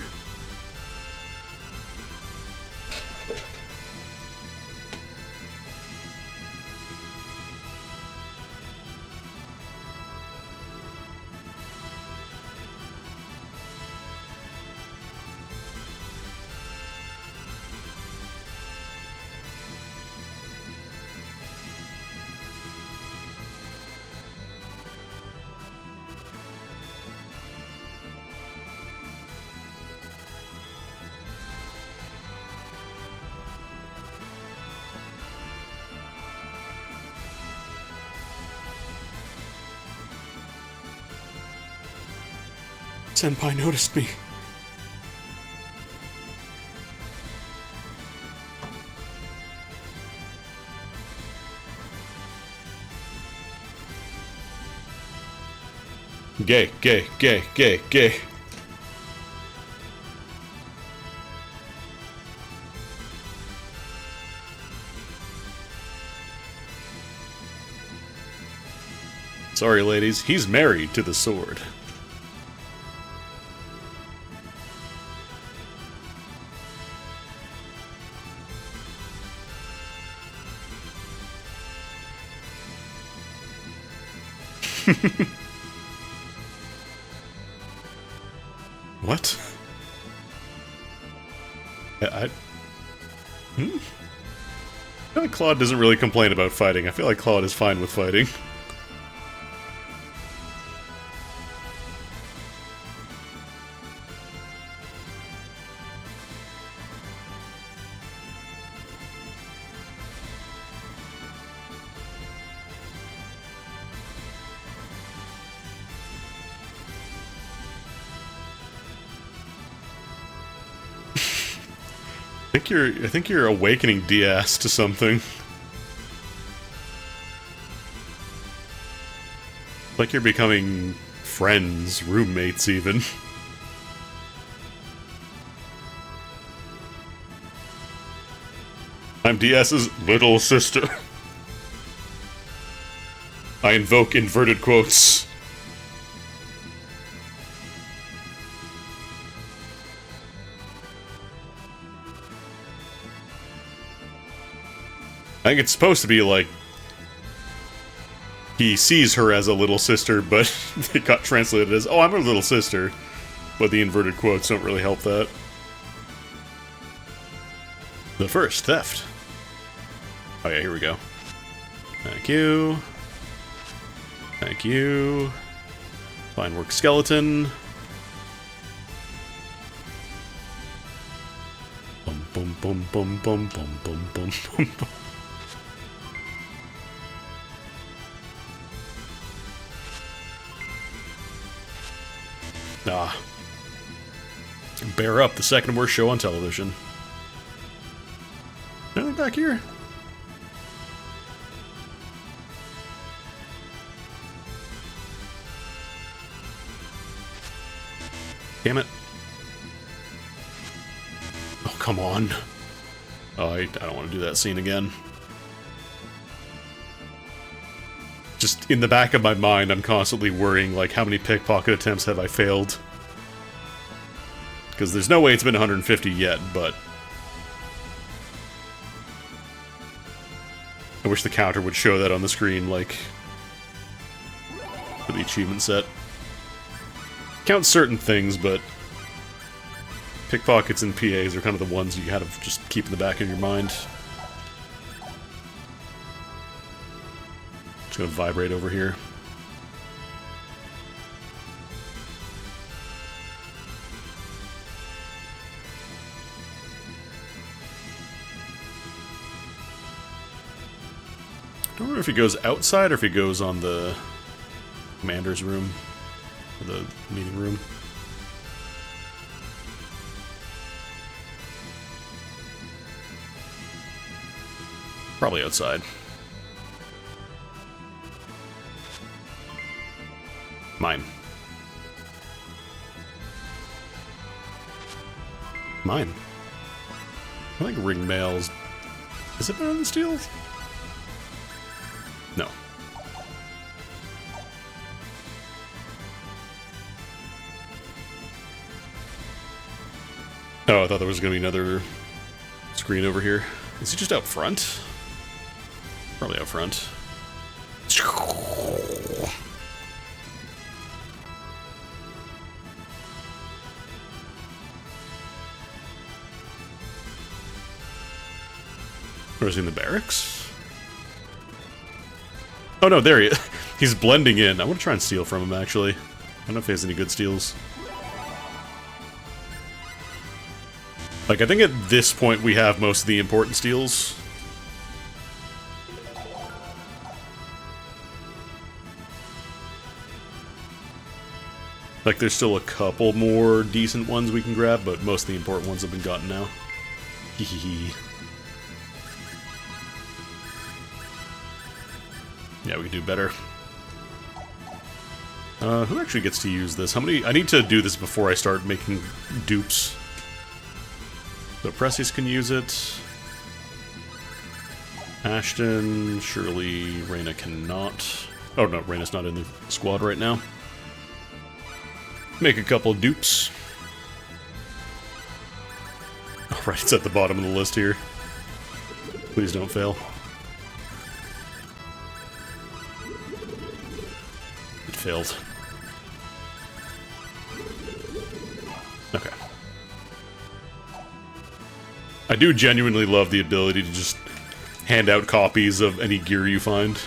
Senpai noticed me. Gay, gay, gay, gay, gay. Sorry, ladies, he's married to the sword. What? I feel like Claude doesn't really complain about fighting. I feel like Claude is fine with fighting. I think you're awakening Diaz to something. Like you're becoming friends, roommates even. I'm Diaz's little sister. I invoke inverted quotes. I think it's supposed to be like he sees her as a little sister, but it got translated as, oh, I'm her little sister. But the inverted quotes don't really help that. The first theft. Oh yeah, here we go. Thank you. Thank you. Fine work, skeleton. Bum bum bum bum bum bum bum bum bum bum. Ah. Bear Up, the second worst show on television. Anything back here? Damn it. Oh, come on. Oh, I don't want to do that scene again. Just in the back of my mind, I'm constantly worrying, like, how many pickpocket attempts have I failed? Because there's no way it's been 150 yet, but... I wish the counter would show that on the screen, like... for the achievement set. Counts certain things, but... pickpockets and PAs are kind of the ones you gotta just keep in the back of your mind. Just gonna vibrate over here. I don't remember if he goes outside or if he goes on the commander's room, or the meeting room. Probably outside. Mine. Mine. I think ring mails. Is it better than steel? No. Oh, I thought there was going to be another screen over here. Is he just out front? Probably out front. Or is he in the barracks? Oh no, there he is. He's blending in. I want to try and steal from him, actually. I don't know if he has any good steals. Like, I think at this point we have most of the important steals. Like, there's still a couple more decent ones we can grab, but most of the important ones have been gotten now. Hehehe. Yeah, we can do better. Who actually gets to use this? How many? I need to do this before I start making dupes. So Precious can use it. Ashton, Shirley, Reyna cannot. Oh no, Reyna's not in the squad right now. Make a couple dupes. Alright, it's at the bottom of the list here. Please don't fail. It failed. Okay. I do genuinely love the ability to just hand out copies of any gear you find.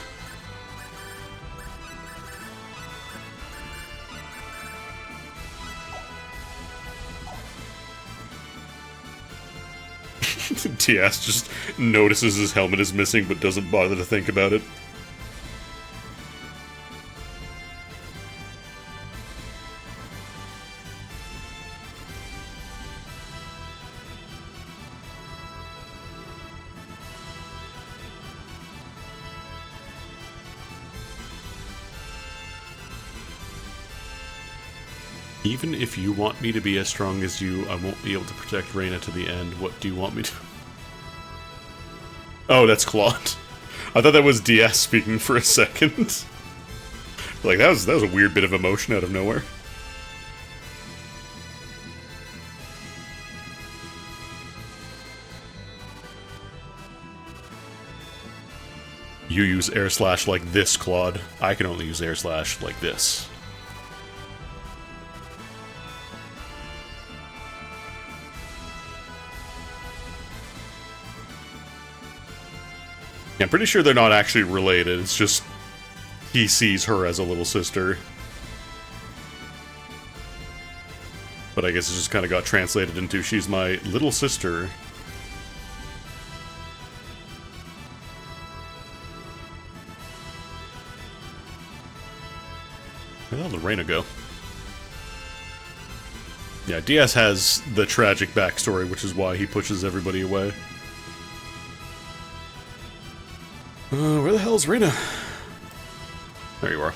TS just notices his helmet is missing but doesn't bother to think about it. Even if you want me to be as strong as you, I won't be able to protect Reyna to the end. What do you want me to... Oh, that's Claude. I thought that was DS speaking for a second. Like, that was a weird bit of emotion out of nowhere. You use air slash like this, Claude. I can only use air slash like this. I'm pretty sure they're not actually related, it's just he sees her as a little sister. But I guess it just kind of got translated into she's my little sister. Where the hell did Reyna go? Yeah, DS has the tragic backstory, which is why he pushes everybody away. Where the hell's Reyna? There you are.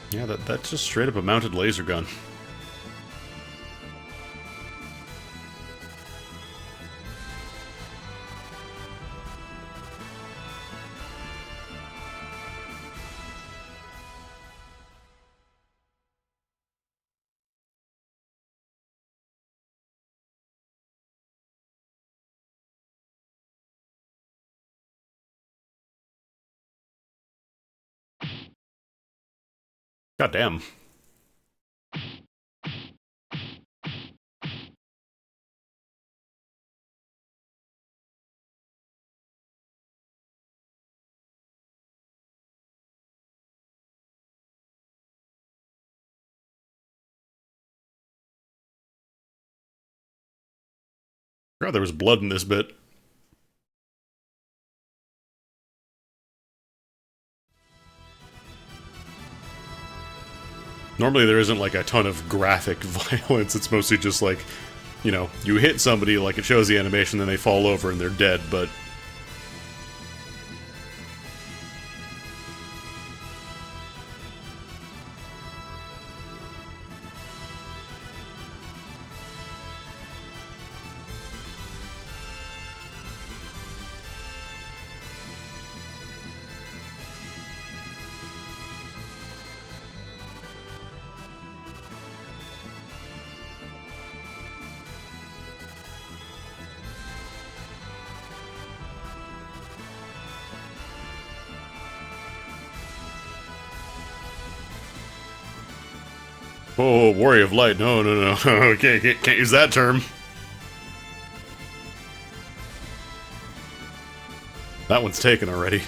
Yeah, that's just straight up a mounted laser gun. God damn. God, there was blood in this bit. Normally there isn't like a ton of graphic violence, it's mostly just like, you know, you hit somebody, like it shows the animation, then they fall over and they're dead, but... Oh, Warrior of Light, no, no, no, okay, can't use that term. That one's taken already.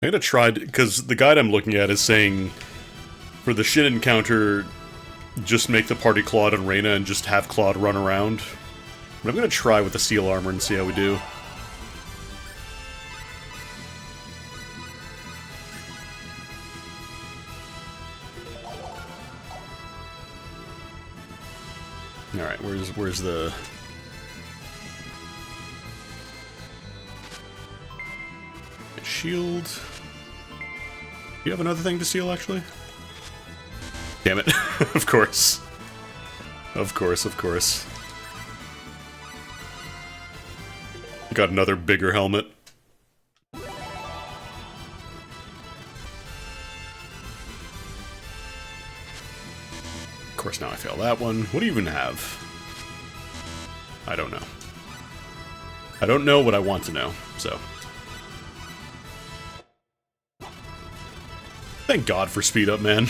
I'm gonna try, because the guide I'm looking at is saying, for the Shin encounter, just make the party Claude and Reyna and just have Claude run around. But I'm gonna try with the Seal Armor and see how we do. Alright, where's the... Shield... Do you have another thing to seal, actually? Damn it. Of course. Of course, of course. Got another bigger helmet. Of course, now I fail that one. What do you even have? I don't know. I don't know what I want to know, so... Thank God for speed up, man.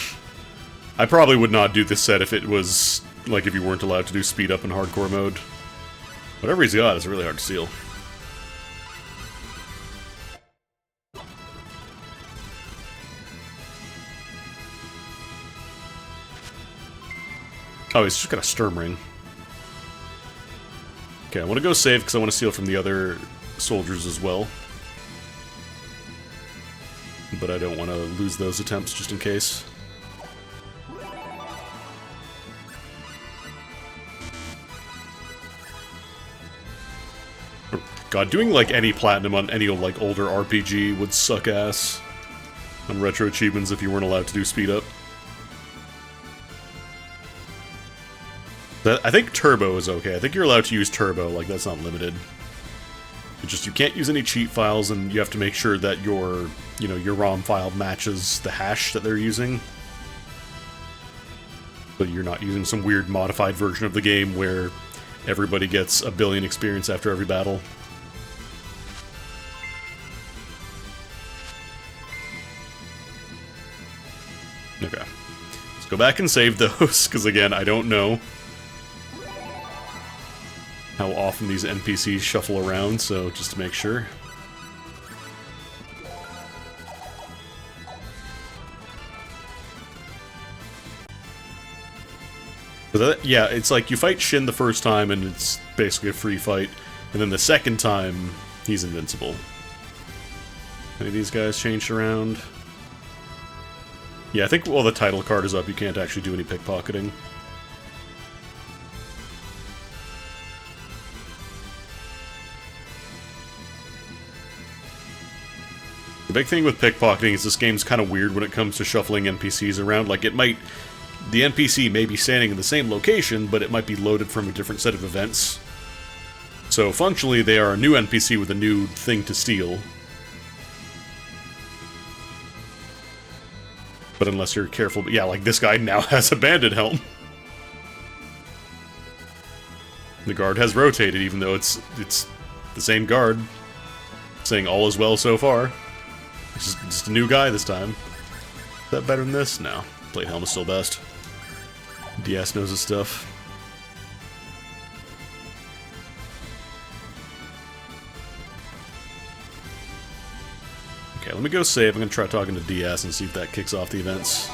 I probably would not do this set if it was, like, if you weren't allowed to do speed up in hardcore mode. Whatever he's got is really hard to seal. Oh, he's just got a Sturm Ring. Okay, I want to go save because I want to steal from the other soldiers as well. But I don't want to lose those attempts just in case. God, doing like any platinum on any like older RPG would suck ass on retro achievements if you weren't allowed to do speed up. I think turbo is okay. I think you're allowed to use turbo, like that's not limited. It's just you can't use any cheat files, and you have to make sure that your, you know, your ROM file matches the hash that they're using. But you're not using some weird modified version of the game where everybody gets a billion experience after every battle. Okay. Let's go back and save those, because again, I don't know how often these NPCs shuffle around, so just to make sure. Yeah, it's like you fight Shin the first time and it's basically a free fight, and then the second time, he's invincible. Any of these guys changed around? Yeah, I think while the title card is up, you can't actually do any pickpocketing. The big thing with pickpocketing is this game's kind of weird when it comes to shuffling NPCs around. Like, it might... The NPC may be standing in the same location, but it might be loaded from a different set of events. So, functionally, they are a new NPC with a new thing to steal. But unless you're careful... Yeah, like, this guy now has a bandit helm. The guard has rotated, even though it's the same guard. Saying all is well so far. It's just a new guy this time. Is that better than this? No. Plate helm is still best. DS knows his stuff. Okay, let me go save. I'm gonna try talking to DS and see if that kicks off the events.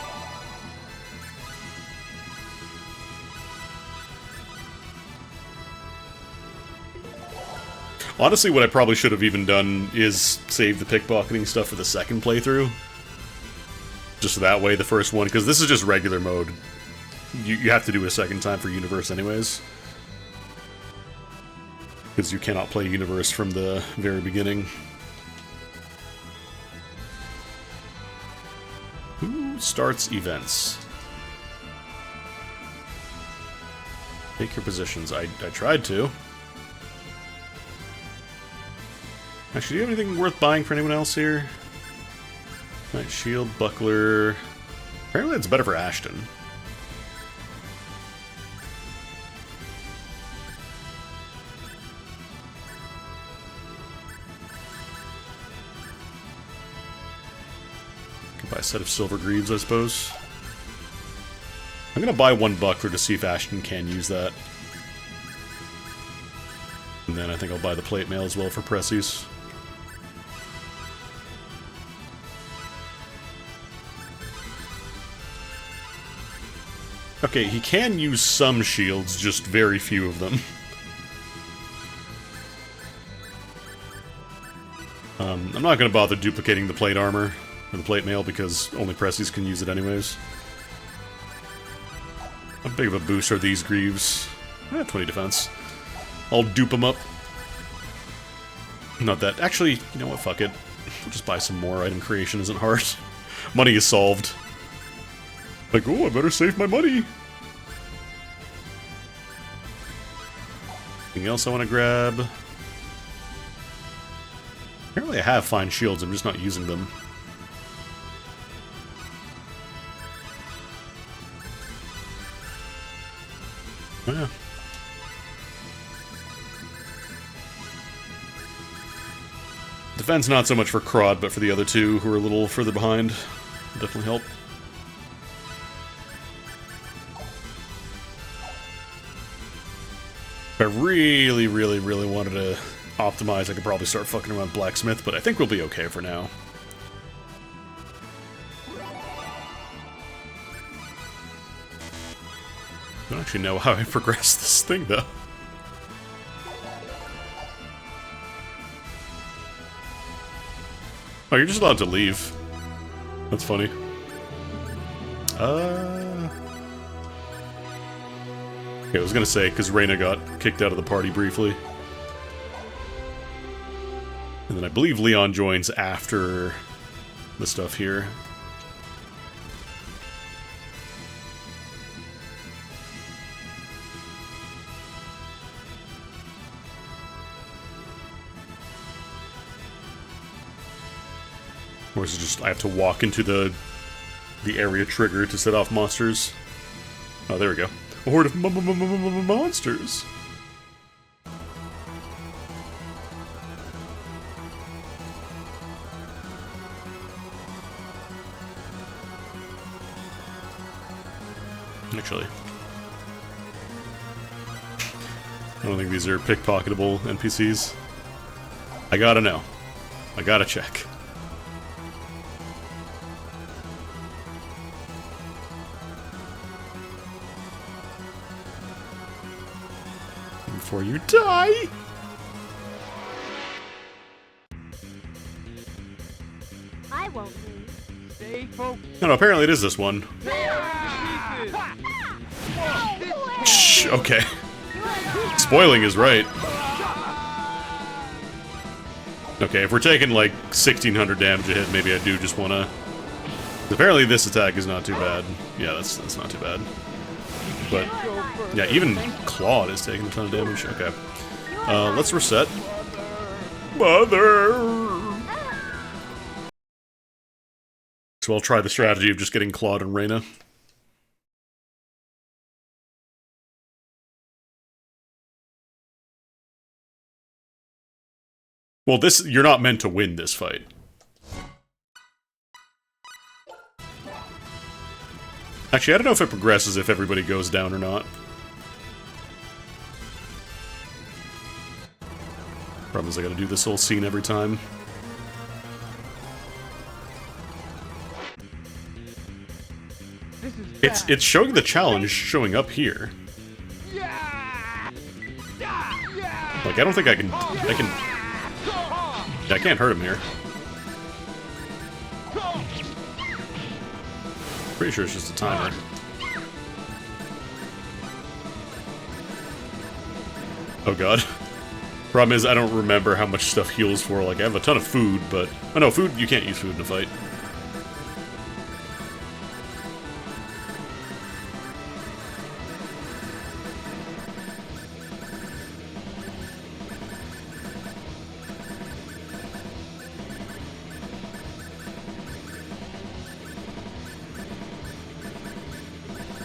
Honestly, what I probably should have even done is save the pickpocketing stuff for the second playthrough. Just that way, the first one, because this is just regular mode. You have to do it a second time for Universe anyways. Because you cannot play Universe from the very beginning. Who starts events? Take your positions. I tried to. Actually, do you have anything worth buying for anyone else here? Knight shield, buckler... Apparently it's better for Ashton. Could buy a set of silver greaves, I suppose. I'm gonna buy one buckler to see if Ashton can use that. And then I think I'll buy the plate mail as well for Pressies. Okay, he can use some shields, just very few of them. I'm not gonna bother duplicating the plate armor, or the plate mail, because only Pressies can use it anyways. How big of a boost are these Greaves? 20 defense. I'll dupe them up. Not that. Actually, you know what? Fuck it. We'll just buy some more. Item creation isn't hard. Money is solved. Like, oh, I better save my money. Anything else I want to grab? Apparently I have fine shields, I'm just not using them. Oh, yeah. Defense not so much for Crod, but for the other two who are a little further behind. Will definitely help. If I really, really, really wanted to optimize, I could probably start fucking around Blacksmith, but I think we'll be okay for now. I don't actually know how I progress this thing, though. Oh, you're just allowed to leave. That's funny. Okay, I was gonna say, because Reyna got kicked out of the party briefly. And then I believe Leon joins after the stuff here. Or is it just I have to walk into the area trigger to set off monsters? Oh, there we go. A horde of monsters. Actually, I don't think these are pickpocketable NPCs. I gotta know. I gotta check. Before you die! I won't leave. Stay focused. No, apparently it is this one. Shh, okay. Spoiling is right. Okay, if we're taking like 1600 damage a hit, maybe I do just wanna... Apparently this attack is not too bad. Yeah, that's not too bad. But, yeah, even Claude is taking a ton of damage. Okay. Let's reset. Mother! So I'll try the strategy of just getting Claude and Reyna. Well, this, you're not meant to win this fight. Actually, I don't know if it progresses if everybody goes down or not. Problem is I gotta do this whole scene every time. It's showing the challenge showing up here. Like, I don't think I can't hurt him here. Pretty sure it's just a timer. Oh god. Problem is, I don't remember how much stuff heals for. Like, I have a ton of food, but... Oh no, food, you can't use food in a fight.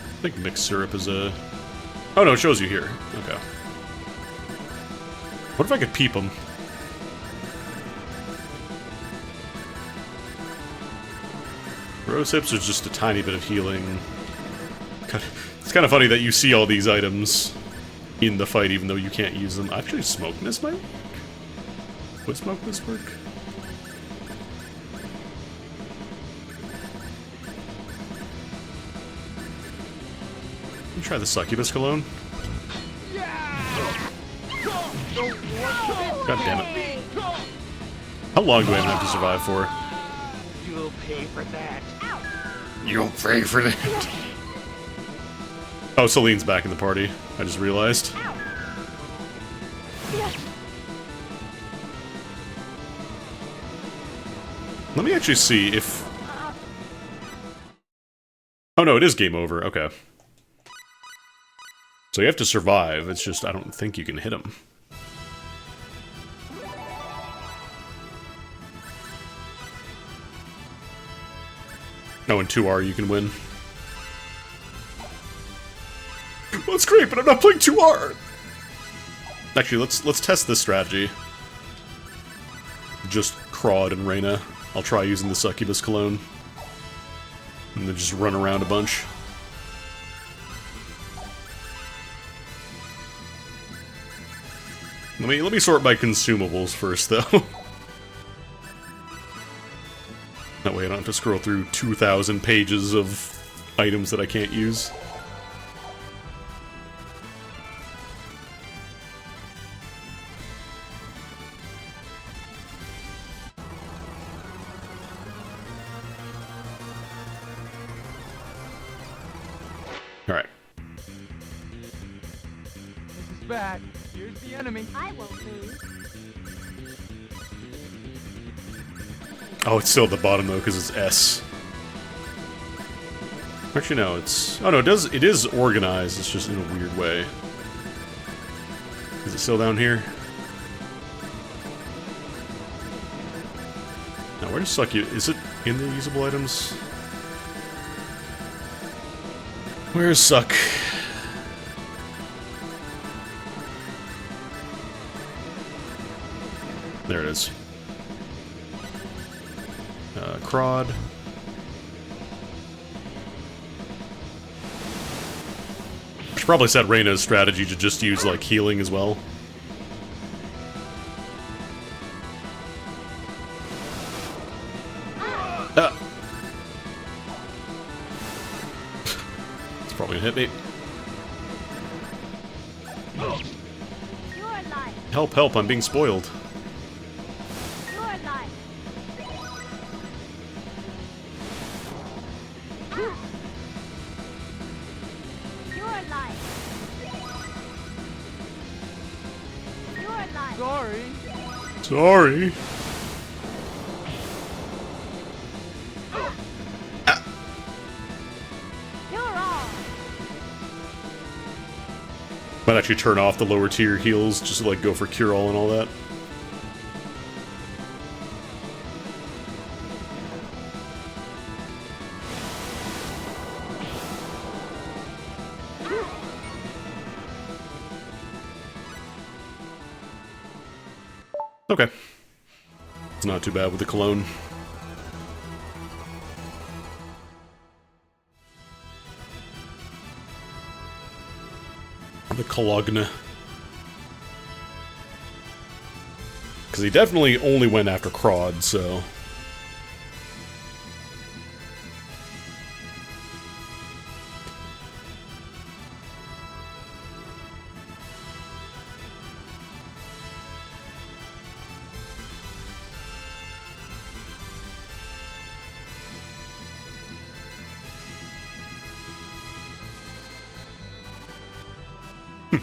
I think mixed syrup is a... Oh no, it shows you here. Okay. What if I could peep him? Rose hips is just a tiny bit of healing. God, it's kind of funny that you see all these items in the fight even though you can't use them. Actually, smokeness might work? Would smokeness work? Try the succubus cologne. God damn it. How long do I even have to survive for? You'll pay for that. You'll pay for that. Oh, Celine's back in the party. I just realized. Let me actually see if... Oh no, it is game over. Okay. So you have to survive. It's just I don't think you can hit him. Oh, in 2R you can win. Well, that's great, but I'm not playing 2R! Actually, let's test this strategy. Just Crawd and Reyna. I'll try using the Succubus Cologne. And then just run around a bunch. Let me sort by consumables first, though. That way I don't have to scroll through 2,000 pages of items that I can't use. Alright. This is bad. Here's the enemy. I won't lose. Oh, it's still at the bottom, though, because it's S. Actually, no, it's... Oh, no, it is organized, it's just in a weird way. Is it still down here? Now, where does Suck you... Is it in the usable items? Where's Suck? There it is. Crawd. Should probably set Reyna's strategy to just use, like, healing as well. It's probably gonna hit me. Your life. Help, help, I'm being spoiled. Your life. Your life. Your life. Sorry. Sorry. You're all. Might actually turn off the lower tier heals just to, like, go for cure all and all that. Okay. It's not too bad with the cologne. The Cologne. Because he definitely only went after Crawd, so...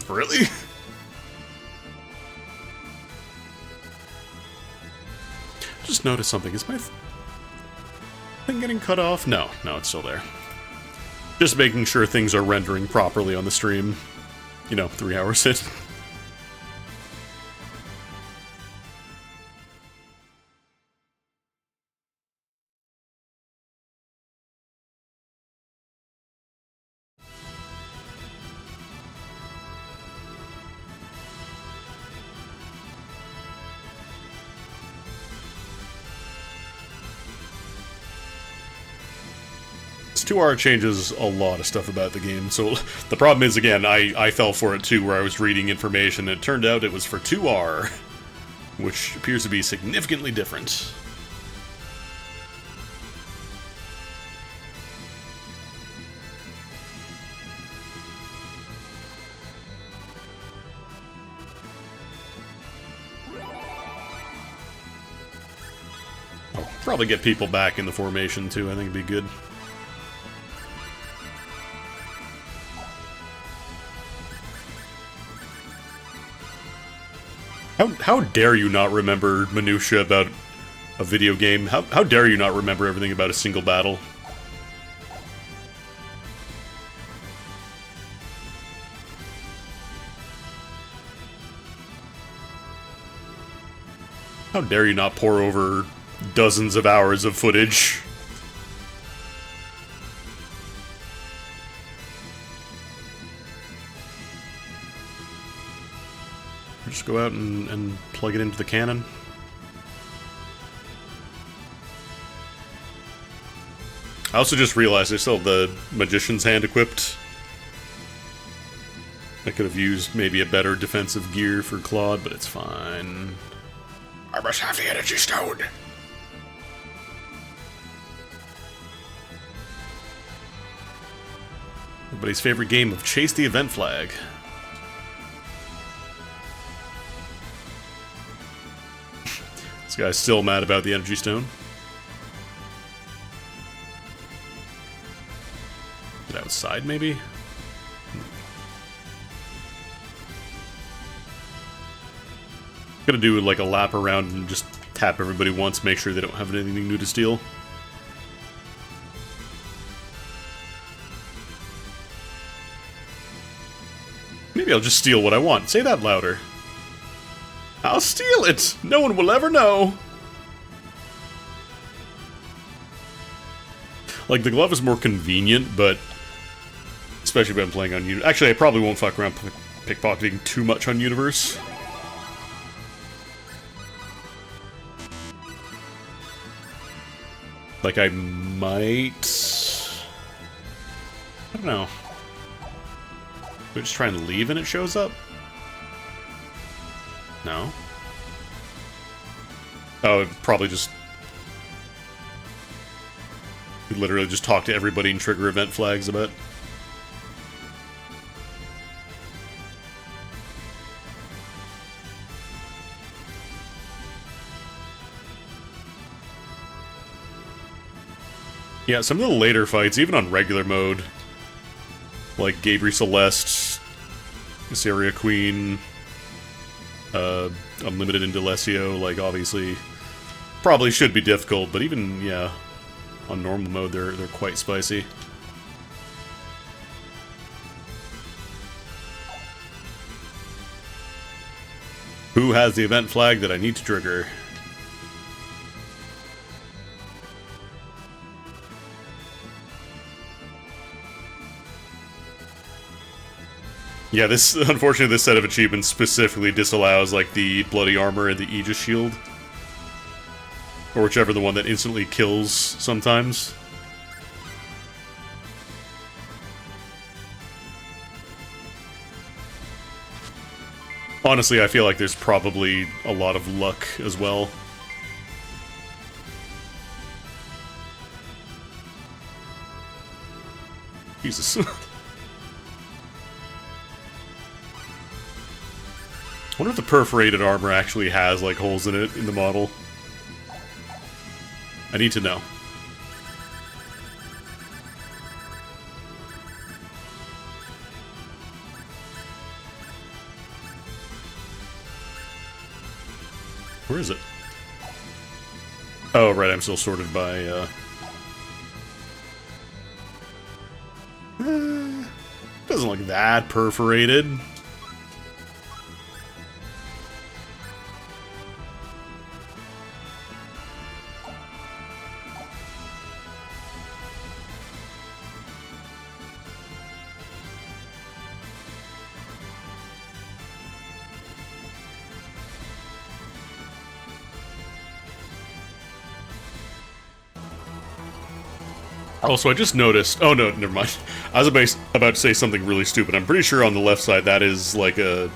Really? Just noticed something. Is my thing getting cut off? No, no, it's still there. Just making sure things are rendering properly on the stream. You know, 3 hours in. This 2R changes a lot of stuff about the game, so the problem is, again, I fell for it too, where I was reading information, and it turned out it was for 2R, which appears to be significantly different. Probably get people back in the formation too, I think it'd be good. How dare you not remember minutia about a video game? How dare you not remember everything about a single battle? How dare you not pour over dozens of hours of footage? Just go out and plug it into the cannon. I also just realized I still have the Magician's Hand equipped. I could have used maybe a better defensive gear for Claude, but it's fine. I must have the energy stone. Everybody's favorite game of Chase the Event Flag. This guy's still mad about the energy stone. Is it outside, maybe? Gonna do like a lap around and just tap everybody once, make sure they don't have anything new to steal. Maybe I'll just steal what I want. Say that louder. I'll steal it! No one will ever know! Like, the glove is more convenient, but... especially if I'm playing on Universe. Actually, I probably won't fuck around pickpocketing too much on Universe. Like, I might... I don't know. We just try and leave and it shows up? No? Oh, probably just... we literally just talk to everybody and trigger event flags a bit. Yeah, some of the later fights, even on regular mode, like Gabriel Celeste, Syria Queen, Unlimited and Delesio, like, obviously, probably should be difficult, but even, yeah, on normal mode, they're quite spicy. Who has the event flag that I need to trigger? Yeah, this, unfortunately, this set of achievements specifically disallows, like, the Bloody Armor and the Aegis Shield. Or whichever the one that instantly kills sometimes. Honestly, I feel like there's probably a lot of luck as well. Jesus. I wonder if the perforated armor actually has, like, holes in it in the model. I need to know. Where is it? Oh, right, I'm still sorted by, doesn't look that perforated. Also, I just noticed... oh, no, never mind. I was about to say something really stupid. I'm pretty sure on the left side that is, like, a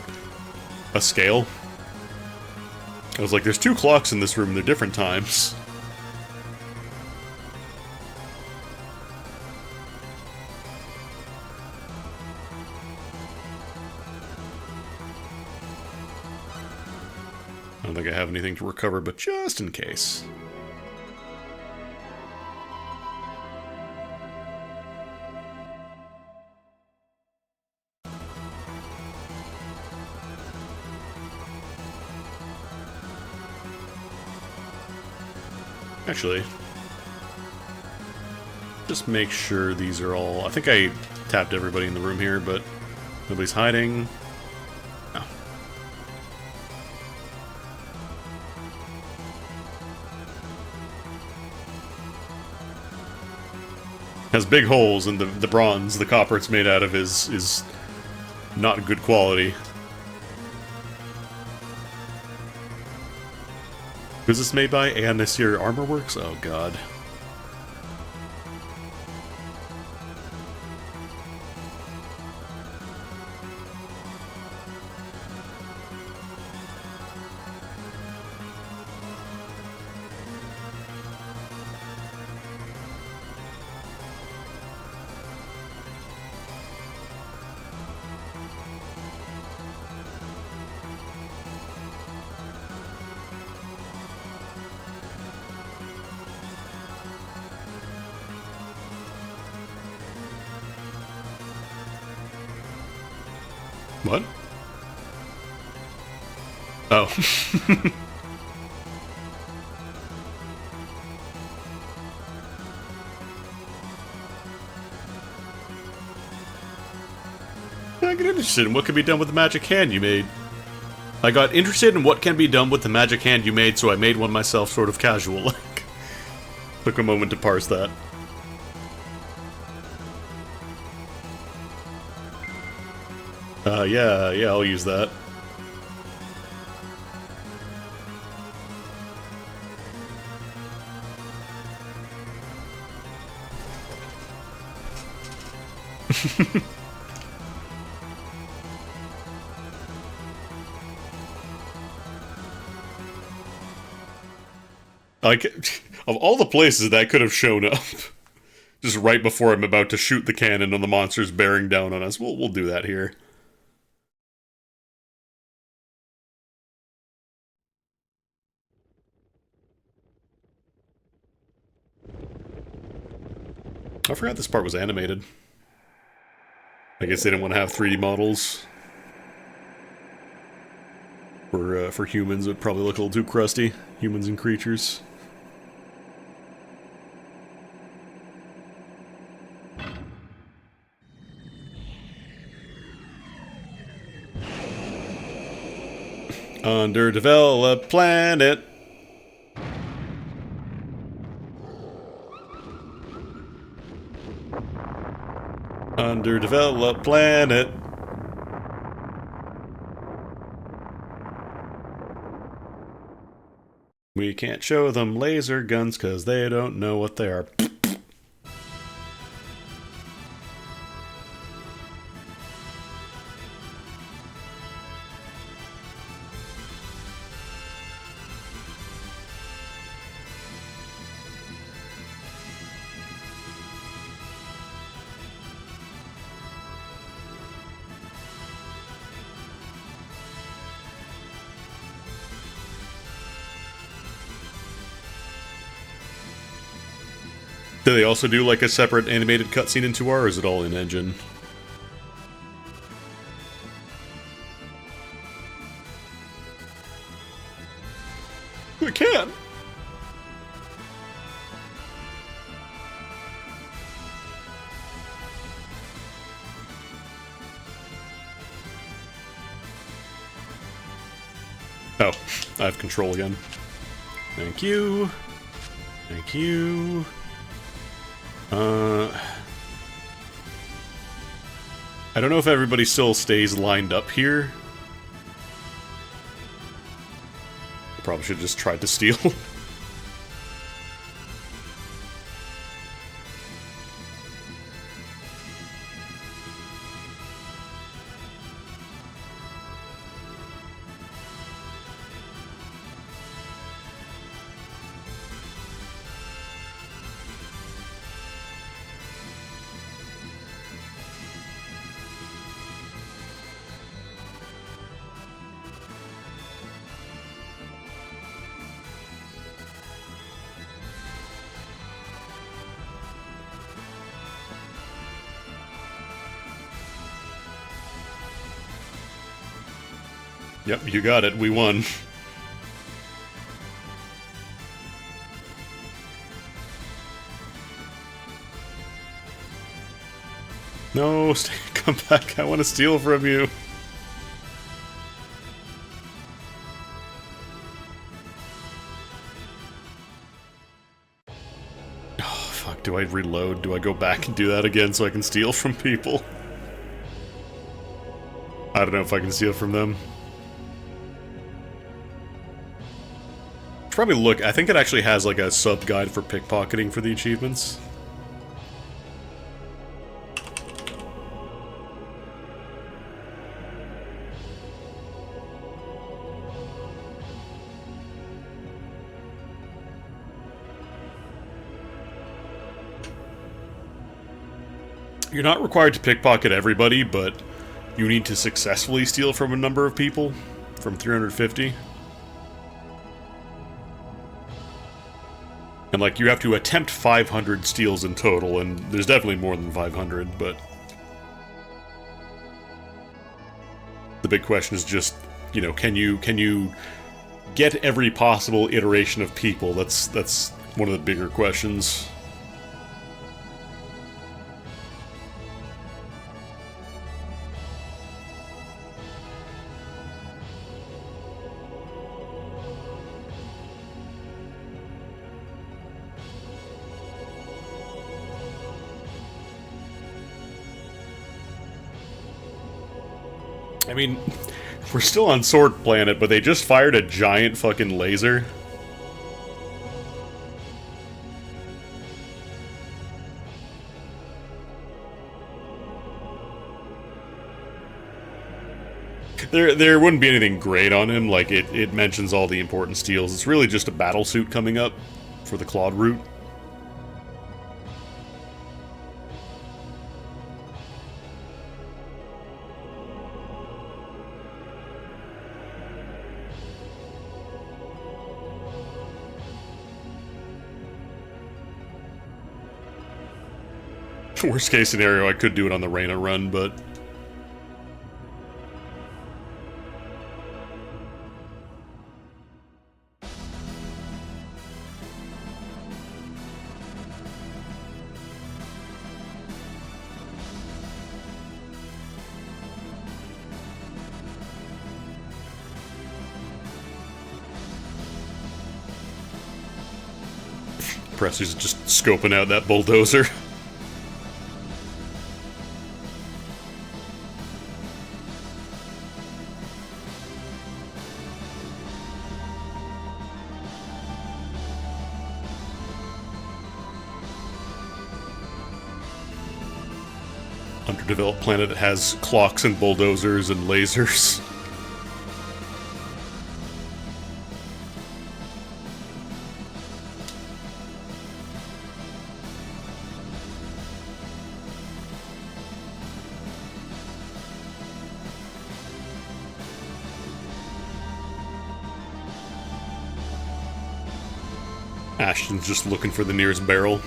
scale. I was like, there's 2 clocks in this room, they're different times. I don't think I have anything to recover, but just in case. Actually, just make sure these are all... I think I tapped everybody in the room here, but nobody's hiding. No. Has big holes, and the bronze, the copper it's made out of is not good quality. Who's this made by? Anisir Armor Works? Oh god. What? Oh. I get interested in what can be done with the magic hand you made. I got interested in what can be done with the magic hand you made, so I made one myself, sort of casual like. Took a moment to parse that. Yeah, I'll use that. Like, of all the places that could have shown up, just right before I'm about to shoot the cannon on the monsters bearing down on us, we'll do that here. I forgot this part was animated. I guess they didn't want to have 3D models. For humans, it would probably look a little too crusty. Humans and creatures. Underdeveloped planet. Underdeveloped planet. We can't show them laser guns because they don't know what they are. Do they also do like a separate animated cutscene in 2R, or is it all in engine? We can! Oh, I have control again. Thank you. Thank you. I don't know if everybody still stays lined up here. Probably should have just tried to steal. Yep, you got it. We won. No, stay, come back. I want to steal from you. Oh, fuck. Do I reload? Do I go back and do that again so I can steal from people? I don't know if I can steal from them. Probably look. I think it actually has like a sub-guide for pickpocketing for the achievements. You're not required to pickpocket everybody, but you need to successfully steal from a number of people, from 350. And, like, you have to attempt 500 steals in total, and there's definitely more than 500, but... the big question is just, you know, can you get every possible iteration of people? That's one of the bigger questions. I mean, we're still on Sword Planet, but they just fired a giant fucking laser. There wouldn't be anything great on him, like it mentions all the important steals. It's really just a battle suit coming up for the Claude route. Worst case scenario, I could do it on the Reyna run, but... Presley's just scoping out that bulldozer. Underdeveloped planet that has clocks and bulldozers and lasers. Ashton's just looking for the nearest barrel.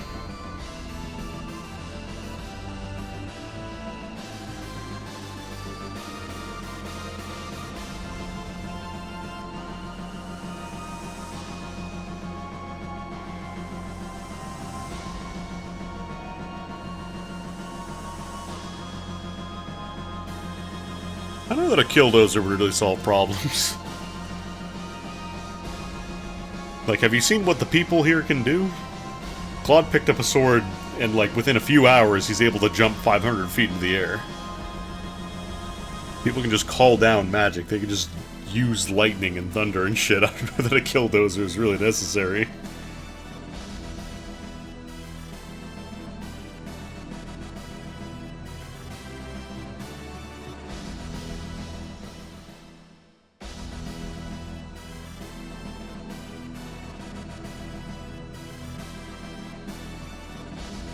I don't know that a killdozer would really solve problems. Like, have you seen what the people here can do? Claude picked up a sword, and like within a few hours, he's able to jump 500 feet into the air. People can just call down magic. They can just use lightning and thunder and shit. I don't know that a killdozer is really necessary.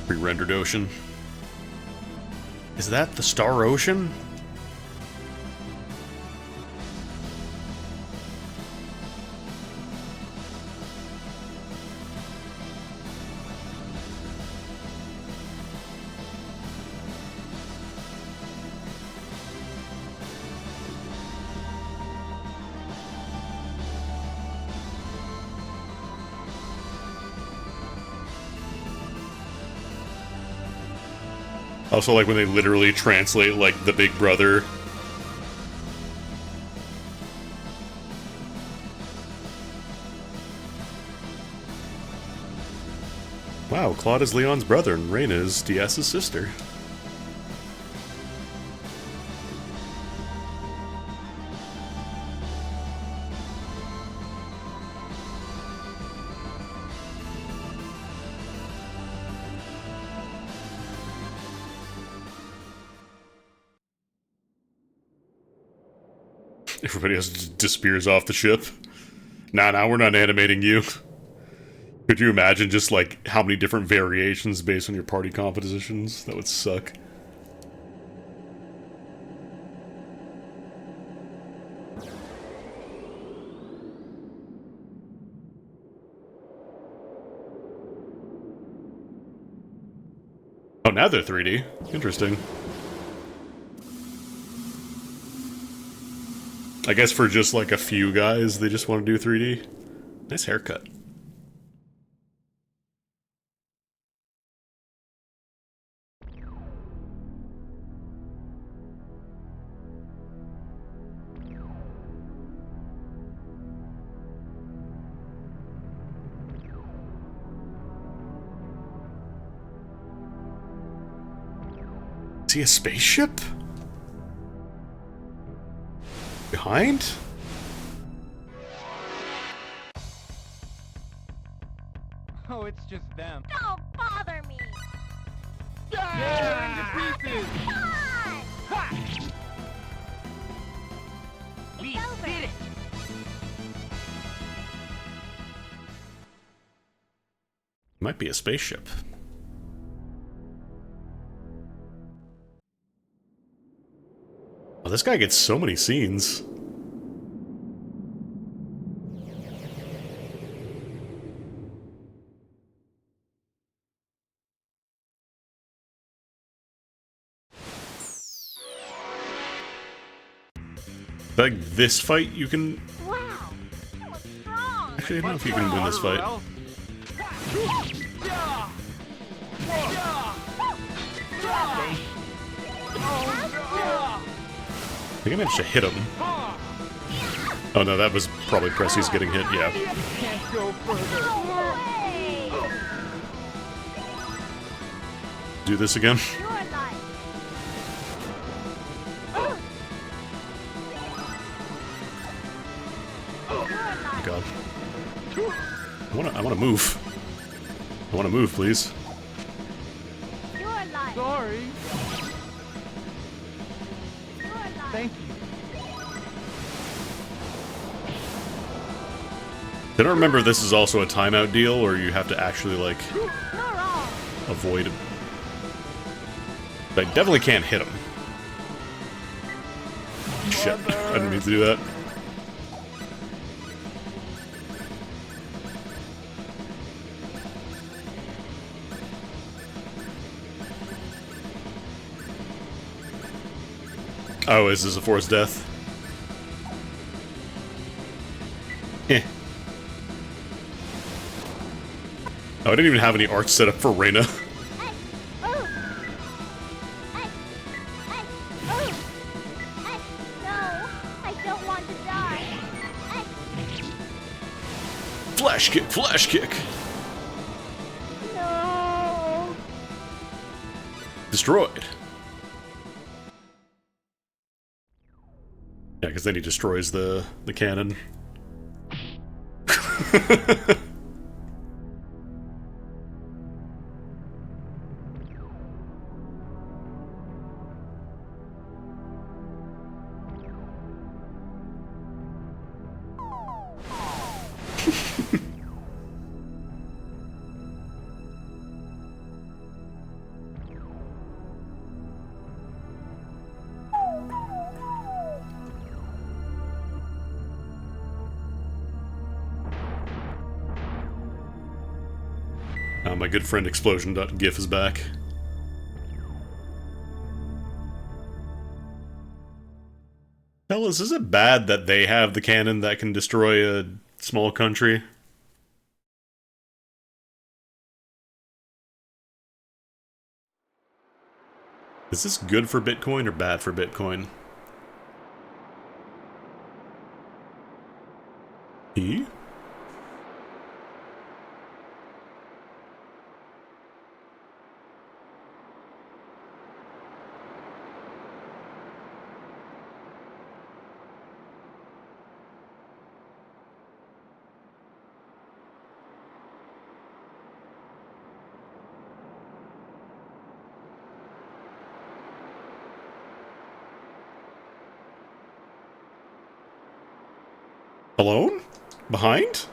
Pre-rendered ocean. Is that the Star Ocean? Also, like, when they literally translate, like, the Big Brother. Wow, Claude is Leon's brother, and Reina is Diaz's sister. Everybody else just disappears off the ship. Nah, we're not animating you. Could you imagine just, like, how many different variations based on your party compositions? That would suck. Oh, now they're 3D. Interesting. I guess for just, like, a few guys, they just want to do 3D. Nice haircut. Is he a spaceship? Behind? Oh, it's just them. Don't bother me! Yeah, into pieces! God! Ha! We did it! Might be a spaceship. Oh, this guy gets so many scenes. Like this fight, you can. Wow! That was strong! Actually, I don't know if you can win this fight. I think I managed to hit him. Oh no, that was probably Pressy's getting hit, yeah. Can't go further. No way! Do this again. Your life! Your life! God. I wanna move. I wanna move, please. Your life! Sorry. Your life! Thank you. Then I remember this is also a timeout deal, or you have to actually, like, You're wrong! avoid it. I definitely can't hit him. Shit, I didn't mean to do that. Oh, is this a forced death? Eh. Oh, I didn't even have any arts set up for Reina. Hey! Oh! Hey! Hey! Oh! Hey! No! I don't want to die! Hey! Flash kick, flash kick! No! Destroyed. Yeah, because then he destroys the cannon. My good friend Explosion.gif is back. Fellas, is it bad that they have the cannon that can destroy a small country? Is this good for Bitcoin or bad for Bitcoin? E? Alone? Behind?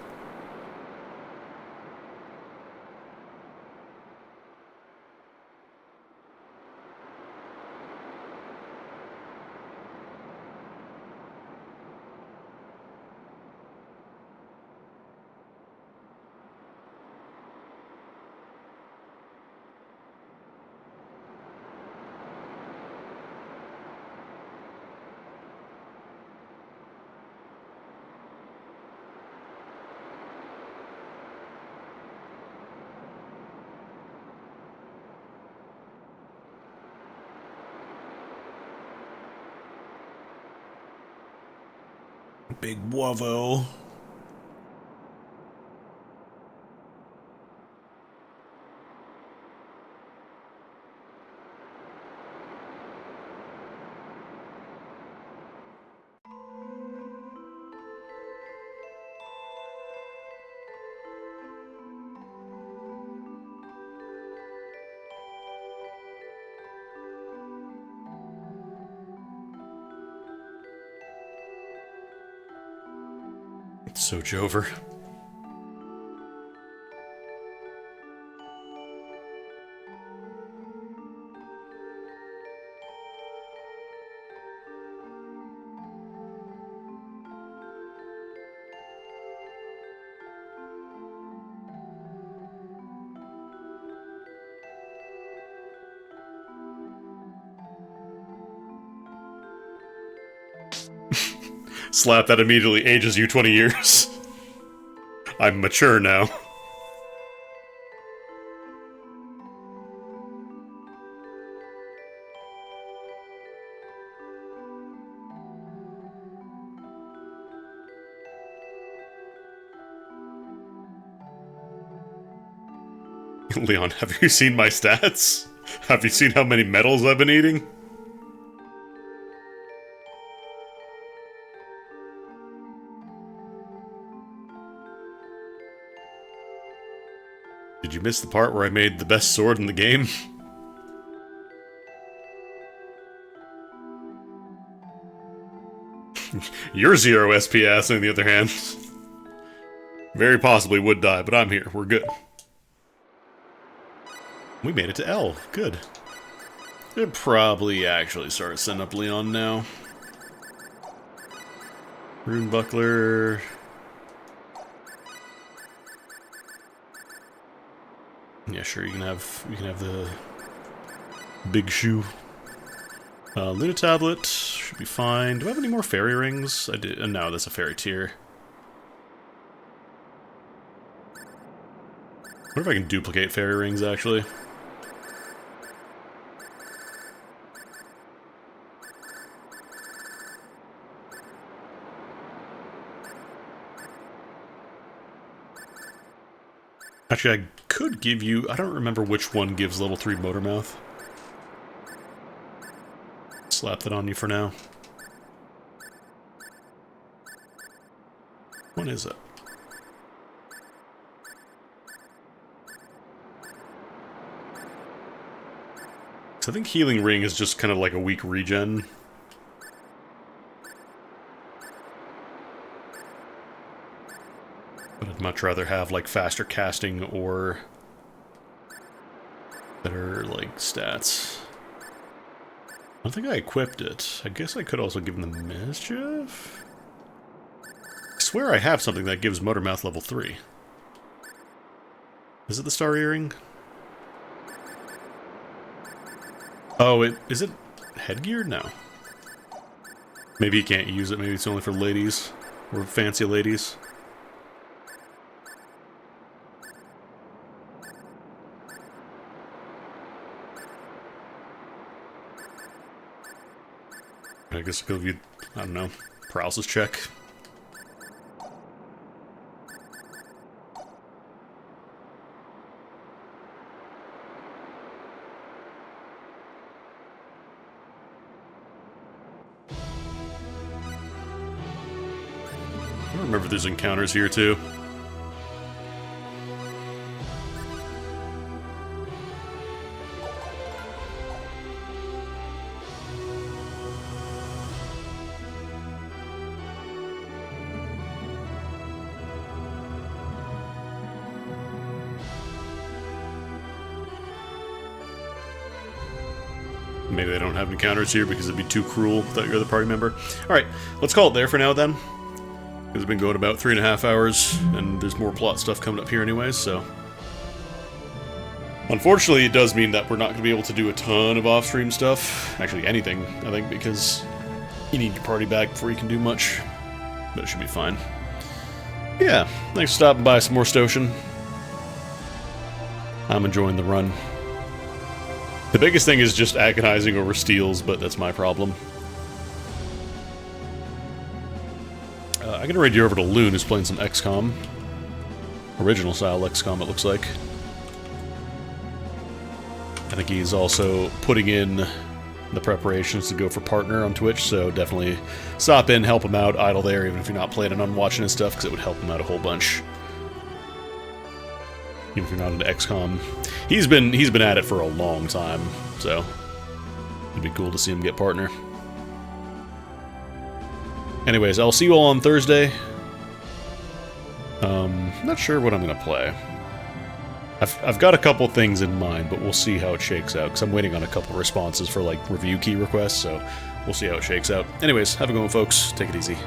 Big Wavo. Soch over. Slap that immediately ages you 20 years. I'm mature now. Leon, have you seen my stats? Have you seen how many metals I've been eating? Did you miss the part where I made the best sword in the game? You're 0 SPS, on the other hand. Very possibly would die, but I'm here. We're good. We made it to L. Good. Should probably actually start setting up Leon now. Rune Buckler. Yeah, sure. You can have the big shoe. Luna tablet should be fine. Do I have any more fairy rings? I did. No, that's a fairy tier. What if I can duplicate fairy rings actually? Actually, I could give you... I don't remember which one gives level 3 motor mouth. Slap that on you for now. When is it? So I think Healing Ring is just kind of like a weak regen. But I'd much rather have like faster casting or better like stats. I don't think I equipped it. I guess I could also give him the Mischief? I swear I have something that gives Motormouth level 3. Is it the Star Earring? Oh, is it headgear? No. Maybe you can't use it. Maybe it's only for ladies. Or fancy ladies. I guess I'll give you, I don't know, paralysis check. I don't remember if there's encounters here too. Maybe they don't have encounters here because it'd be too cruel without your other party member. Alright, let's call it there for now then. Because it's been going about 3.5 hours, and there's more plot stuff coming up here anyways, so... Unfortunately, it does mean that we're not going to be able to do a ton of off-stream stuff. Actually, anything, I think, because you need your party back before you can do much. But it should be fine. Yeah, thanks for stopping by some more Stoshin. I'm enjoying the run. The biggest thing is just agonizing over steals, but that's my problem. I'm gonna raid you over to Loon, who's playing some XCOM. Original style XCOM, it looks like. I think he's also putting in the preparations to go for partner on Twitch, so definitely stop in, help him out, idle there, even if you're not planning on watching his stuff, because it would help him out a whole bunch. Even if you're not into XCOM. He's been at it for a long time, so it'd be cool to see him get partner. Anyways, I'll see you all on Thursday. Not sure what I'm gonna play. I've got a couple things in mind, but we'll see how it shakes out, because I'm waiting on a couple responses for, like, review key requests, so we'll see how it shakes out. Anyways, have a good one, folks. Take it easy.